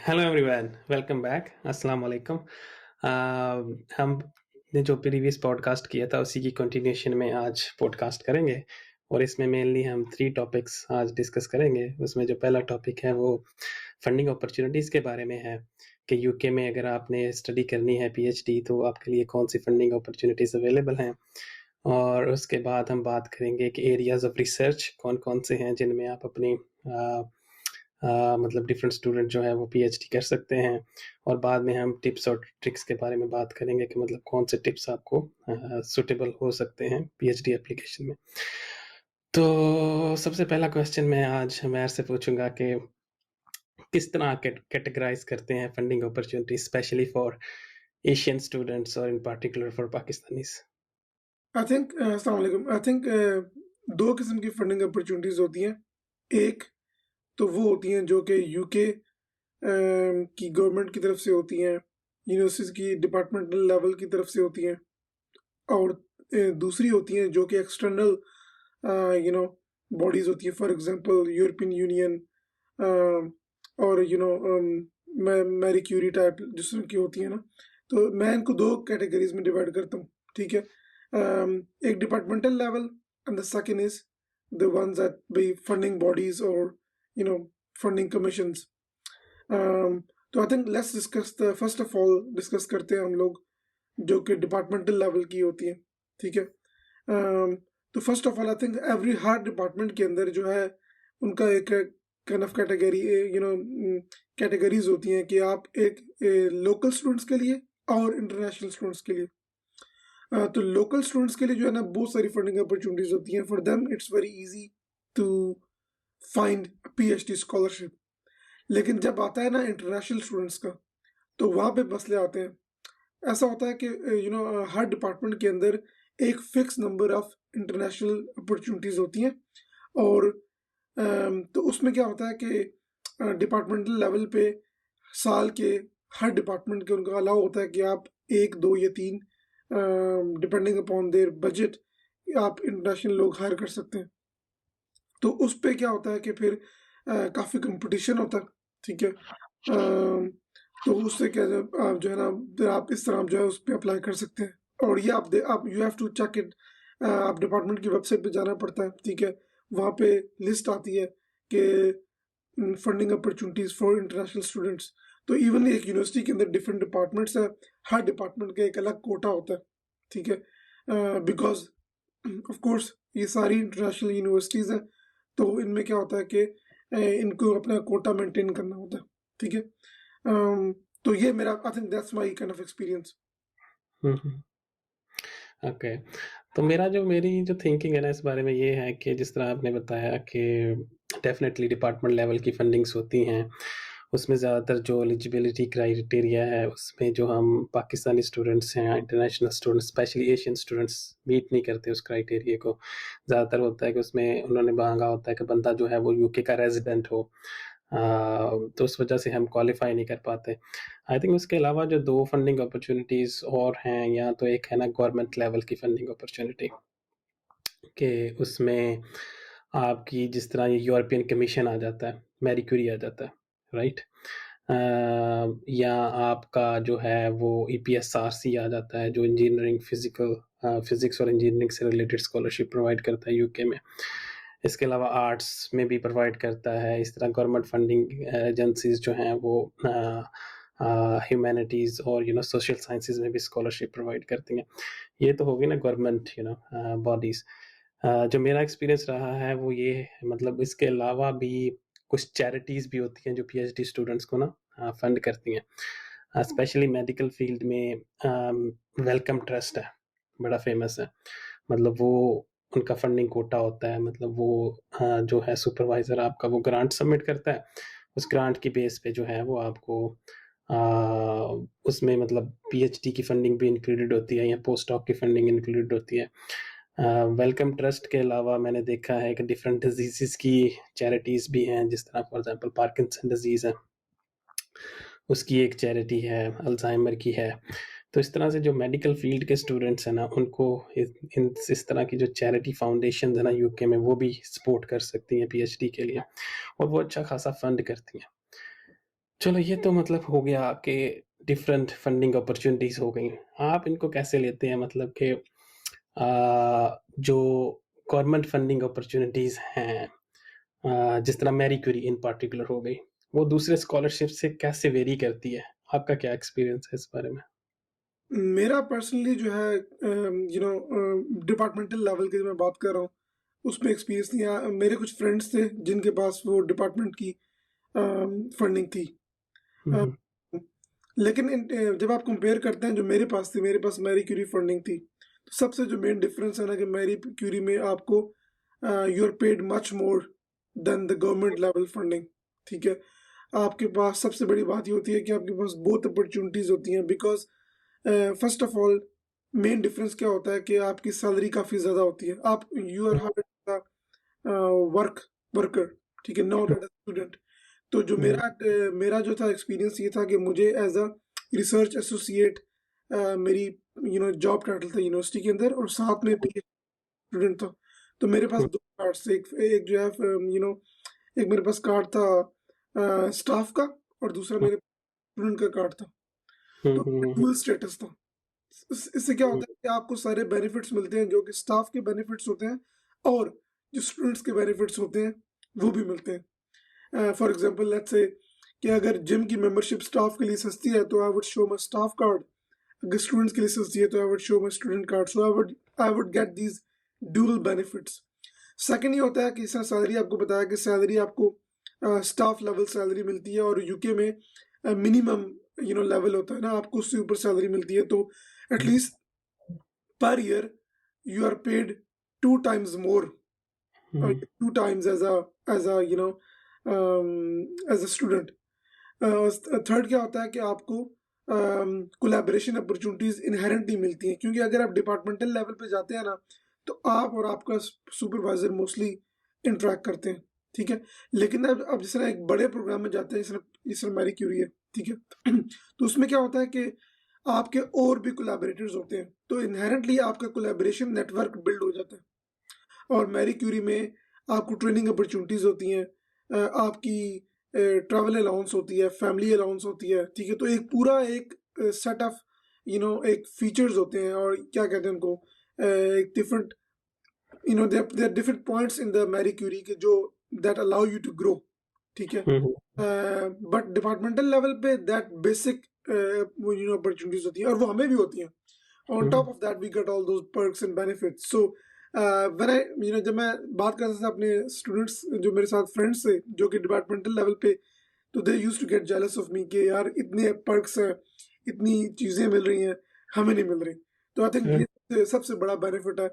Hello everyone, welcome back. अस्सलाम वालेकुम। हमने जो प्रीवियस पॉडकास्ट किया था उसी की कंटिन्यूशन में आज पॉडकास्ट करेंगे और इसमें मेनली हम 3 टॉपिक्स आज डिस्कस करेंगे। उसमें जो पहला टॉपिक है वो फंडिंग अपॉर्चुनिटीज़ के बारे में है कि यूके में अगर आपने स्टडी करनी है पीएचडी तो आपके लिए कौन सी फंडिंग अपॉर्चुनिटीज़ अवेलेबल हैं। और उसके बाद हम बात करेंगे कि एरियाज़ ऑफ रिसर्च कौन-कौन से हैं जिनमें आप अपनी मतलब डिफरेंट स्टूडेंट जो है वो पीएचडी कर सकते हैं। और बाद में हम टिप्स और ट्रिक्स के बारे में बात करेंगे कि मतलब कौन से टिप्स आपको सूटेबल हो सकते हैं पीएचडी एप्लीकेशन में। तो सबसे पहला क्वेश्चन मैं आज उमैर से पूछूंगा कि किस तरह कैटेगराइज करते हैं funding opportunity specially for Asian students और इन पार्टिकुलर फॉर पाकिस्तानीज। अस्सलाम वालेकुम। आई थिंक दो किस्म की फंडिंग अपॉर्चुनिटीज़ होती हैं। एक तो वो होती हैं जो कि यूके की गवर्नमेंट की तरफ से होती हैं, यूनिवर्सिटीज़ की डिपार्टमेंटल लेवल की तरफ से होती हैं, और दूसरी होती हैं जो कि एक्सटर्नल यू नो बॉडीज़ होती हैं। फॉर एग्जांपल यूरोपियन यूनियन और मैरी क्यूरी टाइप जिस तरह की होती है ना। तो मैं इनको दो कैटेगरीज में डिवाइड करता हूँ, ठीक है। एक departmental level and the second is the ones that be funding bodies or you know funding commissions. तो I think let's discuss the first of all discuss करते हैं हम लोग जो कि डिपार्टमेंटल लेवल की होती है, ठीक है। तो first of all I think every her department के अंदर जो है उनका एक काइंड ऑफ कैटेगरी कैटेगरीज होती हैं कि आप एक लोकल स्टूडेंट्स के लिए और इंटरनेशनल स्टूडेंट्स के लिए। तो लोकल स्टूडेंट्स के लिए जो है ना बहुत सारी फंडिंग अपॉर्चुनिटीज होती हैं। For them it's very easy to find PhD scholarship. लेकिन जब आता है ना इंटरनेशनल स्टूडेंट्स का, तो वहाँ पे मसले आते हैं। ऐसा होता है कि हर डिपार्टमेंट के अंदर एक fix number of international opportunities होती हैं। और तो उसमें क्या होता है कि डिपार्टमेंटल लेवल पे साल के हर डिपार्टमेंट के उनका अलाउ होता है कि आप एक दो या तीन डिपेंडिंग अपॉन देयर बजट आप इंटरनेशनल लोग हायर कर सकते हैं। तो उस पे क्या होता है कि फिर काफ़ी कंपटीशन होता है, ठीक है। तो उससे क्या आप जो है ना आप इस तरह आप जो है उस पर अप्लाई कर सकते हैं। और ये आप you have to check it. आप डिपार्टमेंट की वेबसाइट पे जाना पड़ता है, ठीक है। वहाँ पे लिस्ट आती है कि funding opportunities for international students. तो इवन एक यूनिवर्सिटी के अंदर डिफरेंट डिपार्टमेंट्स है, हर डिपार्टमेंट का एक अलग कोटा होता है, ठीक है। बिकॉज ऑफ कोर्स ये सारी इंटरनेशनल यूनिवर्सिटीज़ हैं, तो इनमें क्या होता है कि इनको अपना कोटा मेंटेन करना होता है, ठीक है। तो ये मेरा आई think that's my kind of experience. Okay. तो मेरी जो थिंकिंग है ना इस बारे में ये है कि जिस तरह आपने बताया कि डेफिनेटली डिपार्टमेंट लेवल की फंडिंग्स होती हैं, उसमें ज़्यादातर जो एलिजिबिलिटी क्राइटेरिया है उसमें जो हम पाकिस्तानी स्टूडेंट्स हैं, international students, specially Asian students meet नहीं करते उस क्राइटेरिया को। ज़्यादातर होता है कि उसमें उन्होंने मांगा होता है कि बंदा जो है वो यूके का रेजिडेंट हो। तो उस वजह से हम क्वालिफाई नहीं कर पाते। आई थिंक उसके अलावा जो 2 फंडिंग अपॉर्चुनिटीज़ और हैं, या तो एक है ना गवर्नमेंट लेवल की फंडिंग अपॉर्चुनिटी कि उसमें आपकी जिस तरह ये यूरोपियन कमीशन आ जाता है, मैरी क्यूरी आ जाता है, राइट? या आपका जो है वो ईपीएसआरसी आ जाता है जो इंजीनियरिंग फिजिक्स और इंजीनियरिंग से रिलेटेड स्कॉलरशिप प्रोवाइड करता है यूके में। इसके अलावा आर्ट्स में भी प्रोवाइड करता है। इस तरह गवर्नमेंट फंडिंग एजेंसीज जो हैं वो ह्यूमैनिटीज़ और सोशल साइंसेज में भी स्कॉलरशिप प्रोवाइड करती हैं। ये तो होगी ना गवर्नमेंट बॉडीज़। जो मेरा एक्सपीरियंस रहा है वो ये मतलब इसके अलावा भी कुछ चैरिटीज़ भी होती हैं जो पीएचडी स्टूडेंट्स को ना फंड करती हैं। स्पेशली मेडिकल फील्ड में वेलकम ट्रस्ट है, बड़ा फेमस है। मतलब वो उनका फंडिंग कोटा होता है। मतलब वो जो है सुपरवाइज़र आपका वो ग्रांट सबमिट करता है। उस ग्रांट की बेस पे जो है वो आपको उसमें मतलब पीएचडी की फंडिंग भी इंक्लूडेड होती है या पोस्ट डॉक की फंडिंग इंक्लूडेड होती है। वेलकम ट्रस्ट के अलावा मैंने देखा है कि डिफरेंट डिजीज़ की चैरिटीज़ भी हैं, जिस तरह फॉर एग्जांपल पार्किंसन डिजीज़ है, उसकी एक चैरिटी है, अल्जाइमर की है। तो इस तरह से जो मेडिकल फील्ड के स्टूडेंट्स हैं ना उनको इस तरह की जो चैरिटी फाउंडेशन है ना यूके में वो भी सपोर्ट कर सकती हैं पीएचडी के लिए, और वो अच्छा खासा फंड करती हैं। चलो ये तो मतलब हो गया कि डिफरेंट फंडिंग अपॉर्चुनिटीज़ हो गई। आप इनको कैसे लेते हैं मतलब कि जो गवर्नमेंट फंडिंग अपॉर्चुनिटीज़ हैं जिस तरह मैरी क्यूरी इन पार्टिकुलर हो गई, वो दूसरे स्कॉलरशिप से कैसे वेरी करती है? आपका क्या एक्सपीरियंस है इस बारे में? मेरा पर्सनली जो है डिपार्टमेंटल लेवल की जो मैं बात कर रहा हूँ, उसमें एक्सपीरियंस नहीं आया। मेरे कुछ फ्रेंड्स थे जिनके पास वो डिपार्टमेंट की फंडिंग थी। हुँ, अ, हुँ। लेकिन जब आप कंपेयर करते हैं जो मेरे पास थी, मेरे पास मैरी क्यूरी फंडिंग थी। तो सबसे जो मेन डिफरेंस है ना कि मैरी क्यूरी में आपको you are paid much more than the government level funding. ठीक है, आपके पास सबसे बड़ी बात ये होती है कि आपके पास बहुत अपॉर्चुनिटीज होती हैं, because first of all main difference क्या होता है कि आपकी सैलरी काफ़ी ज़्यादा होती है। आप you are hired work worker, ठीक है, नॉट एज अ स्टूडेंट। तो जो हुँ, मेरा जो था एक्सपीरियंस ये था कि मुझे एज अ रिसर्च एसोसिएट मेरी जॉब टाइटल था यूनिवर्सिटी के अंदर, और साथ में पी स्टूडेंट था। तो मेरे पास हुँ, दो कार्ड्स, एक एक जो है एक मेरे पास कार्ड था स्टाफ का, और दूसरा हुँ, मेरे स्टूडेंट का कार्ड था। हुँ, तो हुँ, हुँ, डुअल स्टेटस था। इससे क्या हुँ, होता है कि आपको सारे बेनिफिट्स मिलते हैं जो कि स्टाफ के बेनिफिट्स होते हैं, और जो स्टूडेंट्स के बेनिफिट्स होते हैं वो भी मिलते हैं। फॉर एग्जांपल लेट्स से कि अगर जिम की मेंबरशिप स्टाफ के लिए सस्ती है तो I would show my staff card, अगर स्टूडेंट्स के लिए सस्ती है तो I would show my student card, so I would get these dual benefits. Second ये होता है कि इसमें सैलरी, आपको बताया कि सैलरी आपको स्टाफ लेवल सैलरी मिलती है, और यूके में मिनिमम लेवल होता है ना, आपको उससे ऊपर सैलरी मिलती है। तो at least per year you are paid two times more, hmm, two times as a as a student. Third क्या होता है कि आपको कोलैबोरेशन अपॉर्चुनिटीज इनहेरेंटली मिलती हैं, क्योंकि अगर आप डिपार्टमेंटल लेवल पे जाते हैं ना, तो आप और आपका सुपरवाइजर मोस्टली इंटरेक्ट करते हैं। ठीक है, लेकिन अब जिस तरह एक बड़े प्रोग्राम में जाते हैं, जिस तरह मैरी क्यूरी है, ठीक है, तो उसमें क्या होता है कि आपके और भी कोलैबोरेटर्स होते हैं, तो इनहेरेंटली आपका कोलैबोरेशन नेटवर्क बिल्ड हो जाता है। और मैरी क्यूरी में आपको ट्रेनिंग अपॉर्चुनिटीज होती हैं, आपकी ट्रैवल अलाउंस होती है, फैमिली अलाउंस होती है। ठीक है, तो एक पूरा एक सेट ऑफ एक फीचर्स होते हैं, और क्या कहते हैं उनको, एक different there are different points in the Marie Curie के जो that allow you to grow. ठीक है, हुँ, हुँ, बट डिपार्टमेंटल लेवल पे दैट बेसिक अपॉर्चुनिटीज होती हैं, और वो हमें भी होती हैं। On hmm, top of that we get all those perks and benefits. So when I जब मैं बात करता था अपने स्टूडेंट्स जो मेरे साथ फ्रेंड्स थे जो कि डिपार्टमेंटल लेवल पे, तो they used to get jealous of me कि यार इतने पर्क्स हैं, इतनी चीज़ें मिल रही हैं, हमें नहीं मिल रही। तो आई थिंक हुँ, ये सबसे बड़ा बेनिफिट है।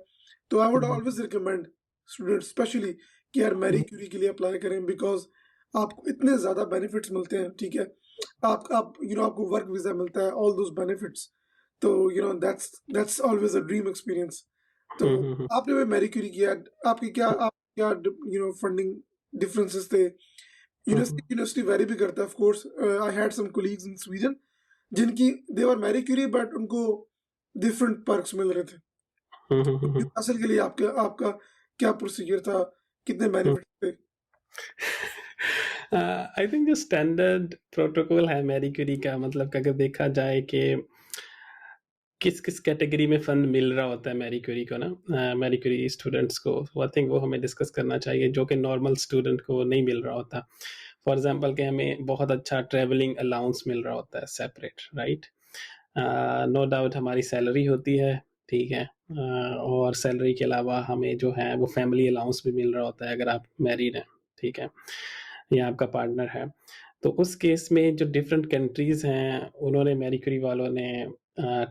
तो I would always recommend students specially कि यार मैरी हुँ, क्यूरी के लिए अप्लाई करें, बिकॉज आपको इतने ज़्यादा बेनिफिट्स मिलते हैं। ठीक है, आप आपको वर्क वीज़ा मिलता है, ऑल दोज बेनिफिट्स। तो that's always a dream experience. तो हुँ, हुँ, हुँ, आपने भी मैरी क्यूरी किया, आपकी क्या हुँ, आप क्या फंडिंग डिफरेंसेस थे? Hmm, university hmm, university very भी करता है, of course. I had some colleagues in Sweden जिनकी they were Marie Curie, but उनको डिफरेंट पर्क्स मिल रहे थे। हुँ, हुँ, हुँ, हुँ, न्यूकासल के लिए आपका आपका क्या प्रोसीजर था, कितने हुँ। बेनिफिट थे? आई थिंक जो स्टैंडर्ड प्रोटोकॉल है मैरी क्यूरी का मतलब कि अगर देखा जाए कि किस-किस कैटेगरी में फंड मिल रहा होता है मैरी क्यूरी को ना मैरी क्यूरी स्टूडेंट्स को, आई थिंक वो हमें डिस्कस करना चाहिए जो कि नॉर्मल स्टूडेंट को नहीं मिल रहा होता। फॉर एग्ज़ाम्पल कि हमें बहुत अच्छा ट्रैवलिंग अलाउंस मिल रहा होता है सेपरेट, राइट? नो डाउट हमारी सैलरी होती है, ठीक है? और सैलरी के अलावा हमें जो है वो फैमिली अलाउंस भी मिल रहा होता है अगर आप मैरिड हैं, ठीक है? या आपका पार्टनर है। तो उस केस में जो डिफरेंट कंट्रीज़ हैं, उन्होंने मैरी क्यूरी वालों ने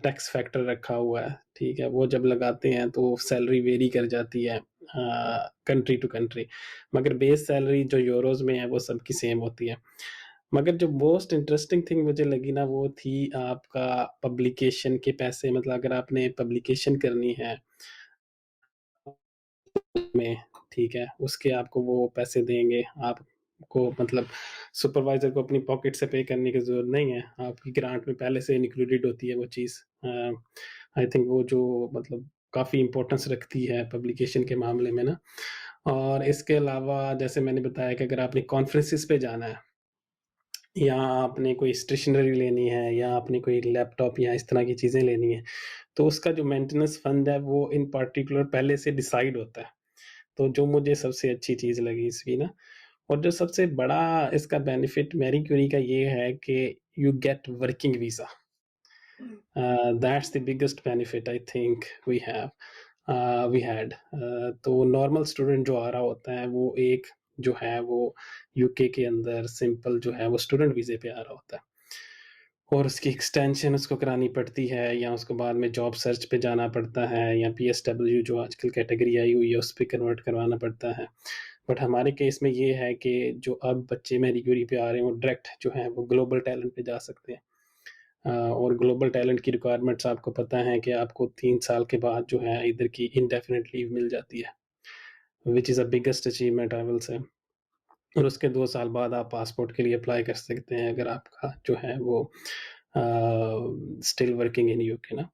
टैक्स फैक्टर रखा हुआ है, ठीक है? वो जब लगाते हैं तो सैलरी वेरी कर जाती है कंट्री टू कंट्री, मगर बेस सैलरी जो यूरोज़ में है वो सबकी सेम होती है। मगर जो मोस्ट इंटरेस्टिंग थिंग मुझे लगी ना वो थी आपका पब्लिकेशन के पैसे मतलब अगर आपने पब्लिकेशन करनी है में, ठीक है? उसके आपको वो पैसे देंगे, आपको मतलब सुपरवाइज़र को अपनी पॉकेट से पे करने की ज़रूरत नहीं है, आपकी ग्रांट में पहले से इंक्लूडेड होती है वो चीज़। आई थिंक वो जो मतलब काफ़ी इम्पोर्टेंस रखती है पब्लिकेशन के मामले में ना। और इसके अलावा जैसे मैंने बताया कि अगर आपने कॉन्फ्रेंसेस पे जाना है या आपने कोई स्टेशनरी लेनी है या आपने कोई लैपटॉप या इस तरह की चीज़ें लेनी है, तो उसका जो मेंटेनेंस फंड है वो इन पार्टिकुलर पहले से डिसाइड होता है। तो जो मुझे सबसे अच्छी चीज़ लगी इसकी ना, और जो सबसे बड़ा इसका बेनिफिट मैरी क्यूरी का ये है कि you get working visa. That's the biggest benefit I think we had. तो नॉर्मल स्टूडेंट जो आ रहा होता है वो एक जो है वो यूके के अंदर सिंपल जो है वो स्टूडेंट वीज़े पे आ रहा होता है। और उसकी एक्सटेंशन उसको करानी पड़ती है या उसको बाद में जॉब सर्च पे जाना पड़ता है या पीएसडब्ल्यू जो आजकल कैटेगरी आई हुई है उस पे कन्वर्ट करवाना पड़ता है। बट हमारे केस में ये है कि जो अब बच्चे मैरी क्यूरी पे आ रहे हैं वो डायरेक्ट जो है वो ग्लोबल टैलेंट पे जा सकते हैं। और ग्लोबल टैलेंट की रिक्वायरमेंट्स आपको पता है कि आपको 3 साल के बाद जो है इधर की इंडेफिनिट लीव मिल जाती है, which is a biggest achievement I will से। और उसके 2 साल बाद आप पासपोर्ट के लिए अप्लाई कर सकते हैं अगर आपका जो है वो स्टिल वर्किंग इन यूके ना।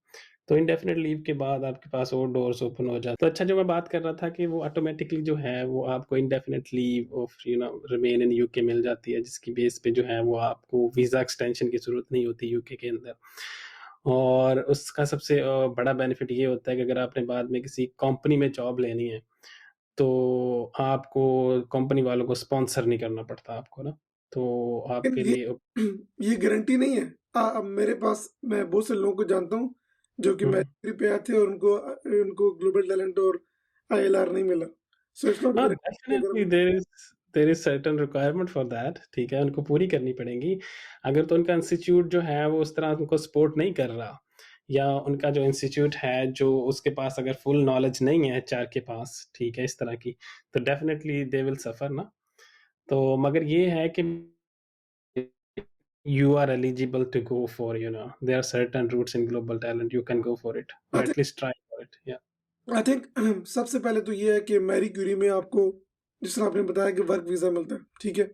तो इंडेफिनिट लीव के बाद आपके पास और डोर्स ओपन हो जाते। तो अच्छा, जो मैं बात कर रहा था कि वो ऑटोमेटिकली जो है वो आपको indefinite leave of remain in UK मिल जाती है, जिसकी बेस पे जो है वो आपको वीज़ा एक्सटेंशन की ज़रूरत नहीं होती यूके के अंदर। और उसका सबसे बड़ा बेनिफिट ये होता है कि अगर आपने बाद में किसी कंपनी में जॉब लेनी है, तो आपको कंपनी वालों को स्पॉन्सर नहीं करना पड़ता आपको ना। तो लेकिन आपके ये लिए ये गारंटी नहीं है। अब मेरे पास मैं बहुत से लोगों को जानता हूँ जो कि हुँ। मैत्री पे आए थे और उनको ग्लोबल टैलेंट और आईएलआर नहीं मिला। सो इट्स नॉट हाँ, गारंटी अगर definitely there is certain requirement for that, ठीक है, उनको पूरी करनी पड़ेंगी। अगर तो उनका इंस्टीट्यूट जो है वो उस तरह उनको सपोर्ट नहीं कर रहा, या उनका जो इंस्टीट्यूट है जो उसके पास अगर फुल नॉलेज नहीं है एचआर के पास, ठीक है, इस तरह की, तो डेफ़िनेटली दे विल सफ़र ना। तो मगर ये है कि you are eligible to go for, there are certain routes in global talent, you can go for it or I at least try for it. Yeah. Think सबसे पहले तो ये है कि मैरी क्यूरी में आपको जिस तरह आपने बताया कि वर्क वीज़ा मिलता है, ठीक है?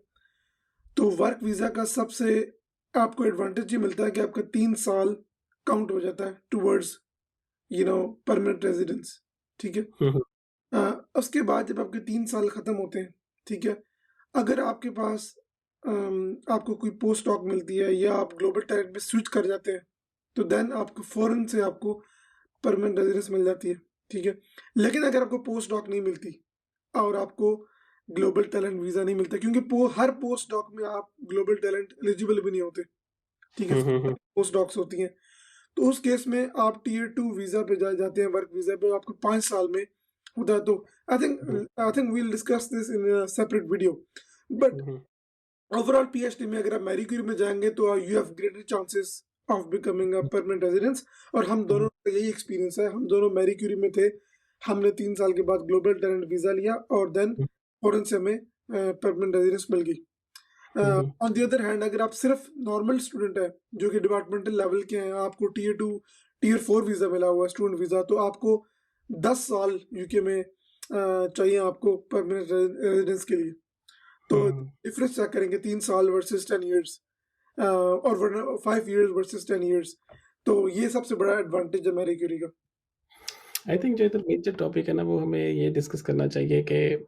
तो वर्क वीज़ा का सबसे आपको एडवांटेज ये मिलता है कि आपका 3 साल काउंट हो जाता है टुवर्ड्स परमानेंट रेज़िडेंस, ठीक है? Mhm, उसके बाद जब आपके 3 साल खत्म होते हैं, ठीक है? अगर आपके पास आपको कोई पोस्ट डॉक मिलती है या आप ग्लोबल टैलेंट में स्विच कर जाते हैं, तो देन आपको फ़ौरन से आपको परमानेंट रेज़िडेंस मिल जाती है, ठीक है? लेकिन अगर आपको पोस्ट डॉक नहीं मिलती और आपको ग्लोबल टैलेंट वीज़ा नहीं मिलता क्योंकि हर पोस्ट डॉक में आप ग्लोबल टैलेंट एलिजिबल भी नहीं होते, ठीक है? mhm, पोस्ट डॉक्स होती हैं, तो उस केस में आप टियर 2 वीज़ा पे जाते हैं, वर्क वीज़ा पे आपको 5 साल में होता है। तो mhm, I think we will discuss this in a separate video. But mhm, overall PhD में अगर आप मैरी क्यूरी में जाएंगे तो you have greater chances of becoming a permanent residence. और हम दोनों mhm, का यही एक्सपीरियंस है, हम दोनों मैरी क्यूरी में थे। हमने 3 साल के बाद ग्लोबल टैलेंट वीजा लिया और देन फॉरेन से हमें परमानेंट रेजिडेंस मिल गई। mhm, on the other hand अगर आप सिर्फ नॉर्मल स्टूडेंट है जो कि डिपार्टमेंटल लेवल के हैं, आपको टियर 2 टियर 4 वीजा मिला हुआ है, स्टूडेंट वीजा, तो आपको 10 साल यूके में चाहिए आपको परमानेंट रेजिडेंस के लिए। तो mhm. डिफरेंस चेक करेंगे 3 साल वर्सेस 10 ईयर्स और वरना 5 ईयर्स वर्सेस 10 ईयर्स। तो ये सबसे बड़ा एडवांटेज है मैरी क्यूरी का। आई थिंक जो इधर मेजर टॉपिक है ना वो हमें ये डिस्कस करना चाहिए कि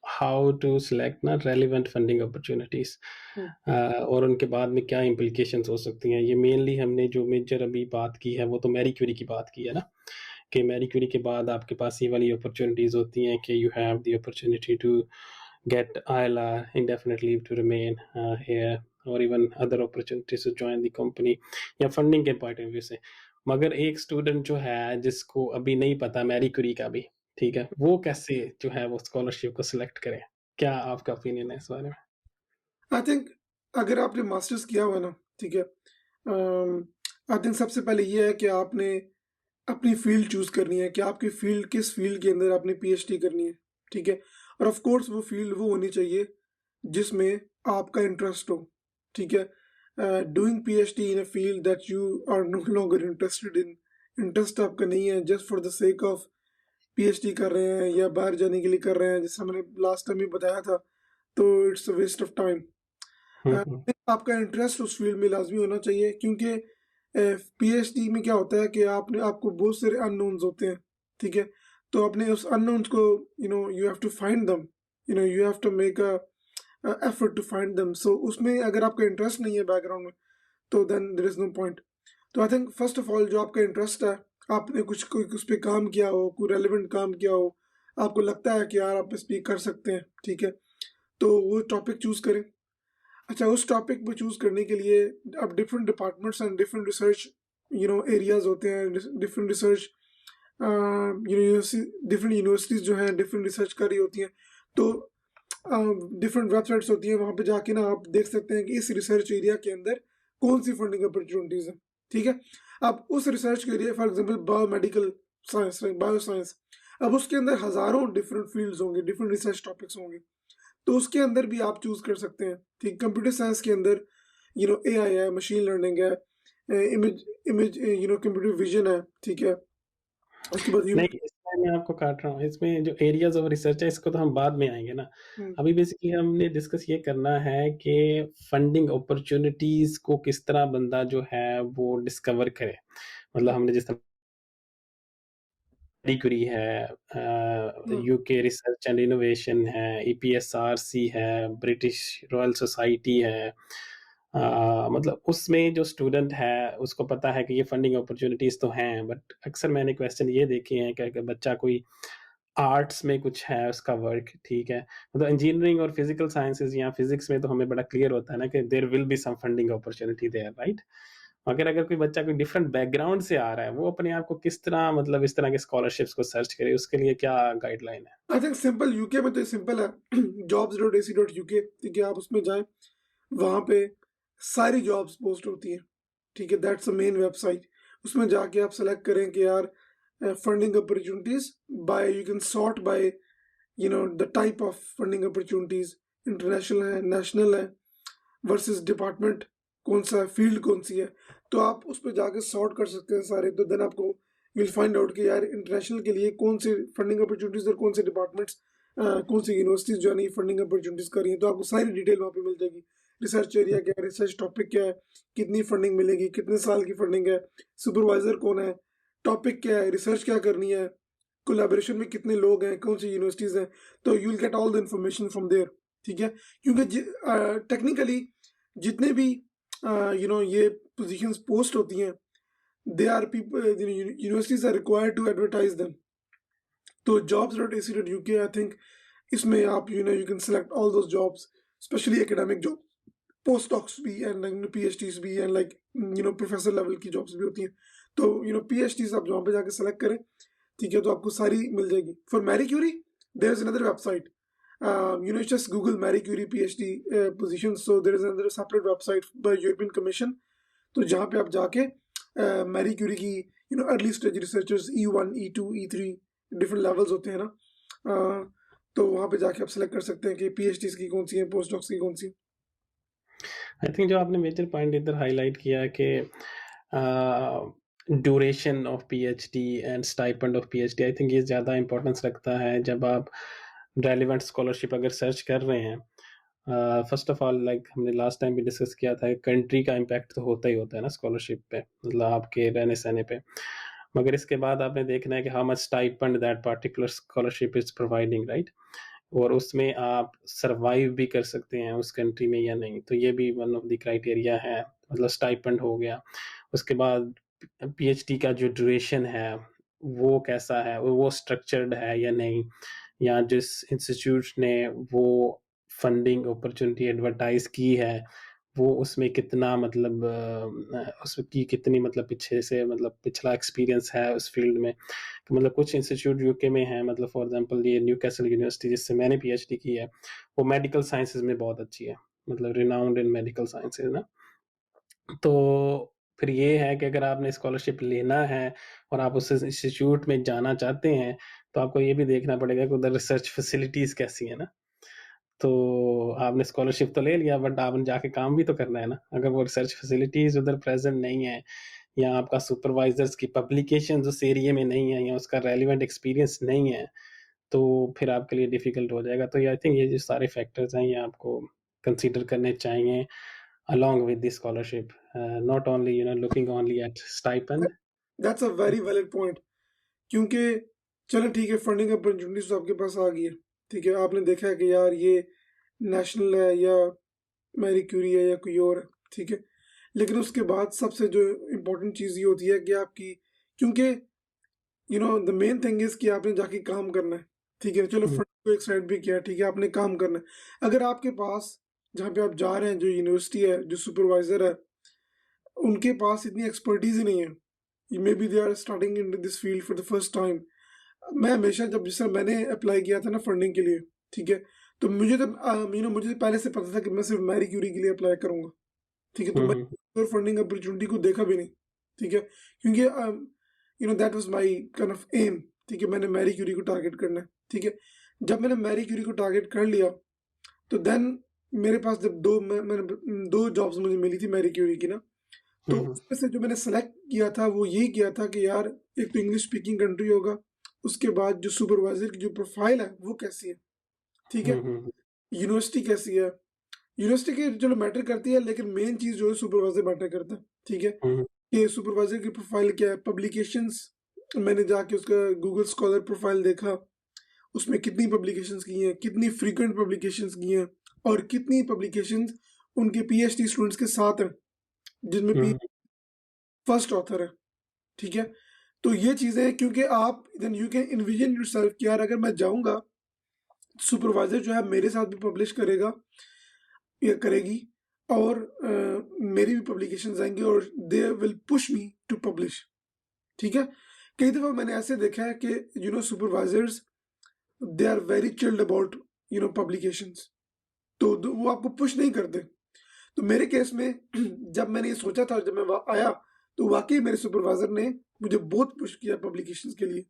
हाउ टू सिलेक्ट ना रेलिवेंट फंडिंग अपॉर्चुनिटीज, हम्म, और उनके बाद में क्या इम्प्लीकेशंस हो सकती हैं। ये मेनली हमने जो मेजर अभी बात की है वो तो मैरी क्यूरी की बात की है ना, कि मैरी क्यूरी के बाद आपके पास ये वाली अपॉर्चुनिटीज होती हैं कि you have the opportunity to get ILR, indefinite leave to remain here, or even other opportunities to join the company, या फंडिंग के पॉइंट ऑफ व्यू से। मगर एक स्टूडेंट जो है जिसको अभी नहीं पता मैरी क्यूरी का भी, ठीक है, वो कैसे जो है वो स्कॉलरशिप को सिलेक्ट करे? क्या आपका ओपिनियन है इस बारे में? आई थिंक अगर आपने मास्टर्स किया हुआ है ना, ठीक है, आई थिंक सबसे पहले ये है कि आपने अपनी फील्ड चूज करनी है कि आपकी फील्ड किस फील्ड के अंदर आपने पीएचडी करनी है, ठीक है? और ऑफ कोर्स वो फील्ड वो होनी चाहिए जिसमें आपका इंटरेस्ट हो, ठीक है? Doing PhD in a field that you are no longer interested in, interest आपका नहीं है, just for the sake of PhD कर रहे हैं या बाहर जाने के लिए कर रहे हैं, जैसा मैंने लास्ट टाइम ही बताया था, तो it's a waste of time. Hmm, आपका इंटरेस्ट उस फील्ड में लाजमी होना चाहिए क्योंकि पीएचडी में क्या होता है कि आपको बहुत सारे अननोन्स होते हैं, ठीक है? तो अपने उस अननोन्स को you have to find them, you have to make a effort to find them. So उसमें अगर आपका इंटरेस्ट नहीं है बैकग्राउंड में, तो then there is no point. तो I think first of all जो आपका इंटरेस्ट है, आपने कुछ कोई उस पर काम किया हो, कोई रेलिवेंट काम किया हो, आपको लगता है कि यार आप स्पीक कर सकते हैं, ठीक है, तो वो टॉपिक चूज करें. अच्छा, उस टॉपिक पे चूज करने के लिए अब different departments and different research areas होते हैं, डिफरेंट रिसर्च डिफरेंट यूनिवर्सिटीज जो हैं डिफरेंट रिसर्च कर रही होती हैं. तो डिफरेंट वेबसाइट्स होती हैं, वहाँ पे जाके ना आप देख सकते हैं कि इस रिसर्च एरिया के अंदर कौन सी फंडिंग अपॉर्चुनिटीज है, ठीक है. अब उस रिसर्च के लिए for example biomedical science, bio science, अब उसके अंदर हजारों डिफरेंट फील्ड्स होंगे, डिफरेंट रिसर्च टॉपिक्स होंगे, तो उसके अंदर भी आप चूज कर सकते हैं. ठीक, कंप्यूटर साइंस के अंदर एआई है, मशीन लर्निंग है, इमेज इमेज कंप्यूटर विजन है, ठीक है. उसके बाद नहीं, इसमें मैं आपको काट रहा हूँ, इसमें जो एरियाज़ ऑफ रिसर्च है इसको तो हम बाद में आएँगे ना। हम्म, अभी बेसिकली हमने डिस्कस ये करना है कि फंडिंग अपॉर्च्युनिटीज़ को किस तरह बंदा जो है वो डिस्कवर करे। मतलब हमने जिस तरह मैरी क्यूरी है, हम्म, यूके रिसर्च एंड इनोवेशन है, ईपीएसआरसी है, ब्रिटिश रॉयल सोसाइटी है। मतलब उसमें जो स्टूडेंट है उसको पता है कि ये फंडिंग अपॉर्च्युनिटीज़ तो हैं, बट अक्सर मैंने क्वेश्चन ये देखे हैं कि अगर बच्चा कोई आर्ट्स में कुछ है उसका वर्क, ठीक है, मतलब इंजीनियरिंग और फिजिकल साइंसेज या फिजिक्स में तो हमें बड़ा क्लियर होता है ना कि there will be some funding opportunity there, right? मगर अगर कोई बच्चा कोई डिफरेंट बैकग्राउंड से आ रहा है, वो अपने आप को किस तरह मतलब इस तरह के स्कॉलरशिप्स को सर्च करे, उसके लिए क्या गाइडलाइन है? आई थिंक सिंपल, यूके में तो सिंपल है. jobs.ac.uk, ठीक है, आप उसमें जाएं, वहाँ पे सारी जॉब्स पोस्ट होती हैं, ठीक है, दैट्स अ मेन वेबसाइट. उसमें जाके आप सेलेक्ट करें कि यार funding opportunities by, you can sort by the type of funding opportunities, international है, नेशनल है, वर्सेस डिपार्टमेंट कौन सा है, फील्ड कौन सी है. तो आप उस पर जाके सॉर्ट कर सकते हैं सारे. तो देन आपको विल फाइंड आउट कि यार इंटरनेशनल के लिए कौन से फंडिंग अपॉर्चुनिटीज और कौन से डिपार्टमेंट्स, कौन सी यूनिवर्सिटीज जो है नहीं फंडिंग अपॉर्चुनिटीज कर रही हैं. तो आपको सारी डिटेल वहाँ पे मिल जाएगी. रिसर्च एरिया क्या है, रिसर्च टॉपिक क्या है, कितनी फंडिंग मिलेगी, कितने साल की फंडिंग है, सुपरवाइजर कौन है, टॉपिक क्या है, रिसर्च क्या करनी है, कोलैबोरेशन में कितने लोग हैं, कौन सी यूनिवर्सिटीज हैं. तो you will get all the information from there, ठीक है. क्योंकि टेक्निकली जितने भी ये पोजीशंस पोस्ट होती हैं, they are people, universities are required to advertise them. तो jobs.ac.uk, आई थिंक इसमें आप you can select all those jobs, specially academic job, postdocs भी एंड पीएचडीज भी एंड लाइक प्रोफेसर लेवल की jobs भी होती हैं. तो पीएचडीज आप जहाँ पे जाके सेलेक्ट करें, ठीक है, तो आपको सारी मिल जाएगी. For Marie Curie there is another website, just Google Marie Curie PhD positions. So there is another separate website by European Commission. तो जहाँ पे आप जाके मैरी क्यूरी की early stage researchers E1, E2, E3 different levels होते हैं ना, तो वहाँ पे जाके आप सेलेक्ट कर सकते हैं कि पीएचडीज की कौन सी है, पोस्ट डॉक्स की कौन सी. आई थिंक जो आपने मेजर पॉइंट इधर हाइलाइट किया कि duration of PhD and stipend of PhD, I think ये ज़्यादा इंपॉर्टेंस रखता है जब आप रेलिवेंट स्कॉलरशिप अगर सर्च कर रहे हैं. फर्स्ट ऑफ ऑल, लाइक हमने लास्ट टाइम भी डिस्कस किया था, कंट्री का इम्पैक्ट तो होता ही होता है ना स्कॉलरशिप पे, मतलब आपके रहने सहने पे. मगर इसके बाद आपने देखना है कि how much stipend that particular scholarship is providing, right? और उसमें आप सरवाइव भी कर सकते हैं उस कंट्री में या नहीं, तो ये भी वन ऑफ द क्राइटेरिया है. मतलब स्टाइपेंड हो गया, उसके बाद पीएचडी का जो ड्यूरेशन है वो कैसा है, वो स्ट्रक्चर्ड है या नहीं, या जिस इंस्टीट्यूट ने वो फंडिंग अपॉर्चुनिटी एडवर्टाइज की है वो उसमें कितना मतलब उसकी कितनी मतलब पीछे से मतलब पिछला एक्सपीरियंस है उस फील्ड में. तो मतलब कुछ इंस्टीट्यूट यूके में है, मतलब फॉर एग्जांपल ये न्यूकैसल यूनिवर्सिटी जिससे मैंने पीएचडी की है, वो मेडिकल साइंसेज में बहुत अच्छी है, मतलब रिनाउंड इन मेडिकल साइंसेज ना. तो फिर ये है कि अगर आपने स्कॉलरशिप लेना है और आप उस इंस्टीट्यूट में जाना चाहते हैं, तो आपको ये भी देखना पड़ेगा कि उधर रिसर्च फैसिलिटीज़ कैसी है ना. तो आपने स्कॉलरशिप तो ले लिया, बट आपने जाके काम भी तो करना है ना. अगर वो रिसर्च फैसिलिटीज़ उधर प्रेज़ेंट नहीं है, या आपका सुपरवाइज़र्स की पब्लिकेशंस उस एरिया में नहीं है, या उसका रेलेवेंट एक्सपीरियंस नहीं है, तो फिर आपके लिए डिफ़िकल्ट हो जाएगा. तो ये आई थिंक ये जो सारे फैक्टर्स हैं ये आपको कंसीडर करने चाहिए along with the scholarship, not only looking only at stipend. That's a very valid point. क्योंकि चलो ठीक है, फंडिंग अपॉर्चुनिटीज तो आपके पास आ गई है, ठीक है, आपने देखा है कि यार ये नेशनल है या मैरी क्यूरी है या कोई और है, ठीक है। लेकिन उसके बाद सबसे जो इम्पोर्टेंट चीज़ ये होती है कि आपकी, क्योंकि द मेन थिंग इज़ कि आपने जाके काम करना है, ठीक है। चलो हुँ, फंड को एक साइड पे किया, ठीक है, आपने काम करना है। अगर आपके पास जहाँ पे आप जा रहे हैं, जो यूनिवर्सिटी है, जो सुपरवाइज़र है, उनके पास इतनी एक्सपर्टीज़ ही नहीं है, maybe they are starting in this field for the first time. मैं हमेशा जब जिस तरह मैंने अप्लाई किया था ना फंडिंग के लिए, ठीक है, तो मुझे तो मुझे तो पहले से पता था कि मैं सिर्फ मैरी क्यूरी के लिए अप्लाई करूंगा, ठीक है। तो हुँ, मैं हुँ, और फंडिंग अपॉर्चुनिटी को देखा भी नहीं, ठीक है, क्योंकि that was my kind of aim, ठीक है। मैंने मैरी क्यूरी को टारगेट करना है, ठीक है। जब मैंने मैरी क्यूरी को टारगेट कर लिया, तो देन मेरे पास जब मैंने दो जॉब्स मुझे मिली थी मैरी क्यूरी की ना, हुँ, तो हुँ, उसमें से जो मैंने सेलेक्ट किया था वो यही किया था कि यार एक तो इंग्लिश स्पीकिंग कंट्री होगा, उसके बाद जो सुपरवाइजर की जो प्रोफाइल है वो कैसी है, ठीक हुँ, है, हुँ, यूनिवर्सिटी कैसी है। यूनिवर्सिटी की चलो मैटर करती है, लेकिन मेन चीज़ जो है सुपरवाइजर मैटर करता है, ठीक है। हुँ, कि सुपरवाइजर की प्रोफाइल क्या है, पब्लिकेशंस, मैंने जाके उसका गूगल स्कॉलर प्रोफाइल देखा, उसमें कितनी पब्लिकेशंस की हैं, कितनी फ्रीक्वेंट पब्लिकेशंस की हैं, और कितनी पब्लिकेशंस उनके पीएचडी स्टूडेंट्स के साथ हैं, जिनमें पी हुँ, फर्स्ट ऑथर है, ठीक है। तो ये चीज़ें, क्योंकि आप then you can envision yourself कि यार अगर मैं जाऊँगा, सुपरवाइज़र जो है मेरे साथ भी पब्लिश करेगा या करेगी, और मेरी भी पब्लिकेशंस आएँगी और they will push me to publish, ठीक है। कई दफ़ा मैंने ऐसे देखा है कि supervisors, they are very chilled about publications, तो वो आपको पुश नहीं करते। तो मेरे केस में जब मैंने ये सोचा था, जब मैं वहाँ आया, तो वाक़ई मेरे सुपरवाइज़र ने मुझे बहुत पुश किया पब्लिकेशंस के लिए।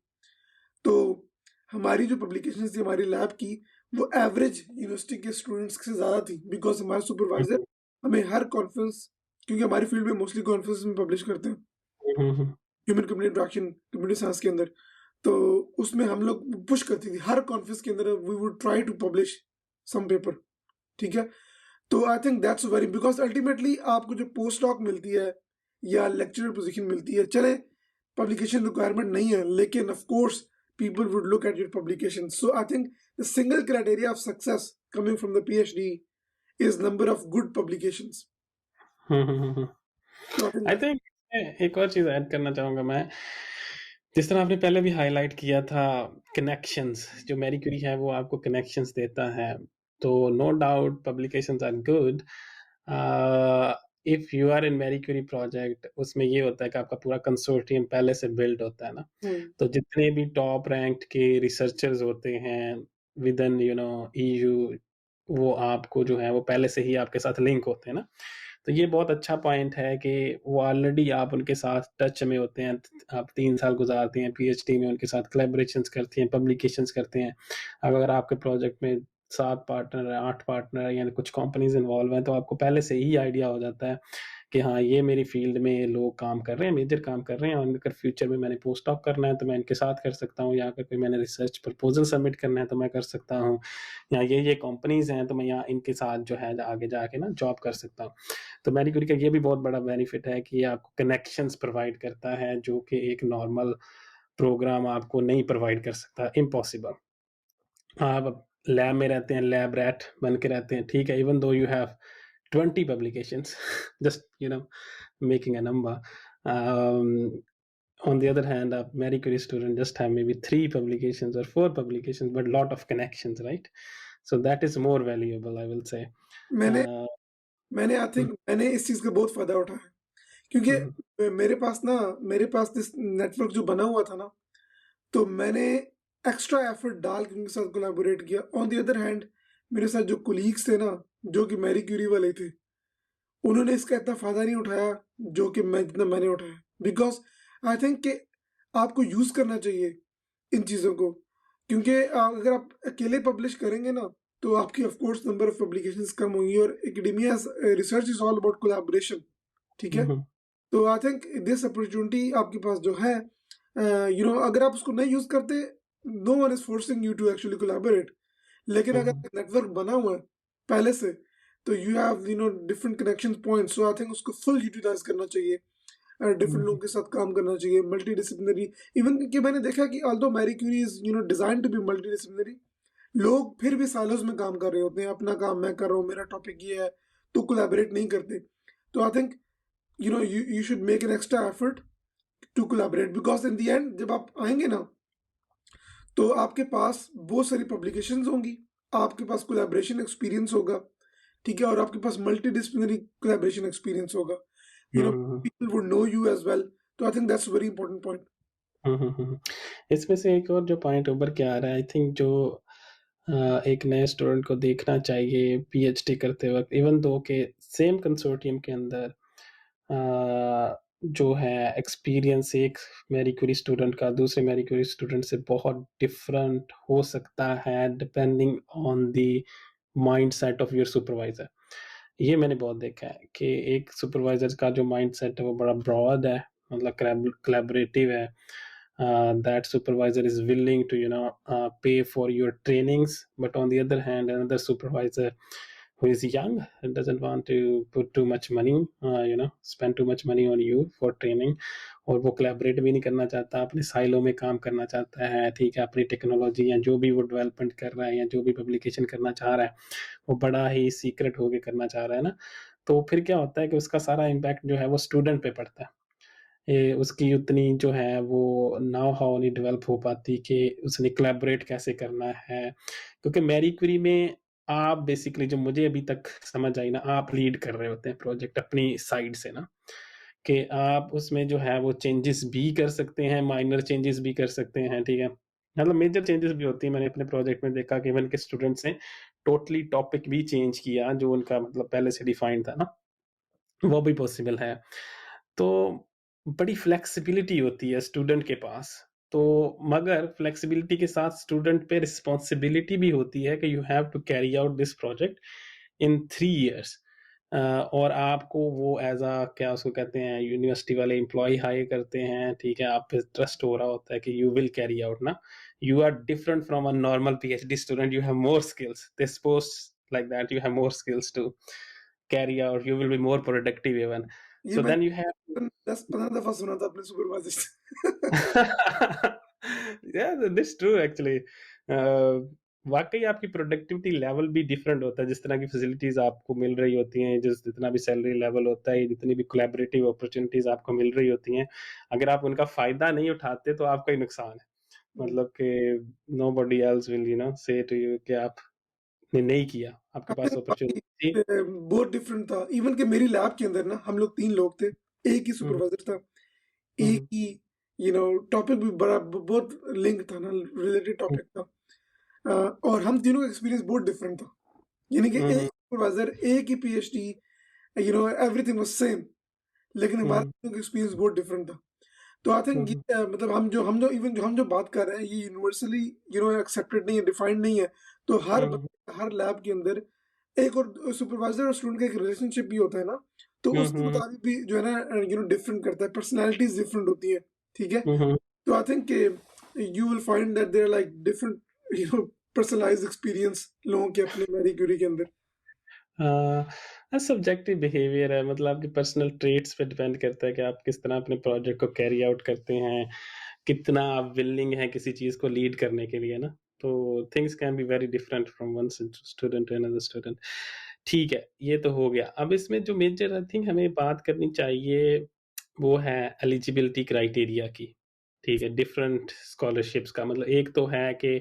तो हमारी जो पब्लिकेशंस थी हमारी लैब की, वो एवरेज यूनिवर्सिटी के स्टूडेंट्स से ज़्यादा थी, बिकॉज़ हमारे हुँ, सुपरवाइज़र हमें हर कॉन्फ्रेंस, क्योंकि हमारी फील्ड में मोस्टली कॉन्फ्रेंस में पब्लिश करते हैं, hmm, hmm, human community interaction, community science के अंदर। तो उसमें हम लोग पुश करती थी, हर कॉन्फ्रेंस के अंदर we would try to publish some paper, ठीक है। तो I think that's very, because ultimately आपको जो पोस्ट डॉक मिलती है या लेक्चरर पोज़ीशन मिलती है, चले पब्लिकेशन रिक्वायरमेंट नहीं है, लेकिन of course people would look at your publications. So I think the single criteria of success coming from the PhD is number of good publications. Hmm, hmm, hmm, hmm. So I think I that, think एक और चीज़ add करना चाहूँगा मैं, जिस तरह आपने पहले भी हाइलाइट किया था कनेक्शंस, जो मैरी क्यूरी है वो आपको कनेक्शंस देता है। तो no doubt publications are good. If you are in Marie Curie project, उसमें ये होता है कि आपका पूरा कंसोर्टियम पहले से बिल्ड होता है ना। तो जितने भी टॉप रैंक्ड के रिसर्चर्स होते हैं विद इन ईयू, वो आपको जो है वो पहले से ही आपके साथ लिंक होते हैं ना। तो ये बहुत अच्छा पॉइंट है कि वो ऑलरेडी आप उनके साथ टच में होते हैं। आप 3 साल गुज़ारते हैं पीएचडी में, उनके साथ कोलैबोरेशंस करते हैं, पब्लिकेशंस करते हैं। अब अगर आपके प्रोजेक्ट में 7 पार्टनर हैं, 8 पार्टनर हैं, यानी कुछ कंपनीज़ इन्वॉल्व हैं, तो आपको पहले से ही आइडिया हो जाता है कि हाँ, ये मेरी फ़ील्ड में लोग काम कर रहे हैं, मेजर काम कर रहे हैं, और अगर फ्यूचर में मैंने पोस्ट डॉक करना है, तो मैं इनके साथ कर सकता हूँ, या अगर कोई मैंने रिसर्च प्रपोज़ल सबमिट करना है, तो मैं कर सकता हूँ। या ये कंपनीज़ हैं, तो मैं यहाँ इनके साथ जो है आगे जाके ना जॉब कर सकता हूँ। तो मैरी क्यूरी का ये भी बहुत बड़ा बेनिफिट है कि ये आपको कनेक्शंस प्रोवाइड करता है, जो कि एक नॉर्मल प्रोग्राम आपको नहीं प्रोवाइड कर सकता, इम्पॉसिबल। आप लैब में रहते हैं, लैब रैट बन के रहते हैं, ठीक है, इवन दो you have 20 publications, just making a number. On the other hand, a Marie Curie student just have maybe 3 publications or 4 publications, but lot of connections, right? So that is more valuable, I will say. मैंने Uh, मैंने आई mm, think मैंने इस चीज़ का बहुत फ़ायदा उठाया, क्योंकि mhm, मेरे पास दिस नेटवर्क जो बना हुआ था ना, तो मैंने एक्स्ट्रा एफर्ट डाल के उनके साथ कोलैबोरेट किया। ऑन द अदर हैंड, मेरे साथ जो कोलीग्स थे ना, जो कि मैरी क्यूरी वाले थे, उन्होंने इसका इतना फ़ायदा नहीं उठाया जो कि जितना मैंने उठाया, बिकॉज़ आई थिंक कि आपको यूज़ करना चाहिए इन चीज़ों को, क्योंकि अगर आप अकेले पब्लिश करेंगे ना, तो आपकी of course number of publications कम होंगी, और academia research is all about collaboration, ठीक है? mhm, तो आई थिंक दिस अपॉर्चुनिटी आपके पास जो है, अगर आप उसको नहीं यूज़ करते, no one is forcing you to actually collaborate. लेकिन अगर mhm, नेटवर्क बना हुआ है पहले से, तो you have different connection points, so I think उसको फुल यूटिलाइज करना चाहिए। डिफरेंट लोगों mhm, के साथ काम करना चाहिए, मल्टी डिसिप्लिनरी। इवन कि मैंने देखा कि although Marie Curie is design to be multidisciplinary, लोग फिर भी सालों में काम कर रहे होते हैं, अपना काम मैं कर रहा हूँ, मेरा टॉपिक ये है, तो कोलैबोरेट नहीं करते। तो I think you should make an extra effort to collaborate, because in the end जब आप आएँगे ना, तो आपके पास बहुत सारी पब्लिकेशंस होंगी, आपके पास कोलैबोरेशन एक्सपीरियंस होगा, ठीक है? और आपके पास मल्टीडिसिप्लिनरी कोलैबोरेशन एक्सपीरियंस होगा। Hmm, hmm, hmm. People would know you as well, तो I think that's a very important point. Hmm, hmm, hmm, hmm. इसमें से एक और जो पॉइंट उभर के आ रहा है, आई थिंक जो एक नए स्टूडेंट को देखना चाहिए पीएचडी करते वक़्त, इवन दो के सेम कंसोर्टियम के अंदर जो है एक्सपीरियंस एक मैरी क्यूरी स्टूडेंट का दूसरे मैरी क्यूरी स्टूडेंट से बहुत डिफरेंट हो सकता है depending on the mindset of your supervisor. ये मैंने बहुत देखा है कि एक सुपरवाइज़र का जो माइंडसेट है वो बड़ा ब्रॉड है, मतलब कोलैबोरेटिव है। That supervisor is willing to, pay for your trainings, but on the other hand, another supervisor who is young and doesn't want to put too much money, spend too much money on you for training, और वो collaborate भी नहीं करना चाहता, अपने silo में काम करना चाहता है, ठीक है, अपनी टेक्नोलॉजी या जो भी वो डेवलपमेंट कर रहा है या जो भी पब्लिकेशन करना चाह रहा है, वो बड़ा ही सीक्रेट होके करना चाह रहा है ना, तो फिर क्या होता है कि उसका सारा इम्पैक्ट जो है वो स्टूडेंट पे पड़ता है। उसकी उतनी जो है वो नाउ हाउ नहीं डेवलप हो पाती कि उसने कोलैबोरेट कैसे करना है। क्योंकि मैरी क्यूरी में आप बेसिकली जो मुझे अभी तक समझ आई ना, आप लीड कर रहे होते हैं प्रोजेक्ट अपनी साइड से ना, कि आप उसमें जो है वो चेंजेस भी कर सकते हैं, माइनर चेंजेस भी कर सकते हैं, ठीक है? मतलब मेजर चेंजेस भी होती हैं, मैंने अपने प्रोजेक्ट में देखा कि इवन के स्टूडेंट्स ने टोटली टॉपिक भी चेंज किया जो उनका मतलब पहले से डिफाइंड था ना। वो भी पॉसिबल है। तो बड़ी फ्लेक्सिबिलिटी होती है स्टूडेंट के पास। तो मगर फ्लेक्सिबिलिटी के साथ स्टूडेंट पे रिस्पॉन्सिबिलिटी भी होती है कि you have to carry out this project in 3 years. और आपको वो एज़ अ क्या उसको कहते हैं, यूनिवर्सिटी वाले एम्प्लॉयी हायर करते हैं, ठीक है? आप पे ट्रस्ट हो रहा होता है कि यू विल कैरी आउट ना। You are different from a normal PhD student, you have more skills. They suppose like that, you have more skills to carry out, you will be more productive even. ये So then you मैंने have to 10-15 दफ़ा सुना था अपने supervisor से। yeah, that's true actually. uh, वाकई आपकी productivity level भी डिफरेंट होता है, जिस तरह की फैसिलिटीज आपको मिल रही होती हैं, जितना भी सैलरी लेवल होता है, जितनी भी कोलैबोरेटिव अपॉर्चुनिटीज आपको मिल रही होती हैं, अगर आप उनका फायदा नहीं उठाते तो आपका ही नुकसान है। हुँ। मतलब कि nobody else will say to you कि आपने नहीं किया, आपके आई पास थिंक अपॉर्चुनिटी काफ़ी थी। बहुत डिफरेंट था। इवन कि मेरी लैब के अंदर ना हम लोग 3 लोग थे, एक ही हम्म, सुपरवाइज़र था, एक हम्म, ही टॉपिक भी बड़ा बहुत लिंक था ना, रिलेटेड हम्म, टॉपिक था। और हम तीनों का एक्सपीरियंस बहुत डिफरेंट था। यानी कि एक हम्म, सुपरवाइज़र, एक ही पीएचडी, एवरीथिंग वाज़ सेम, लेकिन हमारा हम्म, तीनों का एक्सपीरियंस बहुत डिफरेंट था। तो आई थिंक हम्म, ये मतलब हम जो बात कर रहे हैं, ये यूनिवर्सली एक्सेप्टेड नहीं है, डिफाइंड नहीं है। तो हम्म, हर लैब के अंदर एक और सुपरवाइज़र और स्टूडेंट का एक रिलेशनशिप भी होता है ना, तो हम्म, उसके मुताबिक भी जो है ना डिफरेंट करता है, पर्सनैलिटीज़ डिफरेंट होती हैं, ठीक है? हम्म, तो I think you will find that there like different personalised experience लोगों के अपने मैरी क्यूरी के अंदर। सब्जेक्टिव बिहेवियर है, मतलब आपके पर्सनल ट्रेट्स पे डिपेंड करता है कि आप किस तरह अपने प्रोजेक्ट को कैरी आउट करते हैं, कितना आप विलिंग हैं किसी चीज़ को लीड करने के लिए ना। तो things can be very different from one student to another student. ठीक है, ये तो हो गया। अब इसमें जो मेजर आई थिंक हमें बात करनी चाहिए, वो है एलिजिबिलिटी क्राइटेरिया की। ठीक है, डिफरेंट स्कॉलरशिप्स का मतलब एक तो है कि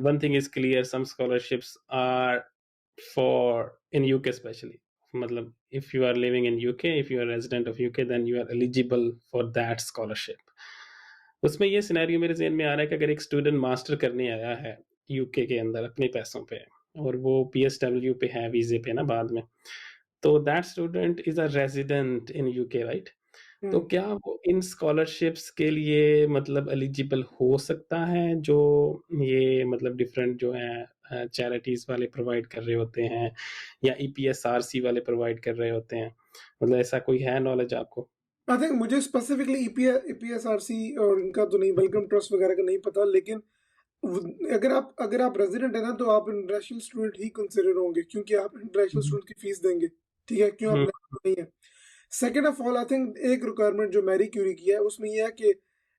one thing is clear, some scholarships are for in UK especially, मतलब if you are living in UK, if you are a resident of UK, then you are eligible for that scholarship. उसमें ये scenario मेरे ज़हन में आ रहा है कि अगर एक स्टूडेंट मास्टर करने आया है यूके के अंदर अपने पैसों पे, और वो पीएसडब्ल्यू पे है वीज़े पे ना बाद में, तो that student is a resident in UK, right? तो हुँ। क्या वो इन स्कॉलरशिप्स के लिए मतलब एलिजिबल हो सकता है जो ये मतलब डिफरेंट जो है चैरिटीज वाले प्रोवाइड कर रहे होते हैं, या ईपीएसआरसी वाले प्रोवाइड कर रहे होते हैं, मतलब ऐसा कोई है नॉलेज आपको? आई थिंक मुझे स्पेसिफिकली ईपीएसआरसी और इनका तो नहीं, वेलकम ट्रस्ट वगैरह का नहीं पता, लेकिन अगर आप रेजिडेंट है ना, तो आप इंटरनेशनल स्टूडेंट ही कंसिडर होंगे, क्योंकि आप इंटरनेशनल हम्म, स्टूडेंट की फीस देंगे, ठीक है? क्यों? आप नेशनल नहीं है। Second of all, I think एक रिक्वायरमेंट जो मैरी क्यूरी की है उसमें ये है कि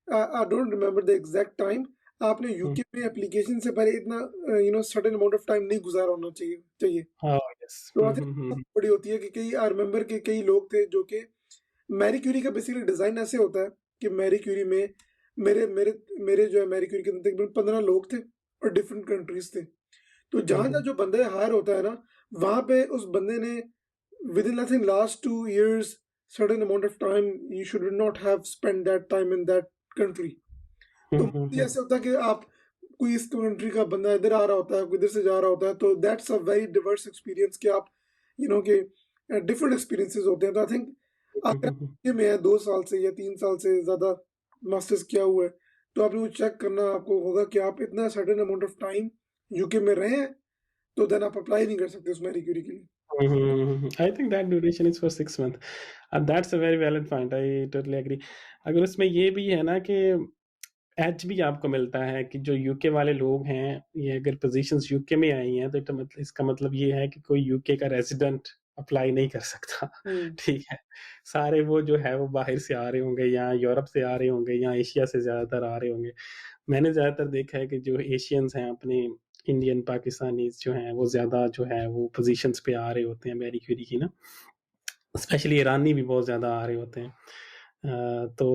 I don't remember the exact time, आपने यूके में एप्लीकेशन से पहले इतना सर्टेन अमाउंट ऑफ टाइम नहीं गुजारा होना चाहिए। हाँ, यस। तो आई थिंक बड़ी होती है कि कई आई रिमेंबर कि कई लोग थे जो कि मैरी क्यूरी का बेसिकली डिज़ाइन ऐसे होता है कि मैरी क्यूरी में मेरे मेरे मेरे जो है मैरी क्यूरी के अंदर तकरीबन 15 लोग थे और डिफरेंट कंट्रीज थे। तो जहाँ-जहाँ जो बंदा हायर होता है ना, वहाँ पे उस बंदे ने within I think last 2 years certain amount of time you should not have spent that time in that country। तो ये ऐसे होता है कि आप कोई इस कंट्री का बंदा इधर आ रहा होता है, कोई इधर से जा रहा होता है, तो that's a very Divers experience कि आप के डिफरेंट एक्सपीरियंसेस होते हैं। तो आई थिंक अगर आप यूके में है 2 साल से या 3 साल से ज़्यादा मास्टर्स किया हुआ है, तो आपने वो चेक करना आपको होगा कि आप इतना certain amount of time UK में रहे हैं, तो देन आप अप्लाई नहीं कर सकते उस मैरी क्यूरी के लिए। I think that duration is for 6 month and that's a very valid point, I totally agree। अगर उसमें ये भी है ना कि एज भी आपको मिलता है कि जो यूके वाले लोग हैं, ये अगर पोज़ीशंस यूके में आई हैं, तो इसका मतलब ये है कि कोई यूके का रेज़िडेंट अप्लाई नहीं कर सकता, हुँ। ठीक है? सारे वो जो है वो बाहर से आ रहे होंगे या यूरोप से आ रहे होंगे या एशिया से ज़्यादातर आ रहे होंगे। मैंने ज़्यादातर देखा है कि जो एशियंस हैं अपने इंडियन, पाकिस्तानीज़ जो हैं, वो ज़्यादा जो है वो पोज़ीशंस पे आ रहे होते हैं मैरी क्यूरी की ना। स्पेशली ईरानी भी बहुत ज़्यादा आ रहे होते हैं। तो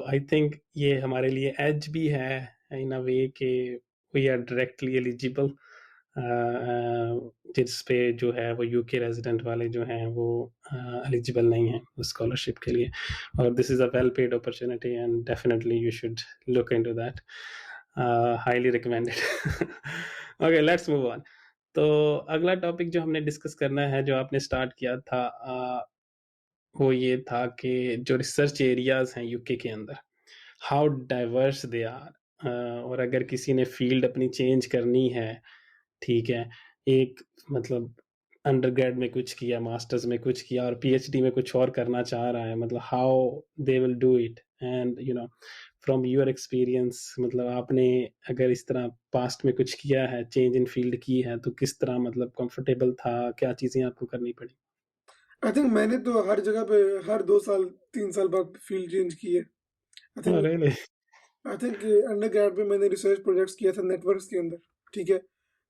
आई थिंक ये हमारे लिए एज भी है इन अ वे कि वी आर डायरेक्टली एलिजिबल, जिस पे जो है वो यूके रेज़िडेंट वाले जो हैं वो एलिजिबल नहीं हैं स्कॉलरशिप के लिए, और this is a well paid opportunity and definitely you should look into that, highly recommended. Okay, let's move on. तो अगला टॉपिक जो हमने डिस्कस करना है, जो आपने स्टार्ट किया था, वो ये था कि जो रिसर्च एरियाज़ हैं यूके के अंदर, हाउ डाइवर्स दे आर, और अगर किसी ने फील्ड अपनी चेंज करनी है, ठीक है, एक मतलब अंडरग्रेड में कुछ किया, मास्टर्स में कुछ किया और पीएचडी में कुछ और करना चाह रहा है, मतलब how they will do it, and from your experience, मतलब आपने अगर इस तरह पास्ट में कुछ किया है, चेंज इन फील्ड की है, तो किस तरह मतलब कंफर्टेबल था, क्या चीज़ें आपको करनी पड़ी? आई थिंक मैंने तो हर जगह पे हर 2 साल 3 साल बाद फील्ड चेंज की है। I oh think really? I think undergrad में मैंने रिसर्च प्रोजेक्ट्स किया था नेटवर्क्स के अंदर, ठीक है?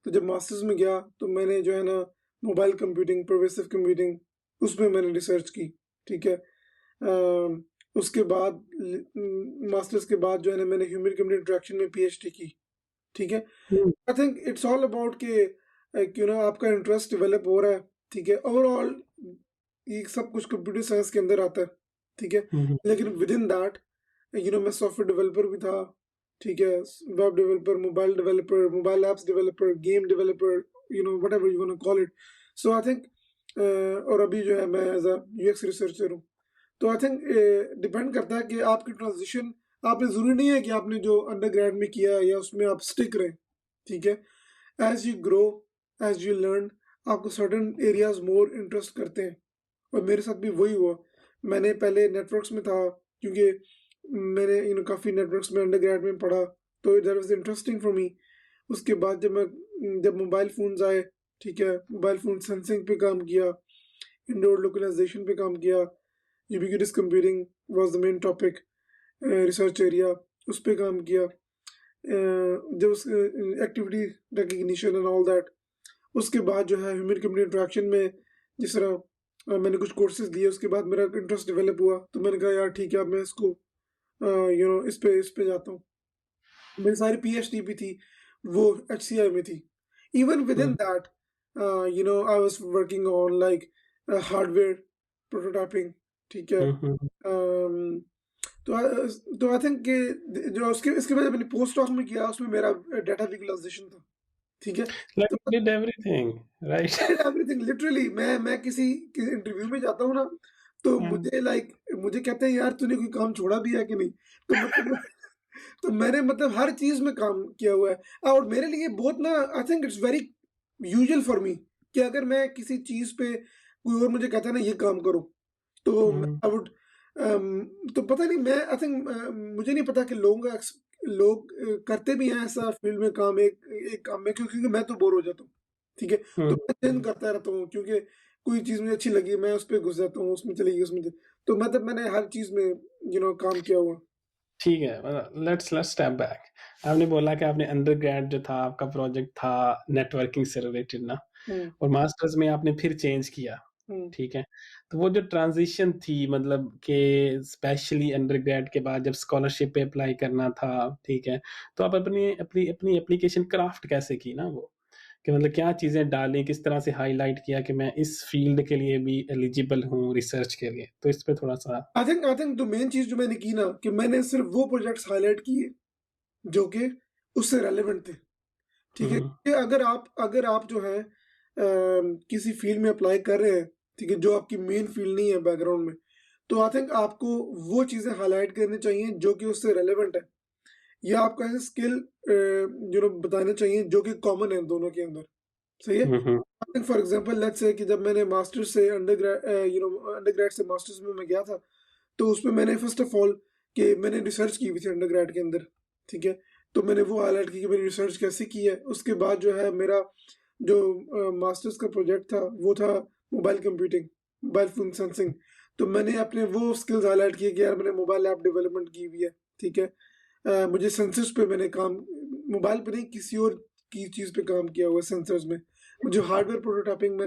तो जब मास्टर्स में गया तो मैंने जो है ना मोबाइल कंप्यूटिंग, परवेसिव कंप्यूटिंग उसमें मैंने रिसर्च की, ठीक है? उसके बाद मास्टर्स के बाद जो है ना मैंने ह्यूमन कंप्यूटर इंटरेक्शन में पीएचडी की, ठीक है? Hmm, I think it's all about कि आपका इंटरेस्ट डेवलप हो रहा है, ठीक है? ओवरऑल ये सब कुछ कंप्यूटर साइंस के अंदर आता है, ठीक है? हुँ, हुँ, लेकिन विदिन दैट मैं सॉफ्टवेयर डेवलपर भी था, ठीक है? Web developer, mobile apps developer, game developer, whatever you want to call it. So I think और अभी जो है मैं एज़ अ यूएक्स रिसर्चर हूँ। तो आई थिंक डिपेंड करता है कि आपकी ट्रांज़िशन आपने ज़रूरी नहीं है कि आपने जो अंडरग्रेड में किया है या उसमें आप स्टिक रहें, ठीक है? As you grow, as you learn आपको सर्टेन एरियाज़ मोर इंटरेस्ट करते हैं। और मेरे साथ भी वही हुआ। मैंने पहले नेटवर्क्स में था क्योंकि मैंने काफ़ी नेटवर्क्स में अंडरग्रेड में पढ़ा, तो that was interesting for me. उसके बाद जब मोबाइल फ़ोन्स आए, ठीक है? मोबाइल फ़ोन सेंसिंग पे काम किया, इंडोर लोकलाइज़ेशन पे काम किया, ubiquitous computing was the main topic research area, उस पे काम किया। जब उस activity recognition and all that, उसके बाद जो है ह्यूमन कंप्यूटर इंटरेक्शन में जिस तरह मैंने कुछ कोर्सेज़ लिए, उसके बाद मेरा इंटरेस्ट डेवलप हुआ, तो मैंने कहा यार ठीक है अब मैं इसको इस पे जाता हूँ। मेरी सारी पीएचडी भी थी, वो एचसीआई में थी। Even hmm, within that I was working on like hardware prototyping, ठीक है? हुँ, हुँ, हुँ। अम, तो आई थिंक कि जो उसके इसके बाद मैंने पोस्ट डॉक में किया, उसमें मेरा डाटा विजुअलाइज़ेशन था, ठीक है? Like तो you did everything, right? I did everything literally मैं किसी इंटरव्यू में जाता हूँ ना, तो हुँ, मुझे कहते हैं यार तूने कोई काम छोड़ा भी है कि नहीं? तो मतलब तो मैंने मतलब हर चीज़ में काम किया हुआ है और मेरे लिए बहुत ना आई think it's very usual for me कि अगर मैं किसी चीज़ पे कोई और मुझे कहता है ना ये काम करो, तो हुँ, आई वुड तो पता नहीं मैं आई थिंक मुझे नहीं पता कि लोग करते भी हैं ऐसा फील्ड में काम एक एक काम में क्योंकि मैं तो बोर हो जाता हूँ, ठीक है? तो हुँ, मैं चेंज करता रहता हूँ क्योंकि कोई चीज़ मुझे अच्छी लगी मैं उस पे घुस जाता हूँ, उसमें चली गई उसमें तो मतलब मैंने हर चीज़ में काम किया हुआ। ठीक है, लेट्स लेट्स स्टेप बैक। आपने बोला कि आपने अंडरग्रेड जो था आपका प्रोजेक्ट था नेटवर्किंग से रिलेटेड ना, हुँ, और मास्टर्स में आपने फिर चेंज किया, हुँ। ठीक है? तो वो जो ट्रांज़िशन थी मतलब कि स्पेशली अंडरग्रेड के बाद जब स्कॉलरशिप पे अप्लाई करना था, ठीक है? तो आप अपनी अपनी अपनी एप्लीकेशन क्राफ्ट कैसे की ना वो? कि मतलब क्या चीज़ें डाली, किस तरह से हाइलाइट किया कि मैं इस फ़ील्ड के लिए भी एलिजिबल हूँ रिसर्च के लिए? तो इस पे थोड़ा-सा आई थिंक जो मेन चीज़ जो मैंने की ना कि मैंने सिर्फ़ वो प्रोजेक्ट्स हाइलाइट किए जो कि उससे रेलेवेंट थे, ठीक हुँ, है? हुँ। कि अगर आप जो है किसी फ़ील्ड में अप्लाई कर रहे हैं, ठीक है? जो आपकी मेन फ़ील्ड नहीं है बैकग्राउंड में, तो आई थिंक आपको वो चीज़ें हाइलाइट करनी चाहिए जो कि उससे रेलेवेंट है, या आपको ऐसे स्किल बताने चाहिए जो कि कॉमन है दोनों के अंदर, सही है? हुँ, hmm. I think for example let's say कि जब मैंने मास्टर्स से अंडरग्रेड से मास्टर्स में मैं गया था, तो उसमें मैंने फ़र्स्ट ऑफ ऑल कि मैंने रिसर्च की हुई थी अंडरग्रेड के अंदर, ठीक है? तो मैंने वो हाइलाइट की कि मैंने रिसर्च कैसे की है। उसके बाद जो है मेरा जो मास्टर्स का प्रोजेक्ट था, वो था mobile computing, mobile phone sensing. तो मैंने अपने वो स्किल्स हाइलाइट किए कि यार मैंने मोबाइल ऐप डेवलपमेंट की हुई है, ठीक है? मुझे सेंसर्स पे मैंने काम मोबाइल पे नहीं किसी और की चीज़ पे काम किया हुआ है सेंसर्स में। मुझे हार्डवेयर प्रोटोटाइपिंग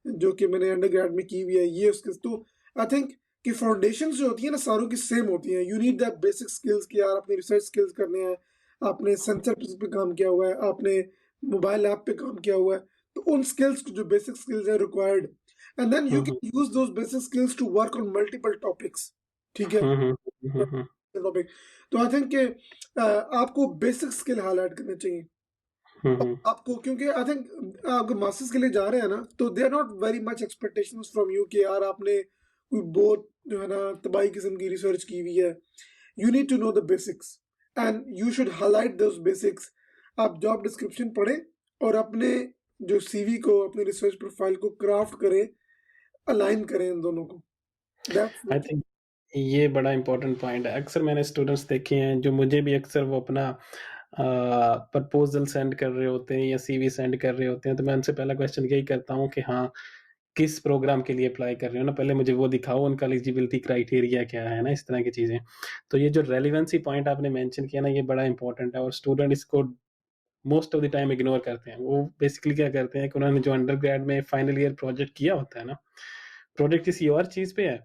जो कि मैंने अंडरग्रेड में की हुई है, ये उसके तो आई थिंक कि फाउंडेशंस जो होती है ना सारों की सेम होती हैं। You need that basic skills कि यार अपनी रिसर्च स्किल्स करने हैं, आपने सेंसर पे काम किया हुआ है, आपने मोबाइल ऐप पे काम किया हुआ है। तो उन स्किल्स को जो बेसिक स्किल्स हैं required, and then you hmm, hmm. Can use those basic skills to work on multiple topics, ठीक है? हुँ, हुँ। हुँ, हुँ। टॉपिक तो आई थिंक कि आपको बेसिक स्किल हाइलाइट करने चाहिए। हुँ, हुँ। आपको क्योंकि आई थिंक आप मास्टर्स के लिए जा रहे हैं ना, तो they are not very much expectations from you कि यार आपने कोई बहुत जो है ना तबाही किस्म की रिसर्च की हुई है। You need to know the basics and you should highlight those basics. आप जॉब डिस्क्रिप्शन पढ़ें और अपने जो सीवी को, अपनी रिसर्च प्रोफाइल को क्राफ्ट करें, अलाइन करें इन दोनों को। आई दैट्स थिंक ये बड़ा इम्पोर्टेंट पॉइंट है। अक्सर मैंने स्टूडेंट्स देखे हैं जो मुझे भी अक्सर वो अपना प्रपोज़ल सेंड कर रहे होते हैं या सीवी सेंड कर रहे होते हैं, तो मैं उनसे पहला क्वेश्चन यही करता हूँ कि हाँ, किस प्रोग्राम के लिए अप्लाई कर रहे हो ना? पहले मुझे वो दिखाओ, उनका एलिजिबिलिटी क्राइटेरिया क्या है ना? इस तरह की चीज़ें। तो ये जो रेलेवेंसी पॉइंट आपने मेंशन किया ना, ये बड़ा इम्पोर्टेंट है और स्टूडेंट इसको most of the time ignore करते हैं। वो बेसिकली क्या करते हैं कि उन्होंने जो अंडरग्रेड में फाइनल ईयर प्रोजेक्ट किया होता है ना, प्रोजेक्ट किसी और चीज़ पे है,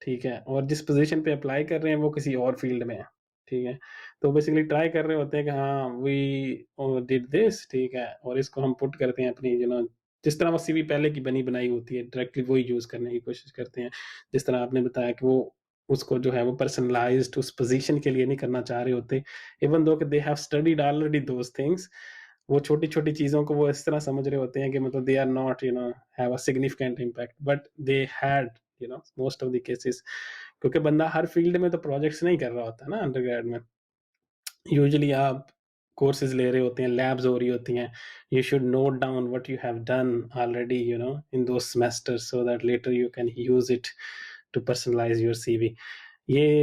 ठीक है? और जिस पोज़ीशन पे अप्लाई कर रहे हैं वो किसी और फ़ील्ड में है, ठीक है? तो बेसिकली ट्राई कर रहे होते हैं कि हाँ, वी डिड दिस ठीक है? और इसको हम पुट करते हैं अपनी जिस तरह वो सीवी पहले की बनी-बनाई होती है, डायरेक्टली वही यूज़ करने की कोशिश करते हैं। जिस तरह आपने बताया कि वो उसको जो है वो पर्सनलाइज़्ड उस पोज़ीशन के लिए नहीं करना चाह रहे होते। इवन दो कि दे have studied already those things, वो छोटी-छोटी चीज़ों को वो इस तरह समझ रहे होते हैं कि मतलब they are not have a significant impact but they had most of the cases, क्योंकि बंदा हर फील्ड में तो प्रोजेक्ट्स नहीं कर रहा होता ना अंडरग्रेड में। यूजुअली आप कोर्सेज ले रहे होते हैं, लैब्स हो रही होती हैं, you should note down what you have done already in those semesters so that later you can use it to personalise your CV. ये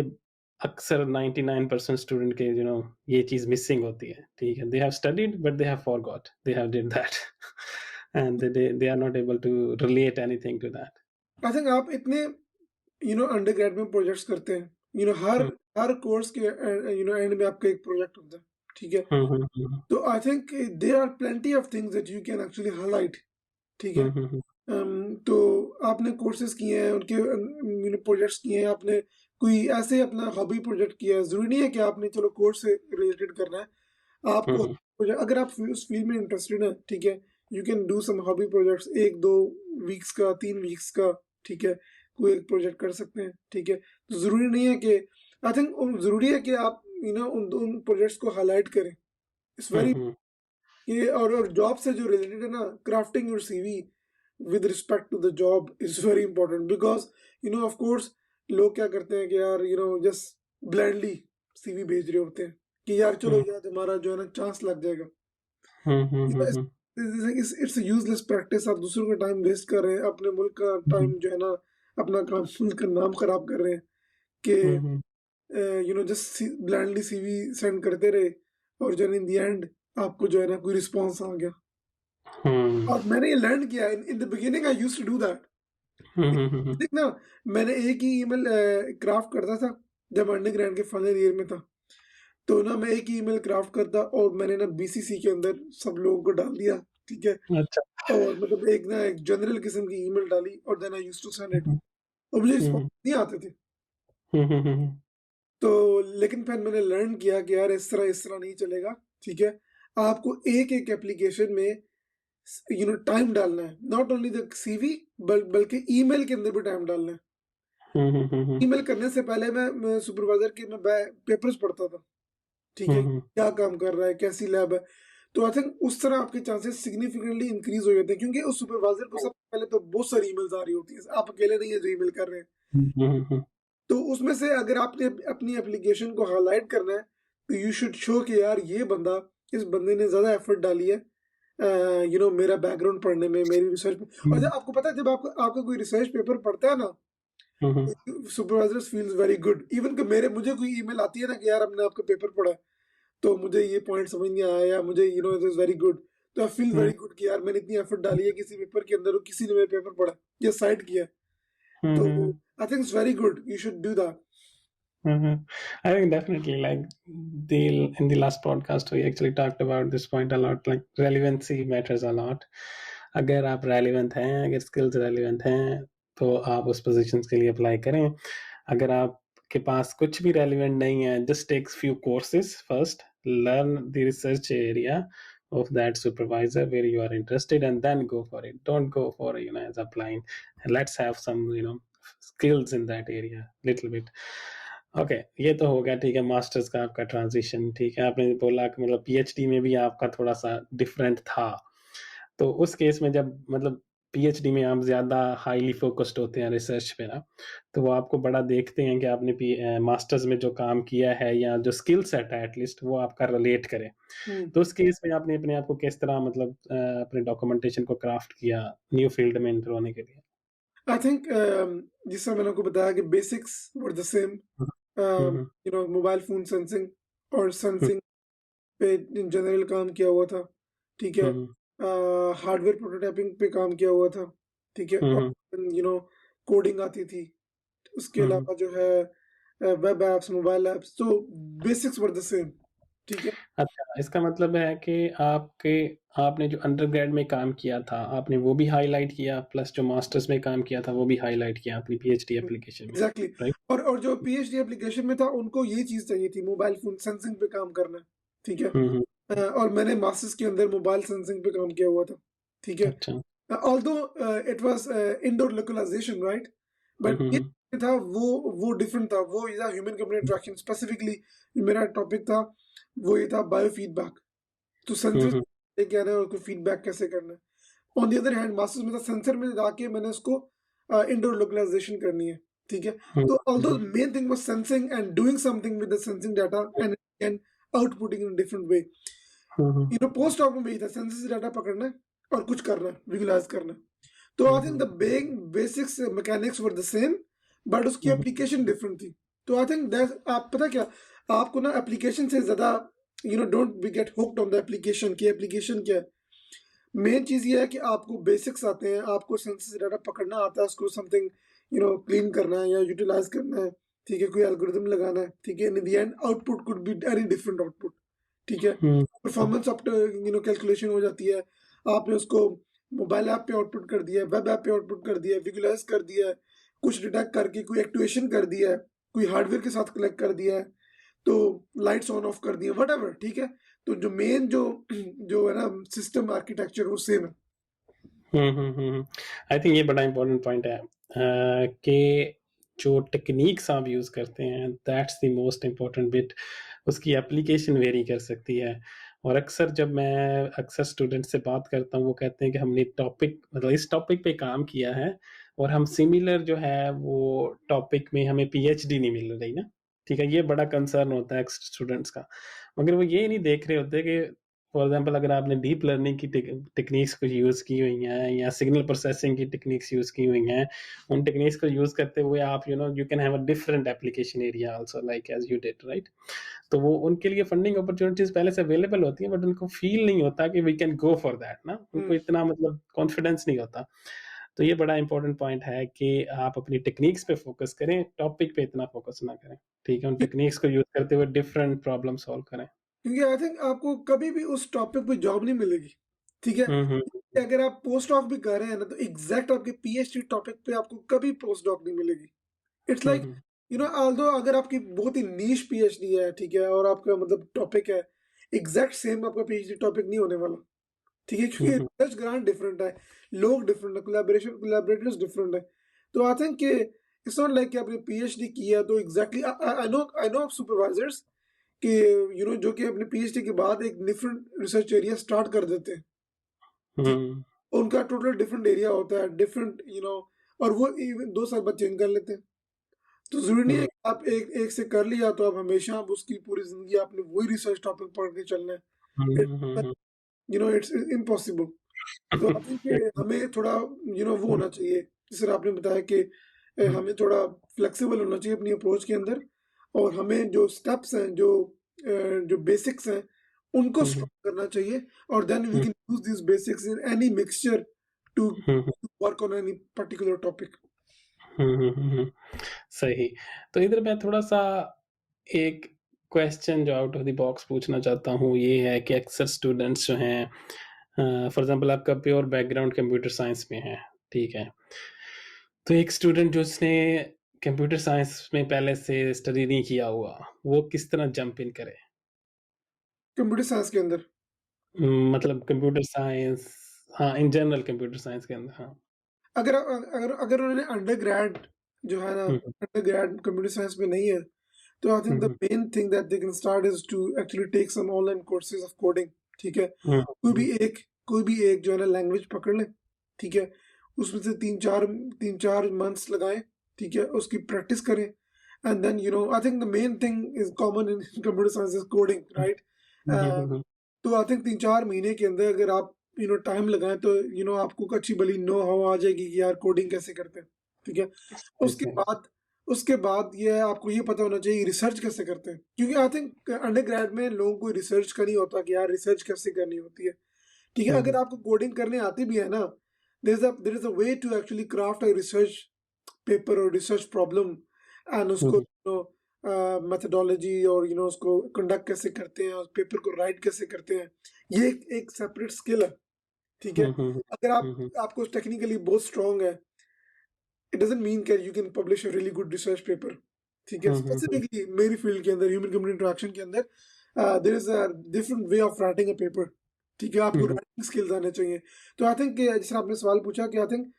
अक्सर 99% स्टूडेंट के ये चीज़ मिसिंग होती है, ठीक है? They have studied but they have forgot, they have did that and they are not able to relate anything to that. I think आप इतने अंडरग्रेड में प्रोजेक्ट्स करते हैं। हर हुँ, हर कोर्स के एंड में आपका एक प्रोजेक्ट होता है, ठीक है? हुँ, हुँ, हुँ, तो I think there are plenty of things that you can actually highlight, ठीक है? हुँ, हुँ, हुँ, तो आपने कोर्सेज़ किए हैं, उनके प्रोजेक्ट्स किए हैं, आपने कोई ऐसे अपना हॉबी प्रोजेक्ट किया है, ज़रूरी नहीं है कि आपने चलो कोर्स से रिलेटेड करना है। हुँ, आपको हुँ, अगर आप उस फ़ील्ड में इंटरेस्टेड हैं, ठीक है? You can do some hobby projects 1-2 weeks का, 3 वीक्स का, ठीक है? कोई एक प्रोजेक्ट कर सकते हैं, ठीक है? तो ज़रूरी नहीं है कि आई थिंक ज़रूरी है कि आप उन प्रोजेक्ट्स को हाइलाइट करें। इट्स हुँ, वेरी हुँ, ये और जॉब से जो रिलेटेड है ना, crafting your CV with respect to the job is very important because of course लोग क्या करते हैं कि यार जस्ट ब्लाइंडली सीवी भेज रहे होते हैं कि यार चलो हुँ, यार हमारा जो है ना चांस लग जाएगा। हुँ, हुँ, You hmm, know, hmm, it's a useless practice. आप दूसरों का टाइम वेस्ट कर रहे हैं, अपने मुल्क का हुँ, टाइम जो है ना, अपना काम मुल्क का नाम खराब कर रहे हैं कि हुँ, हुँ, जस्ट ब्लाइंडली सीवी सेंड करते रहे और जो इन द एंड आपको जो है ना कोई रिस्पॉन्स आ गया। हुँ, और मैंने ये लर्न किया in the beginning I used to do that. Hmm, hmm, hmm, hmm, देख ना मैंने एक ही ईमेल क्राफ्ट करता था, जब अंडरग्रेड के फाइनल ईयर में था। तो ना मैं एक ईमेल क्राफ्ट करता और मैंने ना बीसीसी के अंदर सब लोगों को डाल दिया, ठीक है? अच्छा। और मतलब एक जनरल किस्म की ईमेल डाली और then I used to send hmm, it hmm. और मुझे हुँ, रिस्पॉन्स हुँ। नहीं आते थे। हुँ, हुँ, हुँ, हुँ। तो लेकिन फिर मैंने लर्न किया कि यार इस तरह नहीं चलेगा, ठीक है? आपको एक-एक एप्लीकेशन में टाइम डालना है, नॉट ओनली द सीवी बल्कि ईमेल के अंदर भी टाइम डालना है। हुँ, हुँ, हुँ, हुँ। ईमेल करने से पहले मैं सुपरवाइज़र के मैं पेपर्स पढ़ता था, ठीक हुँ, है? हुँ। क्या काम कर रहा है, कैसी लैब है? तो आई थिंक उस तरह आपके चांसेस सिग्निफिकेंटली इंक्रीज़ हो जाते हैं क्योंकि उस सुपरवाइज़र को सबसे पहले तो बहुत सारी ईमेल्स आ रही होती हैं, आप अकेले नहीं है जो ईमेल कर रहे हैं। हुँ, हुँ, हुँ। तो उसमें से अगर आपने अपनी एप्लीकेशन को हाइलाइट करना है, तो यू शुड शो कि यार इस बंदे ने ज़्यादा एफर्ट डाली है मेरा बैकग्राउंड पढ़ने में, मेरी रिसर्च में। और जब हुँ, आपको पता है जब आपका आपका कोई रिसर्च पेपर पढ़ता है ना, हुँ, hmm. Supervisors feels very good. Even कि मेरे मुझे कोई ईमेल आती है ना कि यार हमने आपका पेपर पढ़ा है, तो मुझे ये पॉइंट समझ नहीं आया या मुझे इट इज़ वेरी गुड। तो I feel hmm, very good कि यार मैंने इतनी एफर्ट डाली है किसी पेपर के अंदर और किसी ने मेरा पेपर पढ़ा या साइट किया है। हुँ, तो hmm. I think it's very good, you should do that. Mhm. I think definitely like the in the last podcast we actually talked about this point a lot, like relevancy matters a lot. अगर आप relevant हैं, अगर skills relevant हैं, तो आप उस positions के लिए apply करें। अगर आपके पास कुछ भी relevant नहीं है, just take few courses first, learn the research area of that supervisor where you are interested, and then go for it. Don't go for as a blind. Let's have some skills in that area little bit. Okay, ये तो हो गया ठीक है masters का आपका transition ठीक है, आपने बोला कि मतलब पीएचडी में भी आपका थोड़ा-सा डिफरेंट था। तो उस केस में जब मतलब पीएचडी में आप ज़्यादा हाइली फ़ोकस्ड होते हैं रिसर्च पे ना, तो वो आपको बड़ा देखते हैं कि आपने मास्टर्स में जो काम किया है या जो स्किल सेट है एटलीस्ट वो आपका रिलेट करे। हुँ। तो उस केस में आपने अपने आप को किस तरह मतलब अपने डॉक्यूमेंटेशन को क्राफ्ट किया न्यू फील्ड में एंटर होने के लिए? आई थिंक जैसा मैंने आपको बताया कि basics were the same. Hmm, hmm, hmm, mobile phone sensing और हुँ, सेंसिंग पे इन जनरल काम किया हुआ था, ठीक है? हुँ, हार्डवेयर प्रोटोटाइपिंग पे काम किया हुआ था, ठीक है? हुँ, और हुँ, कोडिंग आती थी। उसके हुँ, हुँ। अलावा जो है वेब ऐप्स, मोबाइल ऐप्स, तो बेसिक्स वर द सेम, ठीक है? अच्छा, इसका मतलब है कि आपने जो अंडरग्रेड में काम किया था, आपने वो भी हाइलाइट किया प्लस जो मास्टर्स में काम किया था, वो भी हाइलाइट किया अपनी पीएचडी एप्लीकेशन में, एग्ज़ैक्टली। राइट? और जो पीएचडी एप्लीकेशन में था, उनको ये चीज़ चाहिए थी, मोबाइल फ़ोन सेंसिंग पे काम करना, ठीक है? हुँ, हुँ। और मैंने मास्टर्स के अंदर मोबाइल सेंसिंग पे काम किया हुआ था, ठीक है? अच्छा। although it was indoor localization, right? Hmm, but hmm, ये हुँ। था वो डिफरेंट था, वो था ह्यूमन कंप्यूटर इंटरेक्शन। स्पेसिफिकली मेरा टॉपिक था, वो ये था बायो फीडबैक। तो हुँ, सेंसर हुँ। लेके आना है और उसको फीडबैक कैसे करना है। On the other hand masters में था सेंसर में जाके मैंने उसको इंडोर लोकलाइजेशन करनी है, ठीक है? हुँ, तो although hmm, main thing was sensing and doing something with the sensing data and outputting in different way. Hmm, hmm, post doc में भी था सेंसर से डाटा पकड़ना है और कुछ करना है, विजुअलाइज करना है। तो hmm, I think hmm, the basics mechanics were the same, but उसकी हुँ, एप्लीकेशन डिफरेंट थी। तो आई थिंक दैट आप पता क्या, आपको ना एप्लीकेशन से ज़्यादा don't be gate hooked on the application की एप्लीकेशन क्या है। मेन चीज़ ये है कि आपको बेसिक्स आते हैं, आपको सेंसर से डाटा पकड़ना आता है, उसको समथिंग क्लीन करना है या यूटिलाइज करना है, ठीक है? कोई एल्गोरिदम लगाना है, ठीक है? इन the and output could be any different output, ठीक है? हुँ, हुँ, परफॉर्मेंस कैलकुलेशन हो जाती है। आपने उसको मोबाइल ऐप पे आउटपुट कर दिया है, वेब ऐप पे आउटपुट कर दिया है, विजुअलाइज कर दिया है, कुछ डिटेक्ट करके कोई एक्चुएशन कर दिया है, कोई हार्डवेयर के साथ कनेक्ट कर दिया है, तो लाइट्स ऑन ऑफ कर दिए, व्हाटएवर, ठीक है? तो जो मेन जो जो है ना सिस्टम आर्किटेक्चर वो सेम है। हुँ, हुँ, हुँ, हुँ। आई थिंक ये बड़ा इम्पोर्टेंट पॉइंट है कि जो टेक्नीक्स आप यूज़ करते हैं that's the most important bit उसकी एप्लीकेशन वेरी कर सकती है और अक्सर स्टूडेंट से बात करता हूँ वो कहते हैं कि हमने टॉपिक मतलब इस टॉपिक पे काम किया है और हम सिमिलर जो है वो टॉपिक में हमें पीएचडी नहीं मिल रही ना ठीक है ये बड़ा कंसर्न होता है स्टूडेंट्स का मगर वो ये नहीं देख रहे होते कि फॉर एग्जांपल अगर आपने डीप लर्निंग की टेक्निक्स को यूज़ की हुई हैं या सिग्नल प्रोसेसिंग की टेक्निक्स यूज़ की हुई हैं उन टेक्निक्स को यूज़ करते हुए आप you can have a different application area also like as you did right तो वो उनके लिए फंडिंग अपॉर्चुनिटीज पहले से अवेलेबल होती हैं बट उनको फील नहीं होता कि we can go for that ना उनको हुँ, इतना मतलब कॉन्फिडेंस नहीं होता तो ये बड़ा इम्पोर्टेंट पॉइंट है कि आप अपनी टेक्निक्स पे फ़ोकस करें, टॉपिक पे इतना फ़ोकस ना करें, ठीक है? उन टेक्निक्स को यूज़ करते हुए डिफरेंट प्रॉब्लम सॉल्व करें। क्योंकि आई थिंक आपको कभी भी उस टॉपिक पे जॉब नहीं मिलेगी, ठीक है? हुँ, हुँ, अगर आप पोस्ट डॉक भी कर रहे हैं ना, तो एग्ज़ैक्ट आपके पीएचडी टॉपिक पे आपको कभी पोस्ट डॉक नहीं मिलेगी। It's hmm, like hmm, although अगर आपकी बहुत ही नीश पीएचडी है, ठीक है? और आपका मतलब टॉपिक है, एग्ज़ैक्ट सेम आपका पीएचडी टॉपिक नहीं होने वाला, ठीक है? हुँ, क्योंकि हुँ, रिसर्च ग्रांट डिफरेंट है, लोग डिफरेंट है, कोलैबोरेटर्स डिफरेंट है। तो आई थिंक कि इट्स नॉट लाइक कि आपने पीएचडी किया तो exactly I know of supervisors कि जो कि अपने पीएचडी के बाद एक डिफरेंट रिसर्च एरिया स्टार्ट कर देते हैं, ठीक। हुँ, उनका टोटल डिफरेंट एरिया होता है, डिफरेंट और वो इवन 2 साल बाद चेंज कर लेते हैं। तो ज़रूरी नहीं है हुँ, कि आप एक एक से कर लिया तो आप हमेशा आप उसकी पूरी ज़िंदगी आपने वही रिसर्च टॉपिक पढ़ के चलना है। Hmm, it hmm, hmm, it's impossible. तो आई थिंक हमें थोड़ा वो होना चाहिए, जिस तरह आपने बताया कि हमें थोड़ा फ्लेक्सिबल होना चाहिए अपनी अप्रोच के अंदर, और हमें जो स्टेप्स हैं, जो बेसिक्स हैं, उनको हुँ, स्ट्रॉन्ग करना चाहिए, और then we hmm, can use these basics in any mixture to hmm, hmm, work on any particular topic. Hmm, hmm, hmm, hmm. सही। तो इधर मैं थोड़ा-सा एक क्वेश्चन जो आउट ऑफ द बॉक्स पूछना चाहता हूँ, ये है कि अक्सर स्टूडेंट्स जो हैं फॉर एग्ज़ाम्पल आपका प्योर बैकग्राउंड कंप्यूटर साइंस में है, ठीक है? तो एक स्टूडेंट जो जिसने कंप्यूटर साइंस में पहले से स्टडी नहीं किया हुआ, वो किस तरह जंप इन करे? कंप्यूटर साइंस के अंदर मतलब कंप्यूटर साइंस हाँ, इन जनरल कंप्यूटर साइंस के अंदर, हाँ। अगर उन्होंने अंडरग्रेड जो है ना, हुँ, हुँ, अंडरग्रेड कंप्यूटर साइंस में नहीं है, तो I think the hmm, main thing that they can start is to actually take some online courses of coding, ठीक है? हुँ, कोई हुँ, भी एक कोई भी एक जो है ना लैंग्वेज पकड़ लें, ठीक है? उसमें से 3-4 मंथ्स लगाएँ, ठीक है? उसकी प्रैक्टिस करें, and then I think the main thing is common in computer science is coding, right? Hmm, hmm, uh, hmm, हुँ, तो आई थिंक 3-4 महीने के अंदर अगर आप टाइम लगाएँ, तो आपको एक अच्छी भली नो हाउ आ जाएगी कि यार कोडिंग कैसे करते हैं, ठीक है? सही, उसके सही। बाद उसके बाद ये है, आपको ये पता होना चाहिए रिसर्च कैसे करते हैं, क्योंकि आई थिंक अंडरग्रेड में लोगों को रिसर्च का नहीं होता कि यार रिसर्च कैसे करनी होती है, ठीक है? हुँ, अगर हुँ, आपको कोडिंग करने आती भी है ना, there is a way to actually craft a research paper और रिसर्च प्रॉब्लम, एंड हुँ, उसको मेथोडोलॉजी और उसको कंडक्ट कैसे करते हैं और पेपर को राइट कैसे करते हैं, ये एक सेपरेट स्किल है, ठीक है? हुँ, हुँ, हुँ, अगर हुँ, हुँ, आपको टेक्निकली बहुत स्ट्रांग है, it doesn't mean that you can publish a really good research paper, ठीक है? हुँ, हुँ, हुँ, स्पेसिफिकली मेरी फील्ड के अंदर ह्यूमन कंप्यूटर इंटरेक्शन के अंदर there is a different way of writing a paper, ठीक है? हुँ, आपको हुँ, राइटिंग स्किल्स आने चाहिए। तो आई थिंक जैसे आपने सवाल पूछा कि आई थिंक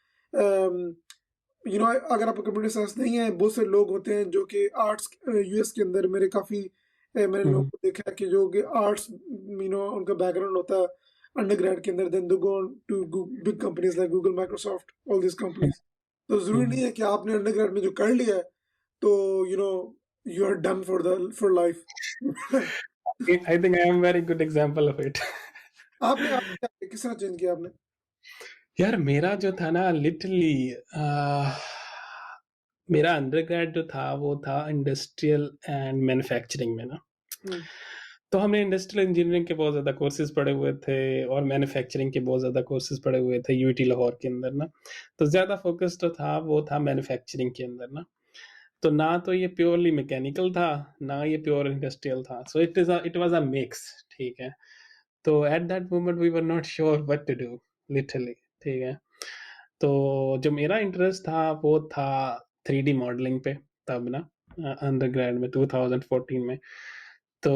अगर आपको कंप्यूटर साइंस नहीं है, बहुत से लोग होते हैं जो कि आर्ट्स यूएस के अंदर मैंने हुँ, लोगों हुँ, को देखा है कि जो कि आर्ट्स उनका बैकग्राउंड होता है अंडरग्रेड के अंदर, then they go to big companies like Google, Microsoft, all this companies. तो हुँ, ज़रूरी नहीं हुँ। है कि आपने अंडरग्रेड में जो कर लिया है, तो you are done for life. I think I am very good example of it. आपने क्या किस तरह चेंज किया आपने? यार मेरा जो था ना लिटरली मेरा अंडरग्रेड जो था वो था इंडस्ट्रियल एंड मैन्युफैक्चरिंग में ना। हुँ, तो हमने इंडस्ट्रियल इंजीनियरिंग के बहुत ज़्यादा कोर्सेज़ पढ़े हुए थे और मैन्युफैक्चरिंग के बहुत ज़्यादा कोर्सेज़ पढ़े हुए थे यूटी लाहौर के अंदर ना। तो ज़्यादा फ़ोकस जो था वो था मैन्युफैक्चरिंग के अंदर ना। तो ना तो ये प्योरली मैकेनिकल था, ना ये प्योर इंडस्ट्रियल था। So it was a mix, ठीक है। तो at that moment we were not sure what to do literally, ठीक है। तो जो मेरा इंटरेस्ट था वो था 3D मॉडलिंग पे तब ना अंडरग्रेड में 2014 में। तो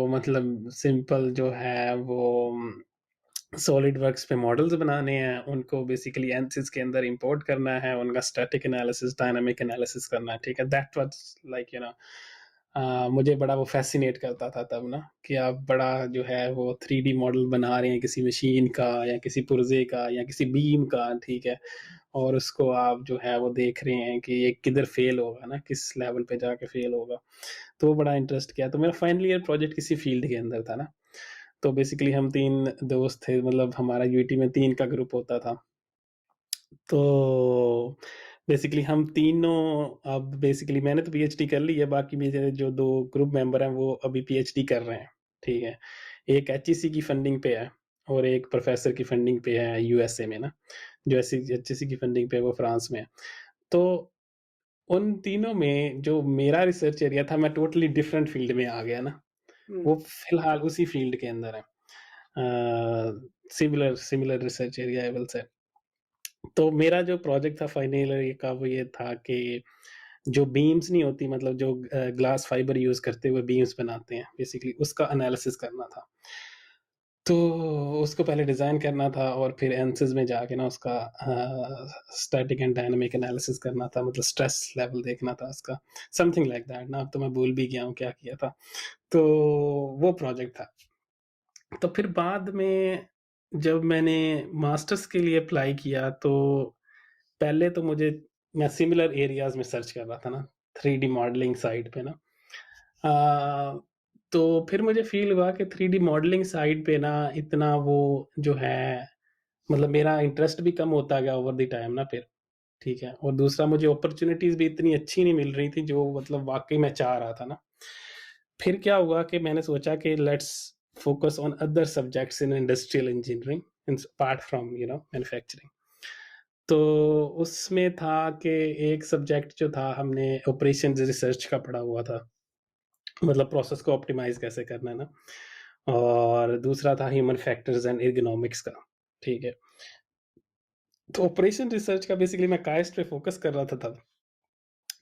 मतलब सिंपल जो है वो सॉलिड वर्क्स पे मॉडल्स बनाने हैं, उनको बेसिकली एनसिस के अंदर इंपोर्ट करना है, उनका स्टैटिक एनालिसिस, डायनामिक एनालिसिस करना है, ठीक है? दैट वाज़ लाइक मुझे बड़ा वो फ़ैसिनेट करता था तब ना कि आप बड़ा जो है वो 3D मॉडल बना रहे हैं किसी मशीन का या किसी पुर्ज़े का या किसी बीम का, ठीक है? और उसको आप जो है वो देख रहे हैं कि ये किधर फ़ेल होगा ना, किस लेवल पे जाके फ़ेल होगा। तो वो बड़ा इंटरेस्ट किया। तो मेरा फाइनल ईयर प्रोजेक्ट किसी फ़ील्ड के अंदर था ना। तो बेसिकली हम 3 दोस्त थे, मतलब हमारा यूटी में 3 का ग्रुप होता था। तो बेसिकली हम तीनों अब बेसिकली मैंने तो पीएचडी कर ली है, बाकी मेरे जो 2 ग्रुप मेंबर हैं वो अभी पीएचडी कर रहे हैं, ठीक है। एक एचईसी की फंडिंग पे है और एक प्रोफ़ेसर की फंडिंग पे है यूएसए में ना। जो एचएससी की फंडिंग पे वो फ्रांस में है। तो उन तीनों में जो मेरा रिसर्च एरिया था, मैं टोटली डिफरेंट फील्ड में आ गया ना। हुँ, वो फिलहाल उसी फील्ड के अंदर है। Similar similar research area I will से। तो मेरा जो प्रोजेक्ट था फाइनल ईयर का वो ये था कि जो बीम्स नहीं होती, मतलब जो ग्लास फाइबर यूज़ करते हुए बीम्स बनाते हैं बेसिकली, उसका एनालिसिस करना था। तो उसको पहले डिज़ाइन करना था और फिर एनसिस में जाके ना उसका स्टैटिक एंड डायनामिक एनालिसिस करना था, मतलब स्ट्रेस लेवल देखना था उसका, समथिंग लाइक दैट ना। अब तो मैं भूल भी गया हूँ क्या किया था। तो वो प्रोजेक्ट था। तो फिर बाद में जब मैंने मास्टर्स के लिए अप्लाई किया, तो पहले तो मैं सिमिलर एरियाज़ में सर्च कर रहा था ना, 3D मॉडलिंग साइड पे ना। अ, तो फिर मुझे फ़ील हुआ कि 3D मॉडलिंग साइड पे ना इतना वो जो है, मतलब मेरा इंटरेस्ट भी कम होता गया ओवर द टाइम ना फिर, ठीक है? और दूसरा मुझे अपॉर्च्युनिटीज़ भी इतनी अच्छी नहीं मिल रही थी जो मतलब वाक़ई मैं चाह रहा था ना। फिर क्या हुआ कि मैंने सोचा कि let's focus on other subjects in industrial engineering apart from manufacturing. तो उसमें था कि एक सब्जेक्ट जो था, हमने ऑपरेशंस रिसर्च का पढ़ा हुआ था, मतलब प्रोसेस को ऑप्टिमाइज़ कैसे करना है ना। और दूसरा था ह्यूमन फैक्टर्स एंड एर्गोनॉमिक्स का, ठीक है? तो ऑपरेशन रिसर्च का बेसिकली मैं काइस्ट पे फोकस कर रहा था तब,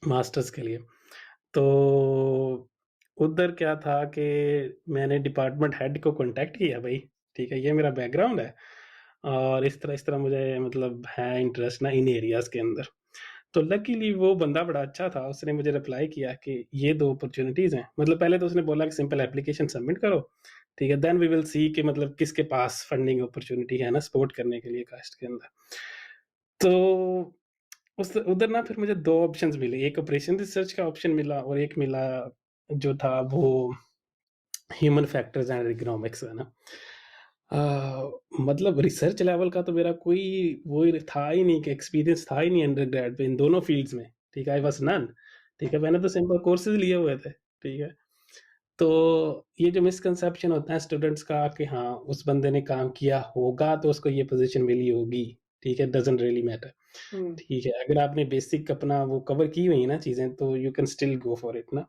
मास्टर्स के लिए। तो उधर क्या था कि मैंने डिपार्टमेंट हेड को कॉन्टैक्ट किया, भाई ठीक है, ये मेरा बैकग्राउंड है और इस तरह मुझे मतलब है इंटरेस्ट ना इन एरियाज़ के अंदर। तो लकीली वो बंदा बड़ा अच्छा था, उसने मुझे रिप्लाई किया कि ये 2 अपॉर्च्युनिटीज़ हैं। मतलब पहले तो उसने बोला कि सिंपल एप्लीकेशन सबमिट करो, ठीक है? देन वी विल सी कि मतलब किसके पास फंडिंग अपॉर्च्युनिटी है ना सपोर्ट करने के लिए कास्ट के अंदर। तो उस उधर ना फिर मुझे 2 ऑप्शंस मिले, एक ऑपरेशन रिसर्च का ऑप्शन मिला और एक मिला जो था वो ह्यूमन फैक्टर्स एंड इकोनॉमिक्स है ना। मतलब रिसर्च लेवल का तो मेरा कोई वो ही था ही नहीं, कि एक्सपीरियंस था ही नहीं अंडरग्रेड में इन दोनों फील्ड्स में, ठीक है? आई वाज़ नन, ठीक है? मैंने तो सिंपल कोर्सेज़ लिए हुए थे, ठीक है? तो ये जो मिसकंसेप्शन होता है स्टूडेंट्स का कि हाँ, उस बंदे ने काम किया होगा तो उसको ये पोज़ीशन मिली होगी, ठीक है? डज़न्ट रियली मैटर, हुँ, ठीक है? अगर आपने बेसिक अपना वो कवर की हुई है ना चीज़ें, तो you can still go for it ना।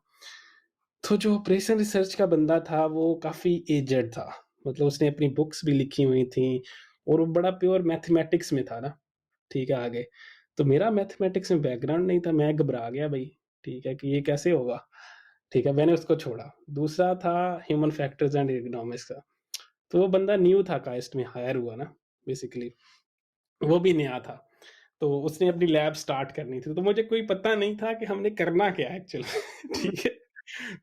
तो जो ऑपरेशन रिसर्च का बंदा था वो काफ़ी एज्ड था। मतलब उसने अपनी बुक्स भी लिखी हुई थी और वो बड़ा प्योर मैथमेटिक्स में था ना, ठीक है आगे। तो मेरा मैथमेटिक्स में बैकग्राउंड नहीं था, मैं घबरा गया भई, ठीक है, कि ये कैसे होगा? ठीक है, मैंने उसको छोड़ा। दूसरा था ह्यूमन फैक्टर्स एंड इकोनॉमिक्स का। तो वो बंदा न्यू था काइस्ट में हायर हुआ ना बेसिकली, वो भी नया था। तो उसने अपनी लैब स्टार्ट करनी थी, तो मुझे कोई पता नहीं था कि हमने करना क्या है एक्चुअल में हुँ, ठीक है।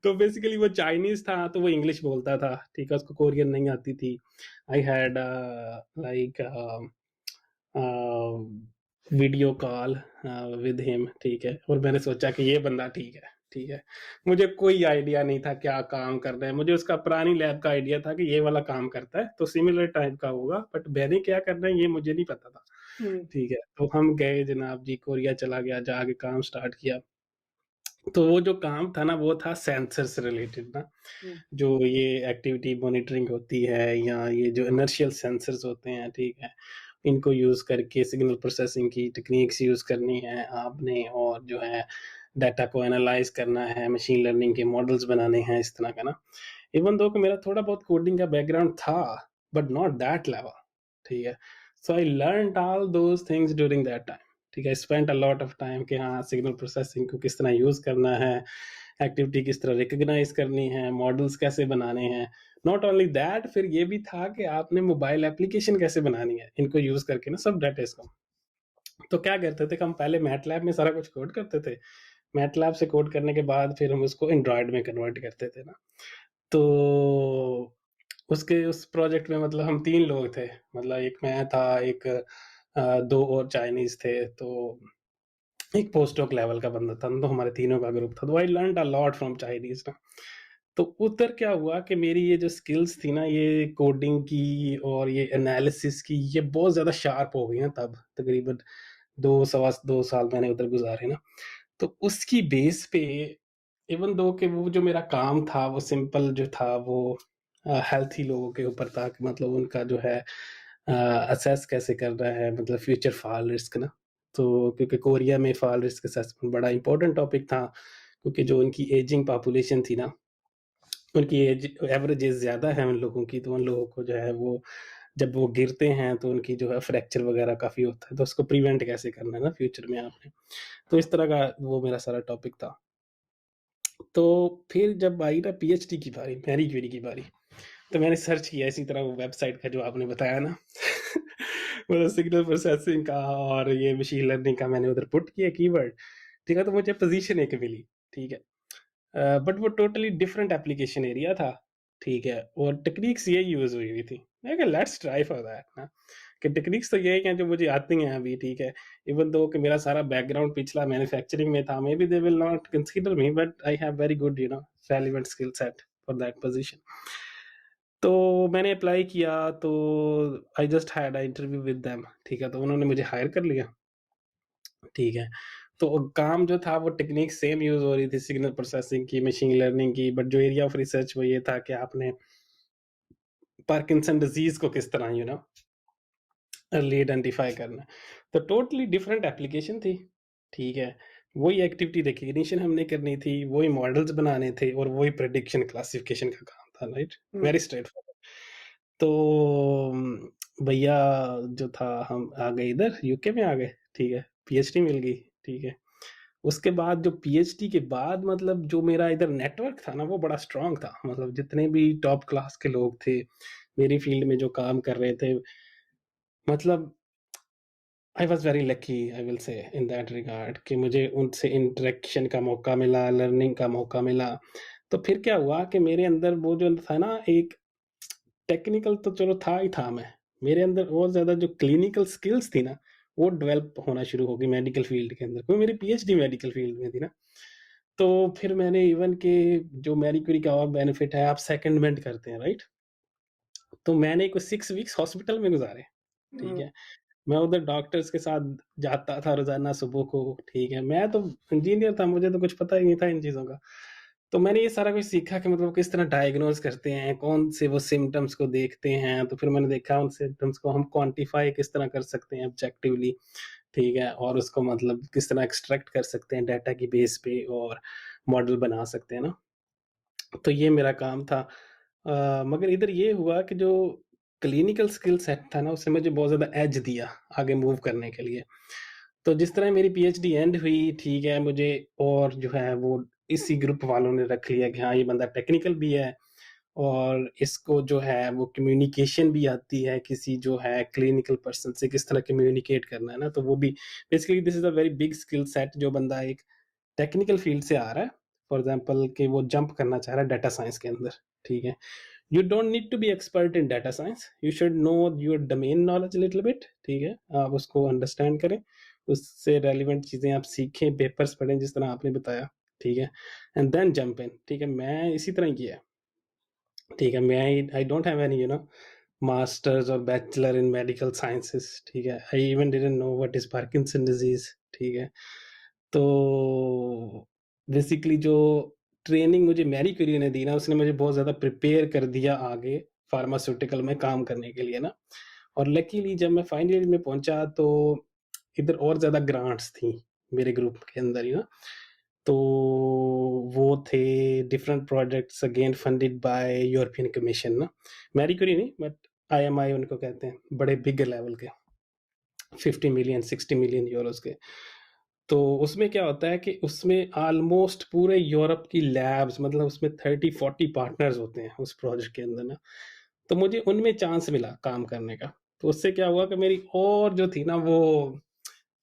तो बेसिकली वो चाइनीज़ था, तो वो इंग्लिश बोलता था, ठीक है, उसको कोरियन नहीं आती थी। I had like video call with him, ठीक है, और मैंने सोचा कि ये बंदा ठीक है, ठीक है। मुझे कोई आइडिया नहीं था क्या काम करना है, मुझे उसका पुरानी लैब का आइडिया था कि ये वाला काम करता है, तो सिमिलर टाइप का होगा, बट मैंने क्या करना है ये मुझे नहीं पता था, हुँ, ठीक है। तो हम गए जनाब जी, कोरिया चला गया, जाके काम स्टार्ट किया। तो वो जो काम था ना वो था सेंसर से रिलेटेड ना, हुँ, जो ये एक्टिविटी मॉनिटरिंग होती है या ये जो इनर्शियल सेंसर्स होते हैं, ठीक है, इनको यूज़ करके सिग्नल प्रोसेसिंग की टेक्निक्स यूज़ करनी है आपने, और जो है डाटा को एनालाइज करना है, मशीन लर्निंग के मॉडल्स बनाने हैं, इस तरह का ना। इवन दो कि मेरा थोड़ा बहुत कोडिंग का बैकग्राउंड था, बट नॉट दैट लेवल, ठीक है। So I learned all those things during that time, ठीक है। Spent a lot of time कि हाँ सिग्नल प्रोसेसिंग को किस तरह यूज़ करना है, एक्टिविटी किस तरह रिकॉग्नाइज करनी है, मॉडल्स कैसे बनाने हैं। नॉट ओनली दैट, फिर ये भी था कि आपने मोबाइल एप्लीकेशन कैसे बनानी है इनको यूज़ करके ना, सब डाटा इसको। तो क्या करते थे कि हम पहले मैटलैब में सारा कुछ कोड करते थे। मैटलैब से कोड करने के बाद फिर हम उसको एंड्रॉयड में कन्वर्ट करते थे ना। तो उसके उस प्रोजेक्ट में मतलब हम 3 लोग थे। मतलब एक मैं था, एक 2 और चाइनीज़ थे, तो एक पोस्टडॉक लेवल का बंदा था, तो हमारे तीनों का ग्रुप था। तो I learned a lot from Chinese ना। तो उधर क्या हुआ कि मेरी ये जो स्किल्स थी ना, ये कोडिंग की और ये एनालिसिस की, ये बहुत ज़्यादा शार्प हो गई ना तब। तकरीबन 2 सवा 2 साल मैंने उधर गुज़ारे ना। तो उसकी बेस पे इवन दो कि वो जो मेरा काम था वो सिंपल जो था वो हेल्थी लोगों के ऊपर था, कि मतलब उनका जो है असेस कैसे करना है, मतलब फ्यूचर फॉल रिस्क ना। तो क्योंकि कोरिया में फॉल रिस्क असेसमेंट बड़ा इम्पोर्टेंट टॉपिक था, क्योंकि जो उनकी एजिंग पॉपुलेशन थी ना, उनकी एवरेज एज ज़्यादा है उन लोगों की, तो उन लोगों को जो है वो जब वो गिरते हैं तो उनकी जो है फ्रैक्चर वगैरह काफ़ी होता है, तो उसको प्रिवेंट कैसे करना है ना फ्यूचर में आपने। तो इस तरह का वो मेरा सारा टॉपिक था। तो फिर जब आई ना पीएचडी की बारी, मैरी क्यूरी की बारी, तो मैंने सर्च किया इसी तरह वो वेबसाइट का जो आपने बताया ना मतलब सिग्नल प्रोसेसिंग का और ये मशीन लर्निंग का मैंने उधर पुट किया कीवर्ड, ठीक है, तो मुझे पोजीशन एक मिली, ठीक है। बट वो टोटली डिफरेंट एप्लीकेशन एरिया था, ठीक है, और टेक्निक्स ये यूज हुई हुई थी। मैं कहा लेट्स ट्राई फॉर दैट ना, कि टेक्निक्स तो यही हैं जो मुझे आती हैं अभी, ठीक है। इवन दो कि मेरा सारा बैकग्राउंड पिछला मैन्युफैक्चरिंग में था, may be they will not consider me, but I have very good relevant skill set for that position. तो मैंने अप्लाई किया, तो I just had a interview with them, ठीक है, तो उन्होंने मुझे हायर कर लिया, ठीक है। तो काम जो था वो टेक्निक सेम यूज हो रही थी, सिग्नल प्रोसेसिंग की, मशीन लर्निंग की, बट जो एरिया ऑफ रिसर्च वो ये था कि आपने पार्किंसन डिजीज को किस तरह अर्ली आइडेंटिफाई करना है। तो टोटली डिफरेंट एप्लीकेशन थी, ठीक है। वही एक्टिविटी रिकग्निशन हमने करनी थी, वही मॉडल्स बनाने थे, और वही प्रेडिक्शन क्लासिफिकेशन का काम था, right. Hmm. Very straightforward. तो भैया जो था, हम आ गए इधर यूके में आ गए, ठीक है, पीएचडी मिल गई, ठीक है। उसके बाद जो पीएचडी के बाद मतलब जो मेरा इधर नेटवर्क था ना वो बड़ा स्ट्रांग था, मतलब जितने भी टॉप क्लास के लोग थे मेरी फील्ड में जो काम कर रहे थे, मतलब I was very lucky, I will से इन दैट रिगार्ड, कि मुझे उनसे इंटरेक्शन का मौका मिला, लर्निंग का मौका मिला। तो फिर क्या हुआ कि मेरे अंदर वो जो था ना, एक टेक्निकल तो चलो था ही था, मैं मेरे अंदर और ज़्यादा जो क्लिनिकल स्किल्स थी ना वो डेवलप होना शुरू हो गई मेडिकल फील्ड के अंदर, क्योंकि मेरी पीएचडी मेडिकल फील्ड में थी ना। तो फिर मैंने इवन के जो मैरी क्यूरी का और बेनिफिट है, आप सेकंडमेंट करते हैं, राइट। तो मैंने कुछ 6 वीक्स हॉस्पिटल में गुजारे, ठीक हुँ। है। मैं उधर डॉक्टर्स के साथ जाता था रोजाना सुबह को, ठीक है। मैं तो इंजीनियर था, मुझे तो कुछ पता ही नहीं था इन चीज़ों का। तो मैंने ये सारा कुछ सीखा कि मतलब किस तरह डायग्नोज करते हैं, कौन से वो सिम्टम्स को देखते हैं, तो फिर मैंने देखा उन सिम्टम्स को हम क्वांटिफाई किस तरह कर सकते हैं ऑब्जेक्टिवली, ठीक है, और उसको मतलब किस तरह एक्सट्रैक्ट कर सकते हैं डाटा की बेस पे, और मॉडल बना सकते हैं ना। तो ये मेरा काम था। मगर इधर ये हुआ कि जो क्लिनिकल स्किल सेट था ना उसने मुझे बहुत ज़्यादा एज दिया आगे मूव करने के लिए। तो जिस तरह मेरी पीएचडी एंड हुई, ठीक है, मुझे और जो है वो इसी ग्रुप वालों ने रख लिया कि हाँ ये बंदा टेक्निकल भी है, और इसको जो है वो कम्युनिकेशन भी आती है, किसी जो है क्लिनिकल पर्सन से किस तरह कम्युनिकेट करना है ना, तो वो भी basically this is a very big skill set जो बंदा एक टेक्निकल फील्ड से आ रहा है, फॉर एग्जांपल कि वो जंप करना चाह रहा है डाटा साइंस के अंदर, ठीक है। You don't need to be expert in data science, you should know your domain knowledge little bit, ठीक है। आप उसको अंडरस्टैंड करें, उससे रेलिवेंट चीज़ें आप सीखें, पेपर्स पढ़ें जिस तरह आपने बताया, ठीक है, एंड देन जंप इन, ठीक है। मैं इसी तरह किया है, ठीक है। मैं आई डोंट हैव एनी मास्टर्स और बैचलर इन मेडिकल साइंसेस, ठीक है। I even didn't know what is Parkinson disease, ठीक है। तो बेसिकली जो ट्रेनिंग मुझे मैरी क्यूरी ने दी ना उसने मुझे बहुत ज़्यादा प्रिपेयर कर दिया आगे फार्मास्यूटिकल में काम करने के लिए ना। और लकीली जब मैं फाइनल ईयर में पहुंचा तो इधर और ज़्यादा ग्रांट्स थी मेरे ग्रुप के अंदर ही ना। तो वो थे different projects again funded by European commission ना, मैरी क्यूरी नहीं बट आईएमआई उनको कहते हैं, बड़े बिग लेवल के 50 मिलियन 60 मिलियन यूरोस के। तो उसमें क्या होता है कि उसमें ऑलमोस्ट पूरे यूरोप की लैब्स, मतलब उसमें 30-40 पार्टनर्स होते हैं उस प्रोजेक्ट के अंदर ना। तो मुझे उनमें चांस मिला काम करने का। तो उससे क्या हुआ कि मेरी और जो थी ना वो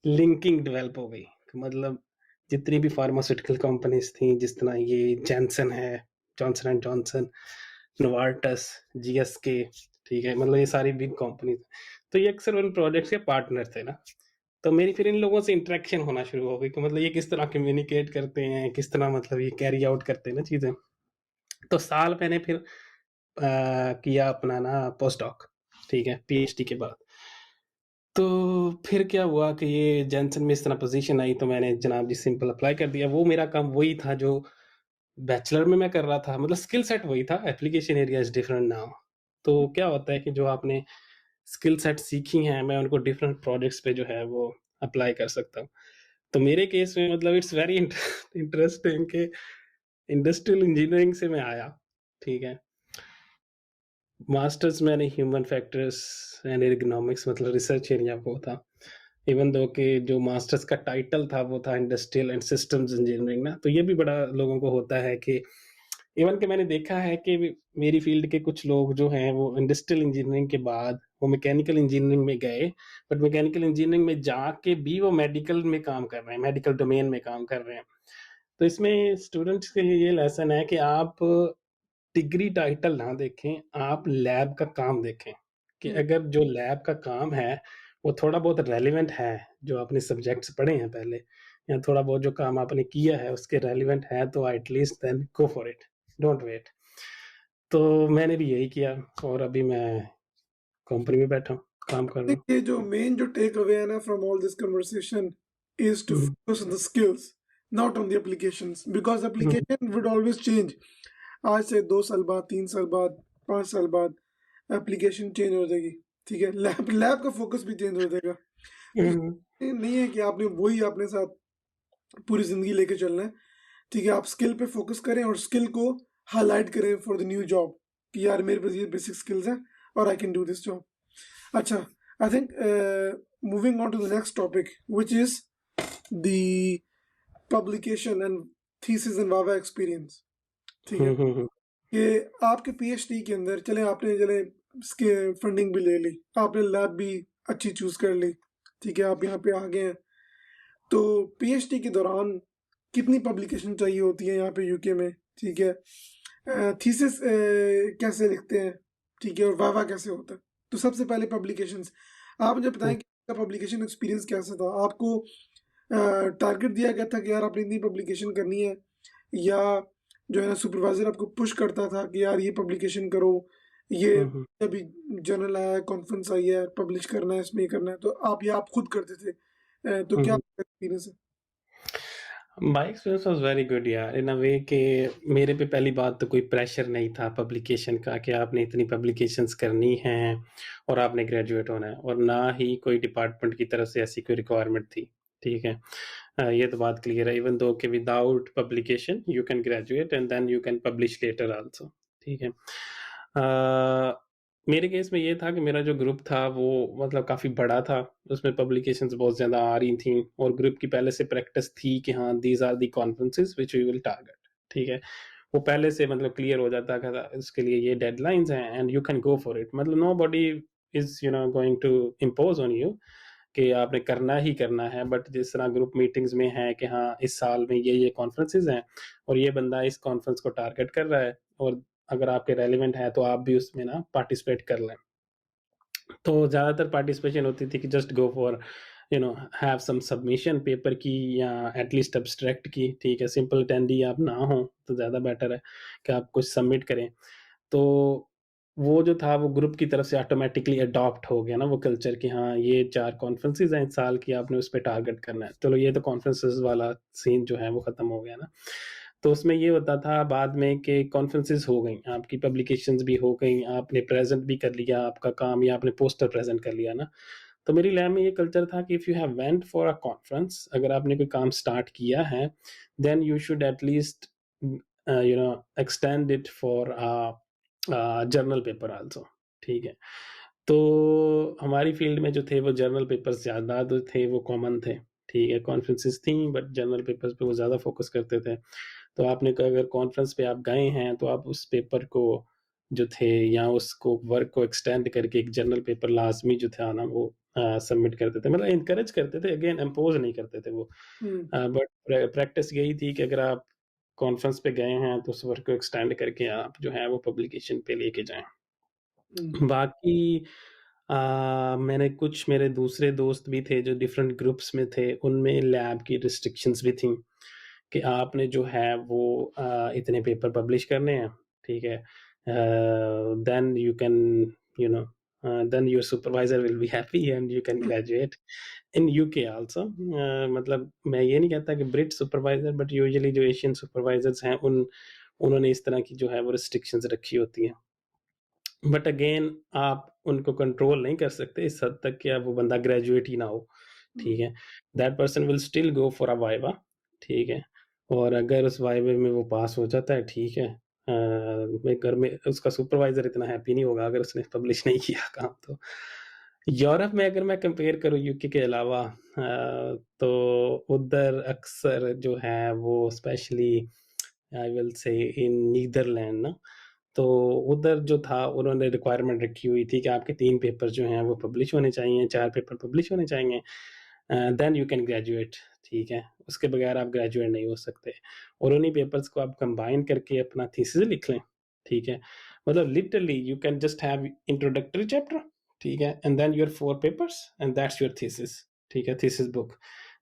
लिंकिंग डेवलप हो गई, मतलब जितनी भी फार्मास्यूटिकल कंपनीज थी, जिस तरह ये जॉनसन है, जॉनसन एंड जॉनसन, नोवार्टस, जीएसके, ठीक है, मतलब ये सारी बिग कंपनीज, तो ये अक्सर उन प्रोजेक्ट्स के पार्टनर थे ना। तो मेरी फिर इन लोगों से इंटरेक्शन होना शुरू हो गई कि मतलब ये किस तरह कम्युनिकेट करते हैं, किस तरह मतलब ये कैरी आउट करते हैं ना चीज़ें। तो साल मैंने फिर किया अपना ना पोस्ट डॉक, ठीक है, पीएचडी के बाद। तो फिर क्या हुआ कि ये जॉनसन में इस तरह पोजीशन आई, तो मैंने जनाब जी सिंपल अप्लाई कर दिया। वो मेरा काम वही था जो बैचलर में मैं कर रहा था, मतलब स्किल सेट वही था, application area is different now. तो क्या होता है कि जो आपने स्किल सेट सीखी हैं, मैं उनको डिफरेंट प्रोजेक्ट्स पे जो है वो अप्लाई कर सकता हूँ। तो मेरे केस में मतलब इट्स वेरी इंटरेस्टिंग कि इंडस्ट्रियल इंजीनियरिंग से मैं आया, ठीक है? मास्टर्स मैंने ह्यूमन फैक्टर्स एंड एर्गोनॉमिक्स मतलब रिसर्च एरिया वो था। इवन दो कि जो मास्टर्स का टाइटल था वो था इंडस्ट्रियल एंड सिस्टम्स इंजीनियरिंग ना, तो ये भी बड़ा लोगों को होता है कि इवन कि मैंने देखा है कि मेरी फील्ड के कुछ लोग जो हैं वो इंडस्ट्रियल इंजीनियरिंग के बाद वो मैकेनिकल इंजीनियरिंग में गए, बट मैकेनिकल इंजीनियरिंग में जाके भी वो मेडिकल में काम कर रहे हैं, मेडिकल डोमेन में काम कर रहे हैं। तो इसमें स्टूडेंट्स के लिए ये लेसन है कि आप डिग्री टाइटल ना देखें, आप लैब का काम देखें, कि हुँ, अगर जो लैब का काम है, वो थोड़ा बहुत रेलेवेंट है, जो आपने सब्जेक्ट्स पढ़े हैं पहले या थोड़ा बहुत जो काम आपने किया है उसके रेलेवेंट है तो at least then go for it, don't wait. तो मैंने भी यही किया और अभी मैं कंपनी में बैठा हूँ, काम कर रहा हूँ। देखिए जो मेन जो टेक अवे है ना from all this conversation is to hmm, focus on the skills, not on the applications because hmm, application would always change. आज से 2 साल बाद, 3 साल बाद, 5 साल बाद एप्लीकेशन चेंज हो जाएगी, ठीक है? लैब लैब का फोकस भी चेंज हो जाएगा। तो हुँ, ये नहीं है कि आपने वही अपने साथ पूरी ज़िंदगी लेके चलना है, ठीक है? आप स्किल पे फोकस करें और स्किल को हाइलाइट करें फॉर द न्यू जॉब कि यार मेरे पास ये बेसिक स्किल्स हैं और I can do this job. अच्छा, I think moving on to the next topic which is the publication and thesis and viva experience, ठीक है? हुँ, हुँ, हुँ, कि आपके पीएचडी के अंदर चले आपने चले इसके फंडिंग भी ले ली, आपने लैब भी अच्छी चूज़ कर ली, ठीक है? आप यहाँ पे आ गए हैं। तो पीएचडी के दौरान कितनी पब्लिकेशन चाहिए होती है यहाँ पे यूके में, ठीक है? थीसिस कैसे लिखते हैं, ठीक है? और वाइवा कैसे होता है? तो सबसे पहले पब्लिकेशंस, आप मुझे बताएँ हुँ। कि आपका पब्लिकेशन एक्सपीरियंस कैसा था? आपको टारगेट दिया गया था कि यार आपने इतनी पब्लिकेशन करनी है, या जो है ना सुपरवाइज़र आपको पुश करता था कि यार ये पब्लिकेशन करो, ये हुँ, हुँ। अभी जर्नल आया है, कॉन्फ्रेंस आई है, पब्लिश करना है, इसमें ये करना है, तो आप खुद करते थे। तो हुँ, क्या हुँ। आपका एक्सपीरियंस है? My experience was very good यार, इन अ वे कि मेरे पे पहली बात तो कोई प्रेशर नहीं था पब्लिकेशन का कि आपने इतनी पब्लिकेशंस करनी हैं और आपने ग्रेजुएट होना है, और ना ही कोई डिपार्टमेंट की तरफ से ऐसी कोई रिक्वायरमेंट थी, ठीक है? ये तो बात क्लियर है, इवन दो कि without publication you can graduate and then you can publish later also, ठीक है? मेरे केस में ये था कि मेरा जो ग्रुप था वो मतलब काफ़ी बड़ा था, उसमें पब्लिकेशंस बहुत ज़्यादा आ रही थीं और ग्रुप की पहले से प्रैक्टिस थी कि हाँ, these are the conferences which we will target, ठीक है? वो पहले से मतलब क्लियर हो जाता था इसके लिए ये डेडलाइन्स हैं and you can go for it, मतलब nobody is going to impose on you कि आपने करना ही करना है, बट जिस तरह ग्रुप मीटिंग्स में है कि हाँ, इस साल में ये कॉन्फ्रेंसेस हैं और ये बंदा इस कॉन्फ्रेंस को टारगेट कर रहा है और अगर आपके रेलेवेंट है तो आप भी उसमें ना पार्टिसिपेट कर लें। तो ज़्यादातर पार्टिसिपेशन होती थी कि just go for have some submission paper की या एटलीस्ट एब्स्ट्रैक्ट की, ठीक है? सिंपल अटेंडी आप ना हो तो ज़्यादा बेटर है कि आप कुछ सबमिट करें। तो वो जो था वो ग्रुप की तरफ से ऑटोमैटिकली अडॉप्ट हो गया ना वो कल्चर कि हाँ, ये 4 कॉन्फ्रेंसेस हैं इस साल की, आपने उस पे टारगेट करना है। चलो ये तो कॉन्फ्रेंसेस वाला सीन जो है वो खत्म हो गया ना। तो उसमें ये होता था बाद में कि कॉन्फ्रेंसेस हो गई, आपकी पब्लिकेशंस भी हो गई, आपने प्रेज़ेंट भी कर लिया आपका काम या आपने पोस्टर प्रेज़ेंट कर लिया ना। तो मेरी लैब में ये कल्चर था कि if you have went for a conference, अगर आपने कोई काम स्टार्ट किया है, then you should at least extend it for journal paper also, ठीक है? तो हमारी फील्ड में जो थे वो जर्नल पेपर्स ज़्यादा जो थे वो कॉमन थे, ठीक है? कॉन्फ्रेंसेस थी बट जर्नल पेपर्स पे वो ज़्यादा फ़ोकस करते थे। तो आपने क अगर कॉन्फ्रेंस पे आप गए हैं तो आप उस पेपर को जो थे या उसको वर्क को एक्सटेंड करके एक जर्नल पेपर लाज़मी जो था ना वो सबमिट करते थे। मतलब एनकरेज करते थे, अगेन इम्पोज़ नहीं करते थे वो। हुँ, बट प्रैक्टिस यही थी कि अगर आप कॉन्फ्रेंस पे गए हैं तो उस वर्क को एक्सटेंड करके आप जो है वो पब्लिकेशन पे लेके जाएँ। हुँ, बाकी मैंने कुछ मेरे दूसरे दोस्त भी थे जो डिफरेंट ग्रुप्स में थे, उनमें लैब की रिस्ट्रिक्शंस भी थीं कि आपने जो है वो इतने पेपर पब्लिश करने हैं, ठीक है? Then you can you know then your supervisor will be happy and you can hmm, graduate in UK also. मतलब मैं ये नहीं कहता कि ब्रिट सुपरवाइज़र बट यूजुअली जो एशियन सुपरवाइज़र्स हैं उन्होंने इस तरह की जो है वो रिस्ट्रिक्शंस रखी होती हैं। बट अगेन आप उनको कंट्रोल नहीं कर सकते इस हद तक कि अब वो बंदा ग्रेजुएट ही ना हो, ठीक है? That person will still go for a viva, ठीक है? और अगर उस वाइवे में वो पास हो जाता है, ठीक है। मैं घर में उसका सुपरवाइज़र इतना हैप्पी नहीं होगा अगर उसने पब्लिश नहीं किया काम तो। यूरोप में अगर मैं कंपेयर करूँ यूके के अलावा तो उधर अक्सर जो है वो स्पेशली आई विल से इन नीदरलैंड ना, तो उधर जो था उन्होंने रिक्वायरमेंट रखी हुई थी कि आपके 3 पेपर जो हैं वो पब्लिश होने चाहिए, 4 पेपर पब्लिश होने चाहिए, देन यू कैन ग्रेजुएट, ठीक है? उसके बगैर आप ग्रेजुएट नहीं हो सकते और उन्हीं पेपर्स को आप कंबाइन करके अपना थीसिस लिख लें, ठीक है? मतलब literally you can just have introductory chapter, ठीक है? And then your 4 papers and that's your thesis, ठीक है? Thesis book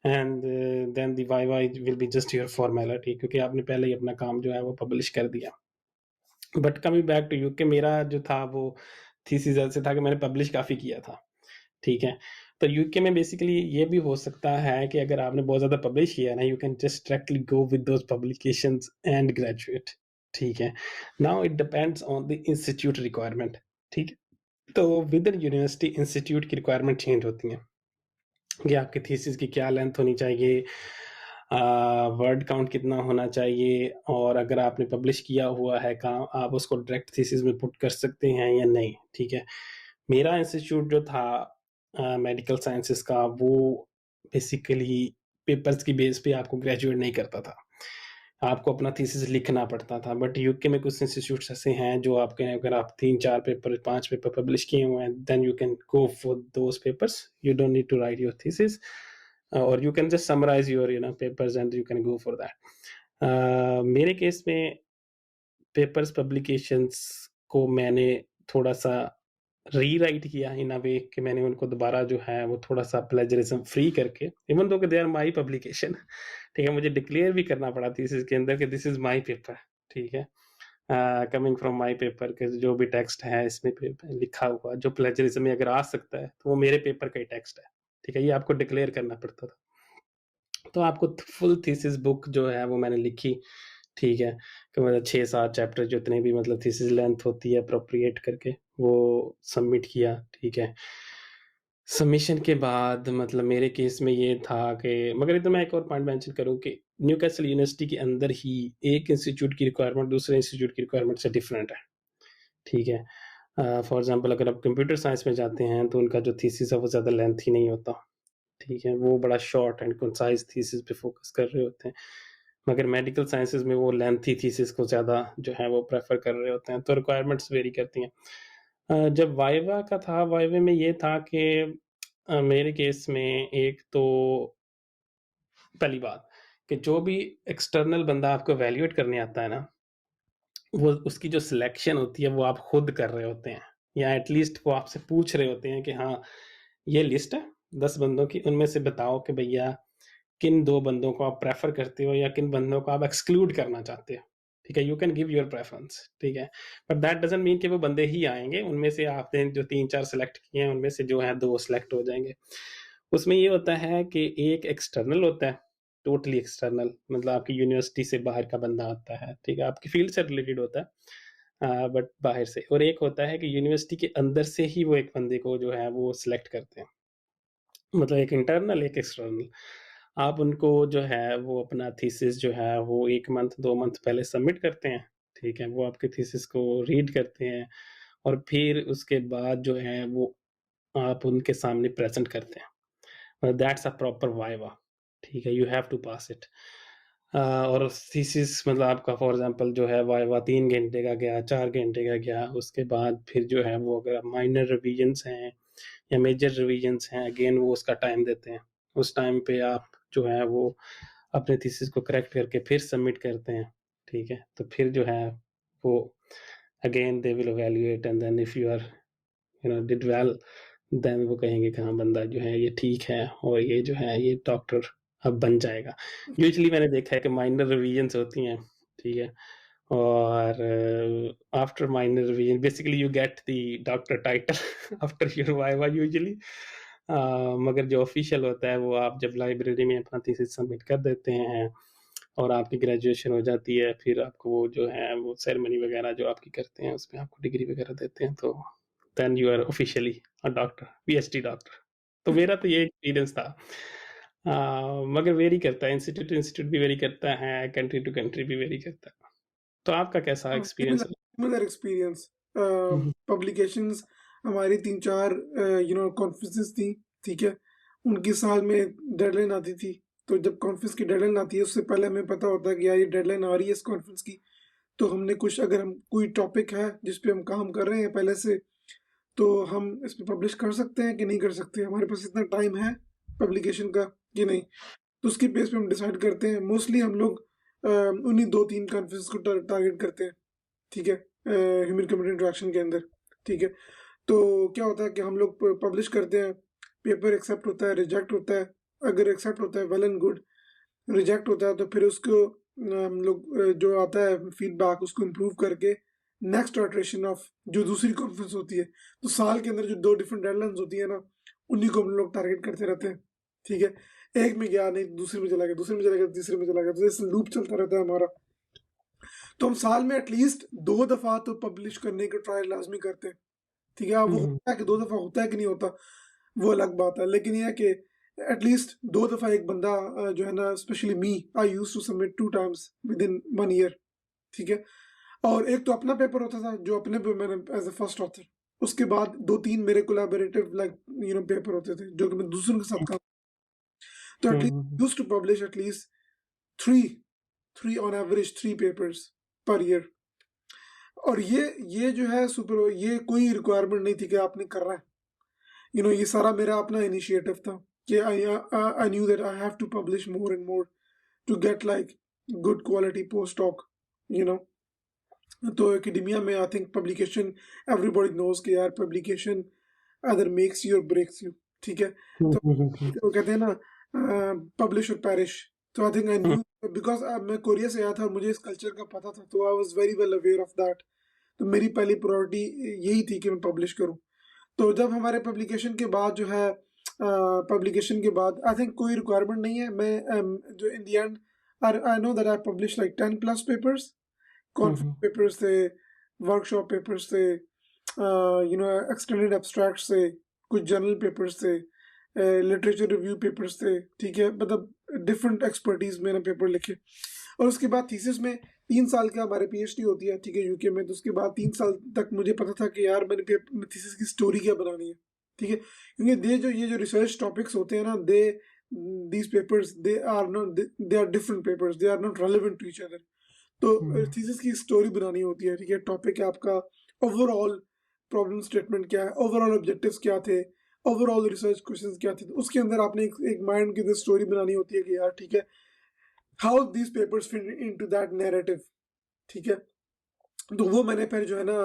and then the viva will be just your formality क्योंकि आपने पहले ही अपना काम जो है वो पब्लिश कर दिया। But coming back to UK मेरा जो था वो थीसिस ऐसे था कि मैंने पब्लिश काफ़ी किया था, ठीक है? तो यूके में बेसिकली ये भी हो सकता है कि अगर आपने बहुत ज़्यादा पब्लिश किया है ना, you can just directly go with those publications and graduate, ठीक है? Now it depends on the institute requirement, ठीक है? तो विद इन यूनिवर्सिटी इंस्टीट्यूट की रिक्वायरमेंट चेंज होती हैं कि आपकी थीसिस की क्या लेंथ होनी चाहिए, वर्ड काउंट कितना होना चाहिए और अगर आपने पब्लिश किया हुआ है काम, आप उसको डायरेक्ट थीसिस में पुट कर सकते हैं या नहीं, ठीक है? मेरा इंस्टीट्यूट जो था मेडिकल साइंसेस का वो बेसिकली पेपर्स की बेस पे आपको ग्रेजुएट नहीं करता था। आपको अपना थीसिस लिखना पड़ता था बट यूके में कुछ इंस्टीट्यूट्स ऐसे हैं जो आपके अगर आप 3-4 पेपर 5 पेपर पब्लिश किए हुए हैं then you can go for those papers. You don't need to write your thesis और you can just summarise your papers and you can go for that. मेरे केस में पेपर्स पब्लिकेशंस को मैंने थोड़ा-सा rewrite किया इन अ वे कि मैंने उनको दोबारा जो है वो थोड़ा-सा प्लेजरिज्म फ्री करके इवन दो कि दे आर माय पब्लिकेशन ठीक है, मुझे डिक्लेयर भी करना पड़ा थीसिस के अंदर कि दिस इज़ माय पेपर, ठीक है? कमिंग फ्रॉम माय पेपर के जो भी टेक्स्ट है इसमें पे लिखा हुआ जो प्लेजरिज्म में अगर आ सकता है, तो वो मेरे पेपर का ही टेक्स्ट है, ठीक है? ये आपको डिक्लेयर करना पड़ता था। तो आपको फुल थीसिस बुक जो है वो मैंने लिखी, ठीक है? कि मतलब 6-7 चैप्टर जितने भी मतलब थीसिस लेंथ होती है एप्रोप्रिएट करके वो सबमिट किया, ठीक है? सबमिशन के बाद मतलब मेरे केस में ये था कि मगर इधर मैं एक और पॉइंट मेंशन करूँ कि न्यूकासल यूनिवर्सिटी के अंदर ही एक इंस्टीट्यूट की रिक्वायरमेंट दूसरे इंस्टीट्यूट की रिक्वायरमेंट से डिफरेंट है, ठीक है? फॉर एग्ज़ाम्पल अगर आप कंप्यूटर साइंस में जाते हैं तो उनका जो थीसिस है वो ज़्यादा लेंथी नहीं होता, ठीक है? वो बड़ा शॉर्ट एंड कंसाइज़ थीसिस पे फ़ोकस कर रहे होते हैं। मगर मेडिकल साइंसेज़ में वो लेंथी थीसिस को ज़्यादा जो है वो प्रेफ़र कर रहे होते हैं, तो रिक्वायरमेंट्स वेरी करती हैं। जब वाइवा का था, वाइवे में ये था कि मेरे केस में एक तो पहली बात कि जो भी एक्सटर्नल बंदा आपको इवैल्यूएट करने आता है ना, वो उसकी जो सिलेक्शन होती है वो आप खुद कर रहे होते हैं या एटलीस्ट वो आपसे पूछ रहे होते हैं कि हाँ, ये लिस्ट है 10 बंदों की, उनमें से बताओ कि भैया किन 2 बंदों को आप प्रेफ़र करते हो या किन बंदों को आप एक्सक्लूड करना चाहते हो, ठीक है? You can give your preference, ठीक है? बट दैट डज़न्ट मीन कि वो बंदे ही आएँगे, उनमें से आपने जो 3-4 सेलेक्ट किए हैं, उनमें से जो है 2 सेलेक्ट हो जाएँगे। उसमें ये होता है कि एक एक्सटर्नल होता है, टोटली एक्सटर्नल मतलब आपकी यूनिवर्सिटी से बाहर का बंदा आता है, ठीक है? आपकी फ़ील्ड से रिलेटेड होता है बट बाहर से और एक होता है कि यूनिवर्सिटी के अंदर से ही वो एक बंदे को जो है वो सेलेक्ट करते हैं। मतलब एक इंटरनल, एक एक्सटर्नल। आप उनको जो है वो अपना थीसिस जो है वो 1 मंथ, 2 मंथ पहले सबमिट करते हैं, ठीक है? वो आपके थीसिस को रीड करते हैं और फिर उसके बाद जो है वो आप उनके सामने प्रेज़ेंट करते हैं। दैट्स अ प्रॉपर वाइवा, ठीक है? You have to pass it. और थीसिस मतलब आपका फॉर एग्ज़ाम्पल जो है वाइवा 3 घंटे का गया, 4 घंटे का गया, उसके बाद फिर जो है वो अगर माइनर रिविजन्स हैं या मेजर रिविजन्स हैं अगेन वो उसका टाइम देते हैं। उस टाइम पे आप जो है वो अपने थीसिस को करेक्ट करके फिर सबमिट करते हैं, ठीक है? तो फिर जो है वो again they will evaluate and then if you are did well then वो कहेंगे कि हाँ, बंदा जो है ये ठीक है और ये जो है ये डॉक्टर अब बन जाएगा। यूजुअली मैंने देखा है कि माइनर रिविजन्स होती हैं, ठीक है? और after minor revision basically you get the doctor title after your viva usually मगर जो ऑफिशियल होता है वो आप जब लाइब्रेरी में अपना थीसिस सबमिट कर देते हैं और आपकी ग्रेजुएशन हो जाती है, फिर आपको वो जो है वो सेरेमनी वगैरह जो आपकी करते हैं, उसमें आपको डिग्री वगैरह देते हैं, तो then you are officially a doctor, PhD doctor. तो मेरा तो ये एक्सपीरियंस था। मगर वेरी करता है, इंस्टीट्यूट टू इंस्टीट्यूट भी वेरी करता है, कंट्री टू कंट्री भी वेरी करता है। तो आपका कैसा हाँ, एक्सपीरियंस सिमिलर रहा? Similar experience. हुँ, हुँ। पब्लिकेशंस हमारी 3-4 कॉन्फ्रेंसेस थी, ठीक है? उनकी साल में डेडलाइन आती थी, तो जब कॉन्फ्रेंस की डेडलाइन आती है, उससे पहले हमें पता होता है कि यार ये डेडलाइन आ रही है इस कॉन्फ्रेंस की, तो हमने कुछ अगर हम कोई टॉपिक है जिस पे हम काम कर रहे हैं पहले से, तो हम इस पे पब्लिश कर सकते हैं कि नहीं कर सकते, हमारे पास इतना टाइम है पब्लिकेशन का कि नहीं। तो उसके बेस पे हम डिसाइड करते हैं। मोस्टली हम लोग उन्हीं 2-3 कॉन्फ्रेंस को टारगेट करते हैं, ठीक है? ह्यूमन कंप्यूटर इंटरेक्शन के अंदर, ठीक है? तो क्या होता है कि हम लोग पब्लिश करते हैं, पेपर एक्सेप्ट होता है, रिजेक्ट होता है। अगर एक्सेप्ट होता है वेल एंड गुड, रिजेक्ट होता है तो फिर उसको हम लोग जो आता है फीडबैक उसको इम्प्रूव करके नेक्स्ट इटरेशन ऑफ जो दूसरी कॉन्फ्रेंस होती है, तो साल के अंदर जो 2 डिफरेंट डेडलाइंस होती है ना, उन्हीं को हम लोग टारगेट करते रहते हैं, ठीक है? एक में गया नहीं, दूसरे में चला गया, दूसरे में चला गया, तीसरे में चला गया, तो ऐसे लूप चलता रहता है हमारा। तो हम साल में एटलीस्ट 2 दफ़ा तो पब्लिश करने का ट्राई लाज़मी करते हैं, ठीक है? अब हुँ, वो हुँ। होता है कि 2 दफ़ा होता है कि नहीं होता, वो अलग बात है। लेकिन ये है कि एटलीस्ट 2 दफ़ा एक बंदा जो है ना, specially me, I used to submit 2 times within 1 year, ठीक है? और एक तो अपना पेपर होता था जो अपने पे मैंने एज़ अ फर्स्ट ऑथर, उसके बाद 2-3 मेरे कोलैबोरेटिव पेपर होते थे जो कि मैं दूसरों के साथ काम, तो हुँ, at least um, um. Used to publish at least 3 3 on average 3 papers per year. और ये जो है सुपर, ये कोई रिक्वायरमेंट नहीं थी कि आपने करना है, ये सारा मेरा अपना इनिशिएटिव था कि I knew that I have to publish more and more to get like good quality post doc, you know तो एकेडमिया में I think publication, everybody knows कि यार पब्लिकेशन अदर मेक्स यू और ब्रेक्स यू, ठीक है? Hmm, तो हुँ, हुँ, हुँ। वो कहते हैं ना, पब्लिश और पेरिश। तो I think I hmm, new, because मैं कोरिया से आया था, मुझे इस कल्चर का पता था, तो I was very well aware of that. तो मेरी पहली प्रायोरिटी यही थी कि मैं पब्लिश करूं। तो जब हमारे पब्लिकेशन के बाद जो है, पब्लिकेशन के बाद आई थिंक कोई रिक्वायरमेंट नहीं है, मैं जो इन the and I know that I publish like 10 plus papers, hmm, conference hmm. Papers थे, वर्कशॉप पेपर्स थे, एक्सटेंडेड एब्स्ट्रैक्ट्स थे, कुछ जर्नल पेपर्स थे, लिटरेचर रिव्यू पेपर्स थे, ठीक है? मतलब डिफरेंट एक्सपर्टीज मैंने पेपर लिखे। और उसके बाद थीसिस में 3 साल का हमारे पीएचडी होती है, ठीक है, यूके में। तो उसके बाद 3 साल तक मुझे पता था कि यार मैंने थीसिस की स्टोरी क्या बनानी है, ठीक है? क्योंकि ये जो रिसर्च टॉपिक्स होते हैं ना, they these papers they are different papers, they are not relevant to each other. तो हुँ, थीसिस की स्टोरी बनानी होती है, ठीक है? टॉपिक है आपका, ओवरऑल प्रॉब्लम स्टेटमेंट क्या है, ओवरऑल ऑब्जेक्टिव्स क्या थे, ओवरऑल रिसर्च क्वेश्चंस क्या थे, तो उसके अंदर आपने एक माइंड की स्टोरी बनानी होती है कि यार ठीक है, how these papers fit into that narrative, ठीक है? तो वो मैंने फिर जो है ना,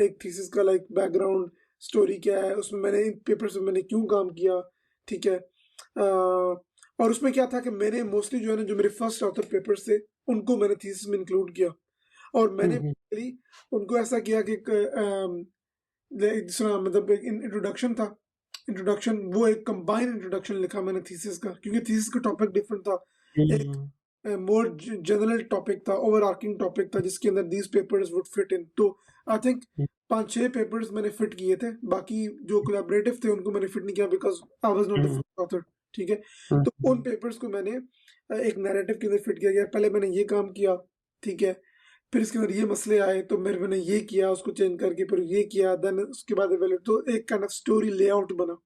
एक थीसिस का लाइक बैकग्राउंड स्टोरी क्या है, उसमें मैंने इन पेपर्स में मैंने क्यों काम किया, ठीक है? और उसमें क्या था कि मैंने मोस्टली जो है ना, जो मेरे फर्स्ट ऑथर पेपर्स थे, उनको मैंने थीसिस में इंक्लूड किया। और हुँ, मैंने हुँ। बेसिकली उनको ऐसा किया कि दूसरा मतलब एक इंट्रोडक्शन था, इंट्रोडक्शन, वो एक कंबाइंड इंट्रोडक्शन लिखा मैंने थीसिस का, क्योंकि थीसिस का टॉपिक डिफरेंट था। हुँ, एक हुँ। मोर जनरल टॉपिक था, ओवर आर्किंग टॉपिक था, जिसके अंदर these papers would fit in. तो आई थिंक हुँ, 5-6 पेपर्स मैंने फिट किए थे, बाकी जो कोलैबोरेटिव थे उनको मैंने फिट नहीं किया, because I was not the hmm, first author, ठीक है? हुँ, तो उन पेपर्स को मैंने एक नैरेटिव के अंदर फिट किया गया, पहले मैंने ये काम किया, ठीक है? फिर इसके अंदर ये मसले आए तो मैंने ये किया, उसको चेंज करके फिर ये किया, देन उसके बाद evaluate, तो एक काइंड ऑफ स्टोरी लेआउट बना।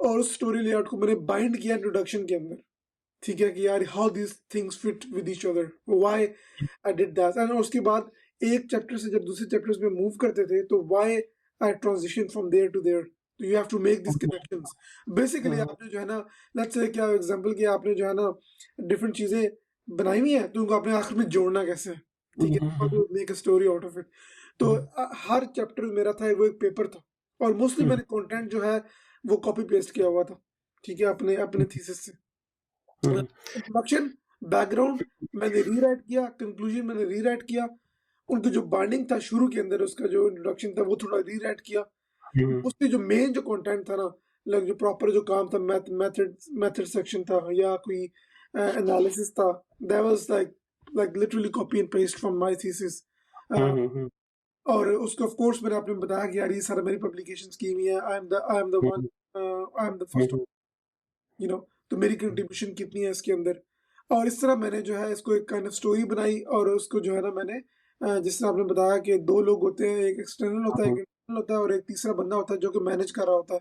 और उस स्टोरी लेआउट को मैंने बाइंड किया इंट्रोडक्शन के अंदर, ठीक है? कि यार how these things fit with each other, why I did that, and उसके बाद एक चैप्टर से जब दूसरे चैप्टर्स में मूव करते थे, तो why I transition from there to there, तो you have to make this um, connections. Basically हुँ, आपने जो है ना, लेट्स से क्या एग्जांपल किया आपने, जो है ना डिफरेंट चीजें बनाई हुई हैं, तो उनको आपने आखिर में जोड़ना कैसे है, ठीक हुँ, है? हुँ, how um, to make a story out of it. तो हुँ, हर चैप्टर मेरा था वो एक पेपर था, और मोस्टली हुँ, मैंने कंटेंट जो है वो कॉपी पेस्ट किया हुआ था, ठीक है, अपने अपने थीसिस से। हुँ, इंट्रोडक्शन, बैकग्राउंड मैंने रीराइट किया, कंक्लूजन मैंने रीराइट किया, उनका जो बाइंडिंग था शुरू के अंदर, उसका जो इंट्रोडक्शन था वो थोड़ा रीराइट किया। हुँ, उसमें जो मेन जो कंटेंट था ना, लाइक जो प्रॉपर जो काम था, मैथड मैथड सेक्शन था, या कोई एनालिसिस था, that was like literally copy and paste from my thesis. हुँ। और उसको ऑफ कोर्स मैंने आपने बताया कि यार ये सारा मेरी पब्लिकेशंस की हुई है, I am the one, hmm, I am the hmm, first, hmm, you know, तो मेरी कंट्रीब्यूशन कितनी है इसके अंदर। और इस तरह मैंने जो है इसको एक काइंड ऑफ स्टोरी बनाई, और उसको जो है ना मैंने जिस तरह आपने बताया कि 2 लोग होते हैं, एक एक्सटर्नल होता है, एक हुँ, इंटरनल होता है, और एक तीसरा बंदा होता है जो कि मैनेज कर रहा होता है।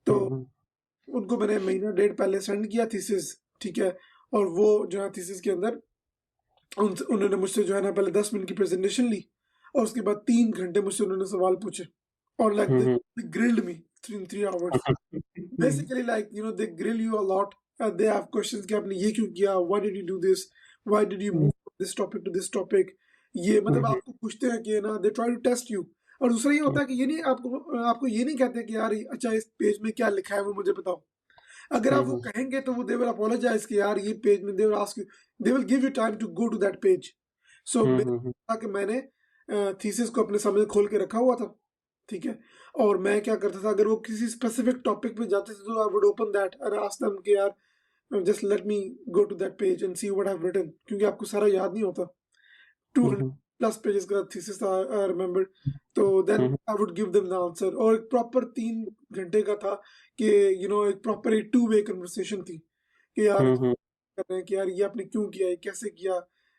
तो हुँ, हुँ, उनको मैंने महीना डेढ़ पहले सेंड किया थीसिस, ठीक है? और वो जो है थीसिस के अंदर उन्होंने मुझसे जो है ना पहले 10 मिनट की प्रेजेंटेशन ली, और उसके बाद 3 घंटे मुझसे उन्होंने सवाल पूछे, और like hmm, they hmm, grilled me 3 hours। Basically, like, they grill you a lot. They have questions कि आपने ये क्यों किया? Why did you do this? Why did you move from this topic to this topic? ये मतलब आपको पूछते हैं कि ना, they try to test you। और दूसरा ये होता है कि ये नहीं आपको आपको ये नहीं कहते कि यार अच्छा इस पेज में क्या लिखा है वो मुझे बताओ। अगर आप वो कहेंगे तो वो दे विल अपोलोजाइज कि यार ये पेज में they will ask you, they will give you time to go to that page. So मेरा था कि मैंने थीसिस को अपने सामने खोल के रखा हुआ था, ठीक है? और मैं क्या करता था, अगर वो किसी स्पेसिफिक टॉपिक पे जाते थे तो I would open that and ask them कि यार just let me go to that page and see what I have written, क्योंकि आपको सारा याद नहीं होता। 200 प्लस पेजेस का थीसिस था, आई रिमेंबर। तो then I would give them the answer, और एक प्रॉपर 3 घंटे का था कि एक प्रॉपर एक टू वे कन्वर्सेशन थी कि यार कर रहे हैं कि यार ये आपने क्यों किया, ये कैसे किया,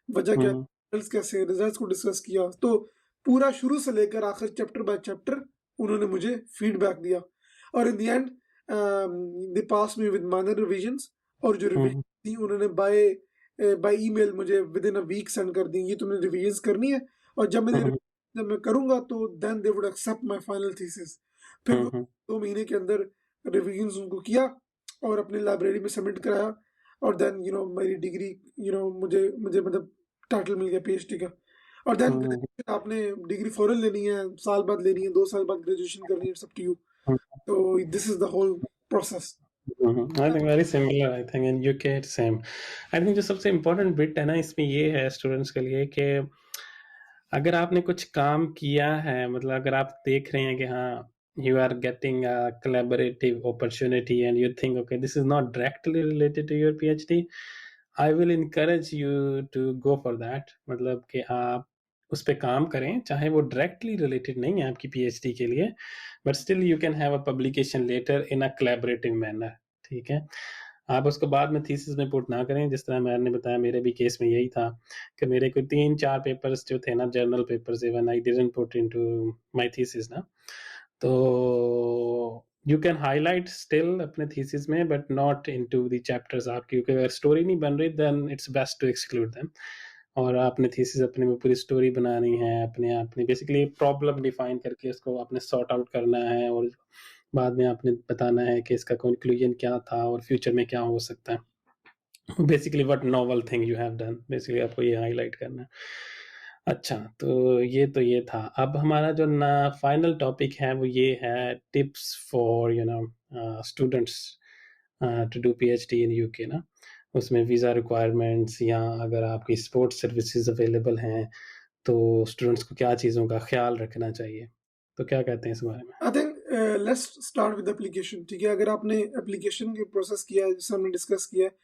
वजह क्या, रिजल्ट्स कैसे, रिजल्ट्स को डिस्कस किया। तो पूरा शुरू से लेकर आखिर चैप्टर बाय चैप्टर उन्होंने मुझे फीडबैक दिया, और in the end they pass me with minor revisions, और जो रिविजन थी उन्होंने बाय बाय ईमेल मुझे within a week send कर दी, ये तुमने रिविजन्स करनी है, और जब मैं करूंगा तो then they would accept my final thesis. फिर वो 2 महीने के अंदर रिविजन्स उनको किया और अपने लाइब्रेरी में सबमिट कराया, और देन मेरी डिग्री, मुझे मुझे मतलब टाइटल मिल गया पीएचडी का। और देन ग्रेजुएशन आपने डिग्री फॉरन लेनी है, साल बाद लेनी है, 2 साल बाद ग्रेजुएशन करनी है, इट्स अप टू यू। तो this is the whole process. I think very similar, I think in UK it's same. I think जो सबसे इम्पोर्टेंट बिट है ना इसमें ये है स्टूडेंट्स के लिए कि अगर आपने कुछ काम किया है, मतलब अगर आप देख रहे हैं कि हाँ you are getting a collaborative opportunity and you think okay this is not directly related to your PhD, I will encourage you to go for that। मतलब कि आप उस पे काम करें, चाहे वो डायरेक्टली रिलेटेड नहीं है आपकी पीएचडी के लिए, but still you can have a publication later in a collaborative manner. ठीक है, आप उसको बाद में थीसिस में पुट ना करें, जिस तरह मैंने बताया मेरे भी केस में यही था कि मेरे कोई 3-4 पेपर्स जो थे ना, journal papers, even I didn't put into my thesis ना, तो यू कैन हाईलाइट स्टिल अपने थीसिस में but not into the chapters आपकी, क्योंकि अगर स्टोरी नहीं बन रही then it's best to exclude them. और आपने थीसिस अपने में पूरी स्टोरी बनानी है, अपने आपने बेसिकली प्रॉब्लम डिफाइन करके उसको आपने सॉर्ट आउट करना है, और बाद में आपने बताना है कि इसका कंक्लूजन क्या था और फ्यूचर में क्या हो सकता है। Basically what novel thing you have done, basically आपको ये हाईलाइट करना है। अच्छा, तो ये था। अब हमारा जो ना फाइनल टॉपिक है वो ये है tips for students to do PhD in UK ना। उसमें वीज़ा रिक्वायरमेंट्स, या अगर आपकी स्पोर्ट्स सर्विसेज अवेलेबल हैं तो स्टूडेंट्स को क्या चीज़ों का ख्याल रखना चाहिए। तो क्या कहते हैं इस बारे में? I think let's start with application, ठीक है? अगर आपने एप्लीकेशन के प्रोसेस किया है जिसे हमने डिस्कस किया है,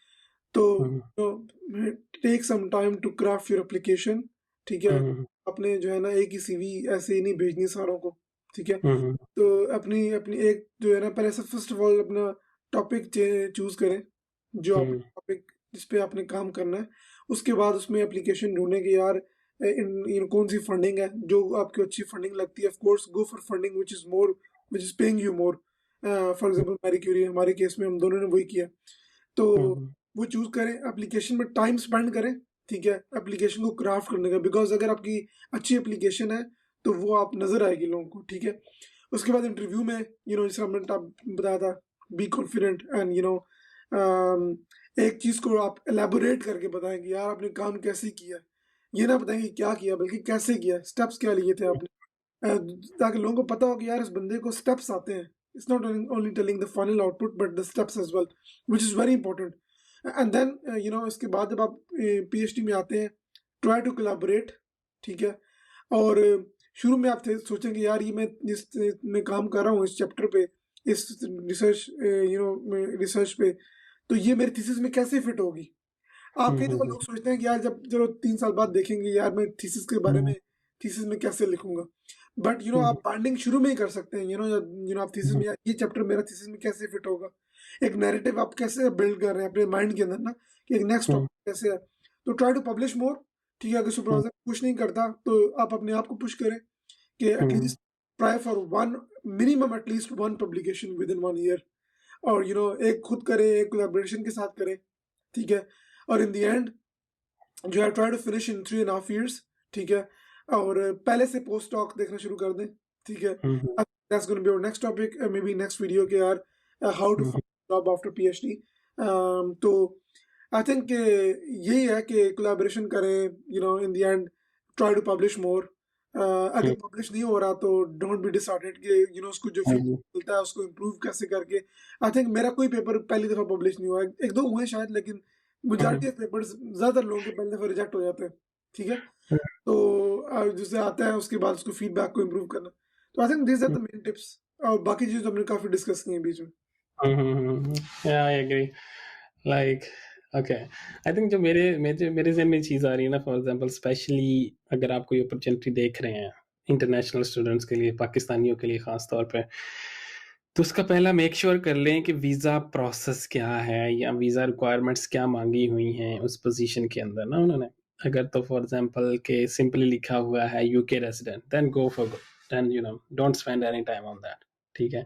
तो hmm, take some time to craft your application, ठीक है? हम्म, आपने जो है ना एक ही सीवी ऐसे ही नहीं भेजनी सारों को, ठीक है? हम्म, तो अपनी अपनी एक जो है ना, पहले सब फर्स्ट ऑफ ऑल अपना टॉपिक चूज करें, जो आप हम्म, टॉपिक जिस पे आपने काम करना है। उसके बाद उसमें एप्लीकेशन ढूंढें कि यार इन कौन सी फंडिंग है जो आपको अच्छी फंडिंग लगती है। Of course go for funding which is paying you more. For example Marie Curie, हमारे केस में हम दोनों ने वही किया। तो हम्म, वो चूज करें, एप्लीकेशन में टाइम स्पेंड करें, ठीक है, एप्लीकेशन को क्राफ्ट करने का। बिकॉज अगर आपकी अच्छी एप्लीकेशन है तो वो आप नजर आएगी लोगों को, ठीक है? उसके बाद इंटरव्यू में जैसे हमने आप बताया था, बी कॉन्फिडेंट एंड एक चीज को आप एलेबोरेट करके बताएं कि यार आपने काम कैसे किया। ये ना बताएं कि क्या किया, बल्कि कैसे किया, स्टेप्स क्या लिए थे आपने। अ, ताकि लोगों को पता हो कि यार इस बंदे को स्टेप्स आते हैं। It's not only telling the final output but the steps as well, which is very important. And then इसके बाद जब आप पीएचडी में आते हैं, ट्राई टू कोलैबोरेट, ठीक है? और शुरू में आप सोचेंगे यार ये मैं जिस में काम कर रहा हूँ इस चैप्टर पे, इस रिसर्च रिसर्च पे, तो ये मेरी थीसिस में कैसे फिट होगी। आप हुँ, कई हुँ, दफ़ा हुँ, लोग सोचते हैं कि यार जब चलो 3 साल बाद देखेंगे यार मैं थीसिस के बारे हुँ, में थीसिस में कैसे लिखूँगा। बट हुँ, आप हुँ, बाइंडिंग शुरू में ही कर सकते हैं, आप थीसिस हुँ, में ये चैप्टर मेरा थीसिस में कैसे फिट होगा। एक नैरेटिव आप कैसे बिल्ड कर रहे हैं अपने माइंड के अंदर ना कि एक नेक्स्ट हुँ, टॉपिक कैसे है। तो ट्राई टू पब्लिश मोर, ठीक है? अगर हुँ, सुपरवाइज़र पुश नहीं करता तो आप अपने आप को पुश करें कि हुँ, at least try for 1 minimum at least 1 publication within 1 year और एक खुद करें, एक कोलैबोरेशन के साथ करें, ठीक है? और इन द एंड जो है try to finish in 3 and half years, ठीक है? और पहले से पोस्ट डॉक देखना शुरू कर दें, ठीक है? हुँ, हुँ, that's gonna be our next topic, maybe next video के यार how to um, find job after PhD. तो आई थिंक यही है कि कोलैबोरेशन करें, in the end try to publish more. अगर हुँ, पब्लिश नहीं हो रहा तो डोंट बी डिसहार्टेंड कि उसको जो हुँ, फीडबैक मिलता है उसको इम्प्रूव कैसे करके। आई थिंक मेरा कोई पेपर पहली दफ़ा पब्लिश नहीं हुआ है, 1-2 हुए शायद, लेकिन हुँ, मेजॉरिटी ऑफ पेपर्स ज़्यादातर लोगों के पहली दफ़ा रिजेक्ट हो जाते हैं, ठीक है? हुँ, तो जैसे आता है उसके बाद उसको फीडबैक को इम्प्रूव करना। तो I think these are the main tips और बाकी चीज़ें तो हमने काफ़ी डिस्कस की हैं बीच में। हुँ, हुँ, हुँ, हुँ। या I agree like okay I think जो मेरे ज़हन में चीज़ आ रही है ना फॉर एग्ज़ाम्पल स्पेशली अगर आप कोई अपॉर्च्युनिटी देख रहे हैं, इंटरनेशनल स्टूडेंट्स के लिए, पाकिस्तानियों के लिए ख़ास तौर पे, तो उसका पहला मेक श्योर कर लें कि वीज़ा प्रोसेस क्या है या वीज़ा रिक्वायरमेंट्स क्या माँगी हुई हैं उस पोज़ीशन के अंदर ना उन्होंने। अगर तो फॉर एग्ज़ाम्पल के सिंपली लिखा हुआ है UK resident, then go for then don't spend any time on that, ठीक है?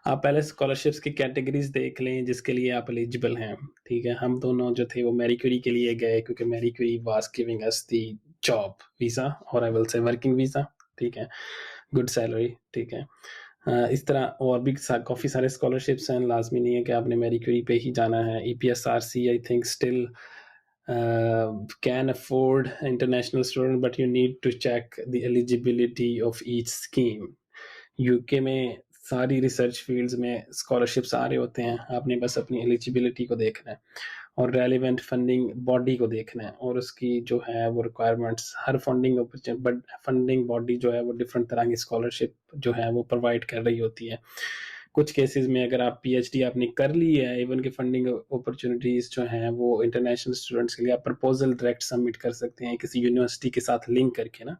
आप पहले स्कॉलरशिप्स की कैटेगरीज़ देख लें जिसके लिए आप एलिजिबल हैं, ठीक है? हम दोनों जो थे वो मैरी क्यूरी के लिए गए क्योंकि Marie Curie was giving us the job visa और I will say working visa, ठीक है? गुड सैलरी, ठीक है? इस तरह और भी काफ़ी सारे स्कॉलरशिप्स हैं, लाज़मी नहीं है कि आपने मैरी क्यूरी पे ही जाना है। EPSRC I think still can afford international student but you need to check the eligibility of each scheme. UK में सारी रिसर्च फील्ड्स में स्कॉलरशिप्स आ रहे होते हैं, आपने बस अपनी एलिजिबिलिटी को देखना है और रेलिवेंट फंडिंग बॉडी को देखना है और उसकी जो है वो रिक्वायरमेंट्स हर फंडिंग बॉडी जो है वो डिफरेंट तरह की स्कॉलरशिप जो है वो प्रोवाइड कर रही होती है। कुछ केसेस में अगर आप पीएचडी आपने कर ली है इवन की फंडिंग अपॉर्चुनिटीज जो हैं वो इंटरनेशनल स्टूडेंट्स के लिए आप प्रपोजल डायरेक्ट सबमिट कर सकते हैं किसी यूनिवर्सिटी के साथ लिंक करके ना।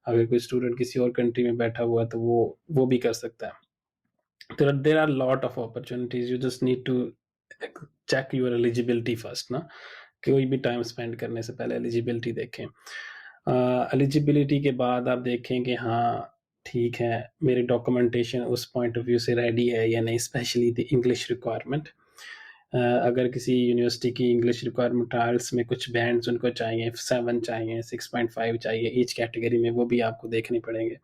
अगर कोई स्टूडेंट किसी और कंट्री में बैठा हुआ है तो वो भी कर सकता है। There are lot of opportunities, you just need to check your eligibility first ना। कोई भी टाइम स्पेंड करने से पहले एलिजिबिलिटी देखें। एलिजिबिलिटी के बाद आप देखें कि हाँ ठीक है मेरी डॉक्यूमेंटेशन उस पॉइंट ऑफ व्यू से रेडी है या नहीं, स्पेशली द इंग्लिश रिक्वायरमेंट। अगर किसी यूनिवर्सिटी की इंग्लिश रिक्वायरमेंट आइल्स में कुछ बैंड्स उनको चाहिए, 7 चाहिए, 6.5 चाहिए ईच कैटेगरी में, वो भी आपको देखने पड़ेंगे।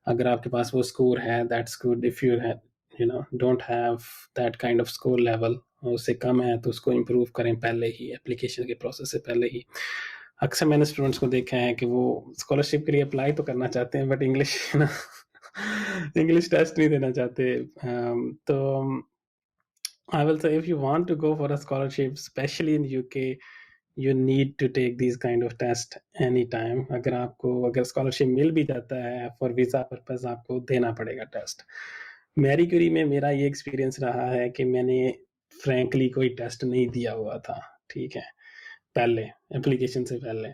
अगर आपके पास वो स्कोर है that's good, if you have don't have that kind off score level, उससे कम है तो उसको इम्प्रूव करें पहले ही, एप्लीकेशन के प्रोसेस से पहले ही। अक्सर मैंने स्टूडेंट्स को देखा है कि वो स्कॉलरशिप के लिए अप्लाई तो करना चाहते हैं बट इंग्लिश ना इंग्लिश टेस्ट नहीं देना चाहते। तो I will say if you want to go for a scholarship, especially in UK, you need to take these kind of test anytime. अगर स्कॉलरशिप मिल भी जाता है फॉर वीज़ा पर्पस आपको देना पड़ेगा टेस्ट। मैरी क्यूरी में मेरा ये एक्सपीरियंस रहा है कि मैंने फ्रैंकली कोई टेस्ट नहीं दिया हुआ था, ठीक है? पहले एप्लीकेशन से पहले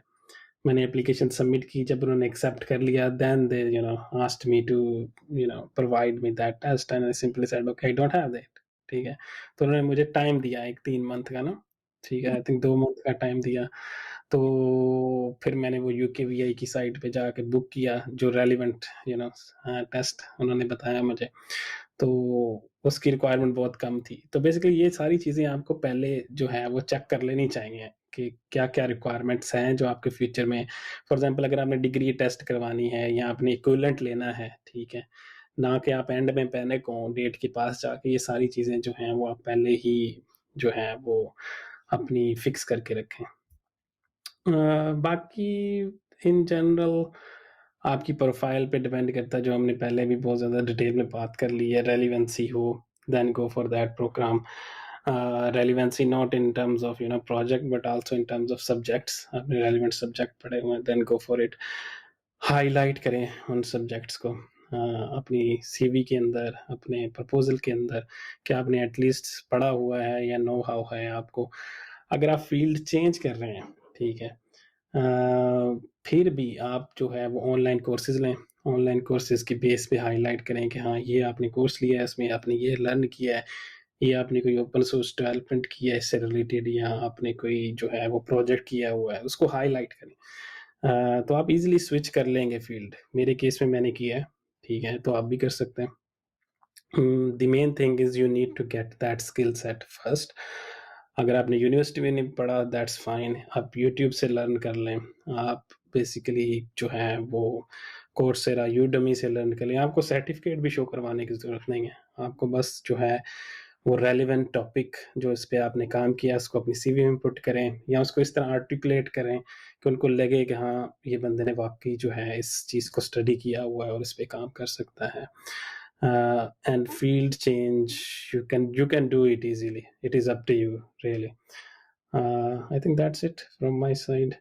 मैंने एप्लीकेशन सबमिट की, जब उन्होंने एक्सेप्ट कर लिया then they asked me to provide me that test and I simply said okay I don't have that, ठीक है? तो उन्होंने मुझे टाइम दिया एक 3 मंथ का ना, ठीक है? आई थिंक 2 मंथ का टाइम दिया। तो फिर मैंने वो यूके वीआई की साइट पे जाके बुक किया जो रेलिवेंट टेस्ट उन्होंने बताया मुझे। तो उसकी रिक्वायरमेंट बहुत कम थी। तो बेसिकली ये सारी चीज़ें आपको पहले जो है वो चेक कर लेनी चाहिए कि क्या-क्या रिक्वायरमेंट्स हैं जो आपके फ्यूचर में, फॉर एग्ज़ाम्पल अगर आपने डिग्री टेस्ट करवानी है या आपने इक्विवेलेंट लेना है, ठीक है? ना कि आप एंड में पैनिक हों डेट के पास जाके, ये सारी चीज़ें जो हैं वो आप पहले ही जो है वो अपनी फिक्स करके रखें। बाकी इन जनरल आपकी प्रोफाइल पे डिपेंड करता है, जो हमने पहले भी बहुत ज़्यादा डिटेल में बात कर ली है, रेलिवेंसी हो then go for that program. Relevancy not in terms of project but also in terms of subjects, आपने रेलिवेंट सब्जेक्ट पढ़े हुए हैं then go for it. Highlight करें उन सब्जेक्ट्स को अपनी सीवी के अंदर, अपने प्रपोजल के अंदर कि आपने एटलीस्ट पढ़ा हुआ है या नो हाउ है आपको। अगर आप फील्ड चेंज कर रहे हैं, ठीक है, फिर भी आप जो है वो ऑनलाइन कोर्सेज लें, ऑनलाइन कोर्सेज की बेस पे हाईलाइट करें कि हाँ ये आपने कोर्स लिया है, इसमें आपने ये लर्न किया है, ये आपने कोई ओपन सोर्स डेवलपमेंट किया है इससे रिलेटेड, या आपने कोई जो है वो प्रोजेक्ट किया हुआ है, उसको हाईलाइट करें। तो आप इजीली स्विच कर लेंगे फील्ड। मेरे केस में मैंने किया है, ठीक है, तो आप भी कर सकते हैं। The main thing is you need to get that skill set first. अगर आपने यूनिवर्सिटी में नहीं पढ़ा दैट्स फाइन, आप यूट्यूब से लर्न कर लें, आप बेसिकली जो है वो कोर्सेरा यूडेमी से लर्न कर लें। आपको सर्टिफिकेट भी शो करवाने की ज़रूरत नहीं है, आपको बस जो है वो रेलिवेंट टॉपिक जो इस पे आपने काम किया उसको अपनी सीवी में पुट करें, या उसको इस तरह आर्टिकुलेट करें कि उनको लगे कि हाँ ये बंदे ने वाकई जो है इस चीज़ को स्टडी किया हुआ है और इस पे काम कर सकता है। And field change, you can do it easily. It is up to you, really. I think that's it from my side.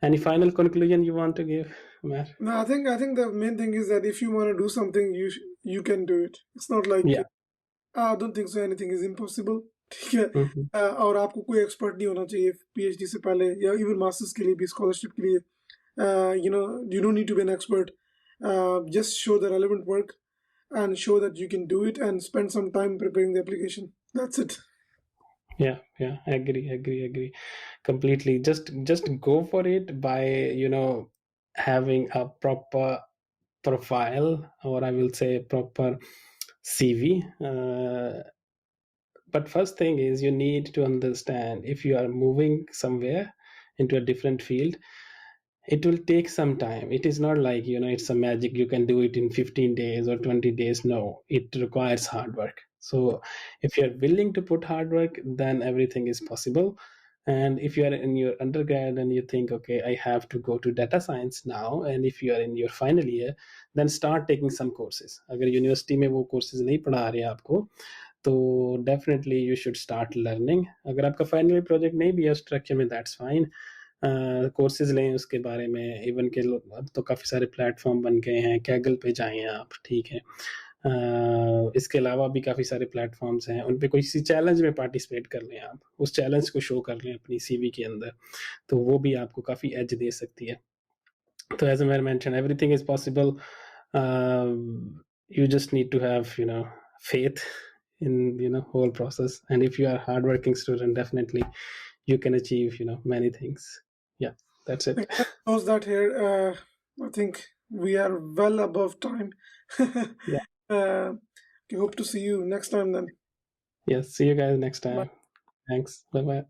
Any final conclusion you want to give, Umar? No, I think the main thing is that if you want to do something, you can do it. It's not like Yeah. I don't think so anything is impossible. ठीक है। Mhm. और आपको कोई expert नहीं होना चाहिए PhD से पहले, या इवन मास्टर्स के लिए भी, स्कॉलरशिप के लिए। you don't need to be an expert. Just show the relevant work and show that you can do it, and spend some time preparing the application. That's it. Yeah, agree completely. Just go for it by, having a proper profile, or I will say proper CV. But first thing is you need to understand, if you are moving somewhere into a different field, it will take some time. It is not like, it's a magic, you can do it in 15 days or 20 days. No, it requires hard work. So if you're willing to put hard work, then everything is possible. And if you are in your undergrad and you think, okay, I have to go to data science now, and if you are in your final year, then start taking some courses. अगर university में वो courses नहीं पढ़ा रहे आपको, तो definitely you should start learning. अगर आपका फाइनल प्रोजेक्ट नहीं भी है स्ट्रक्चर में, दैट्स फाइन। कोर्सेज लें उसके बारे में। इवन के अब तो काफ़ी सारे प्लेटफॉर्म बन गए हैं, कैगल पे जाएं आप, ठीक है। इसके अलावा भी काफ़ी सारे प्लेटफॉर्म्स हैं, उन पे कोई सी चैलेंज में पार्टिसिपेट कर लें आप, उस चैलेंज को शो कर लें अपनी सीवी के अंदर, तो वो भी आपको काफ़ी एज दे सकती है। So as I mentioned, everything is possible. You just need to have, faith in, whole process. And if you are a hardworking student, definitely you can achieve, many things. Yeah, that's it. Let's close that here. I think we are well above time. Yeah. Okay, hope to see you next time then. Yes. See you guys next Bye. time. Thanks. Bye bye.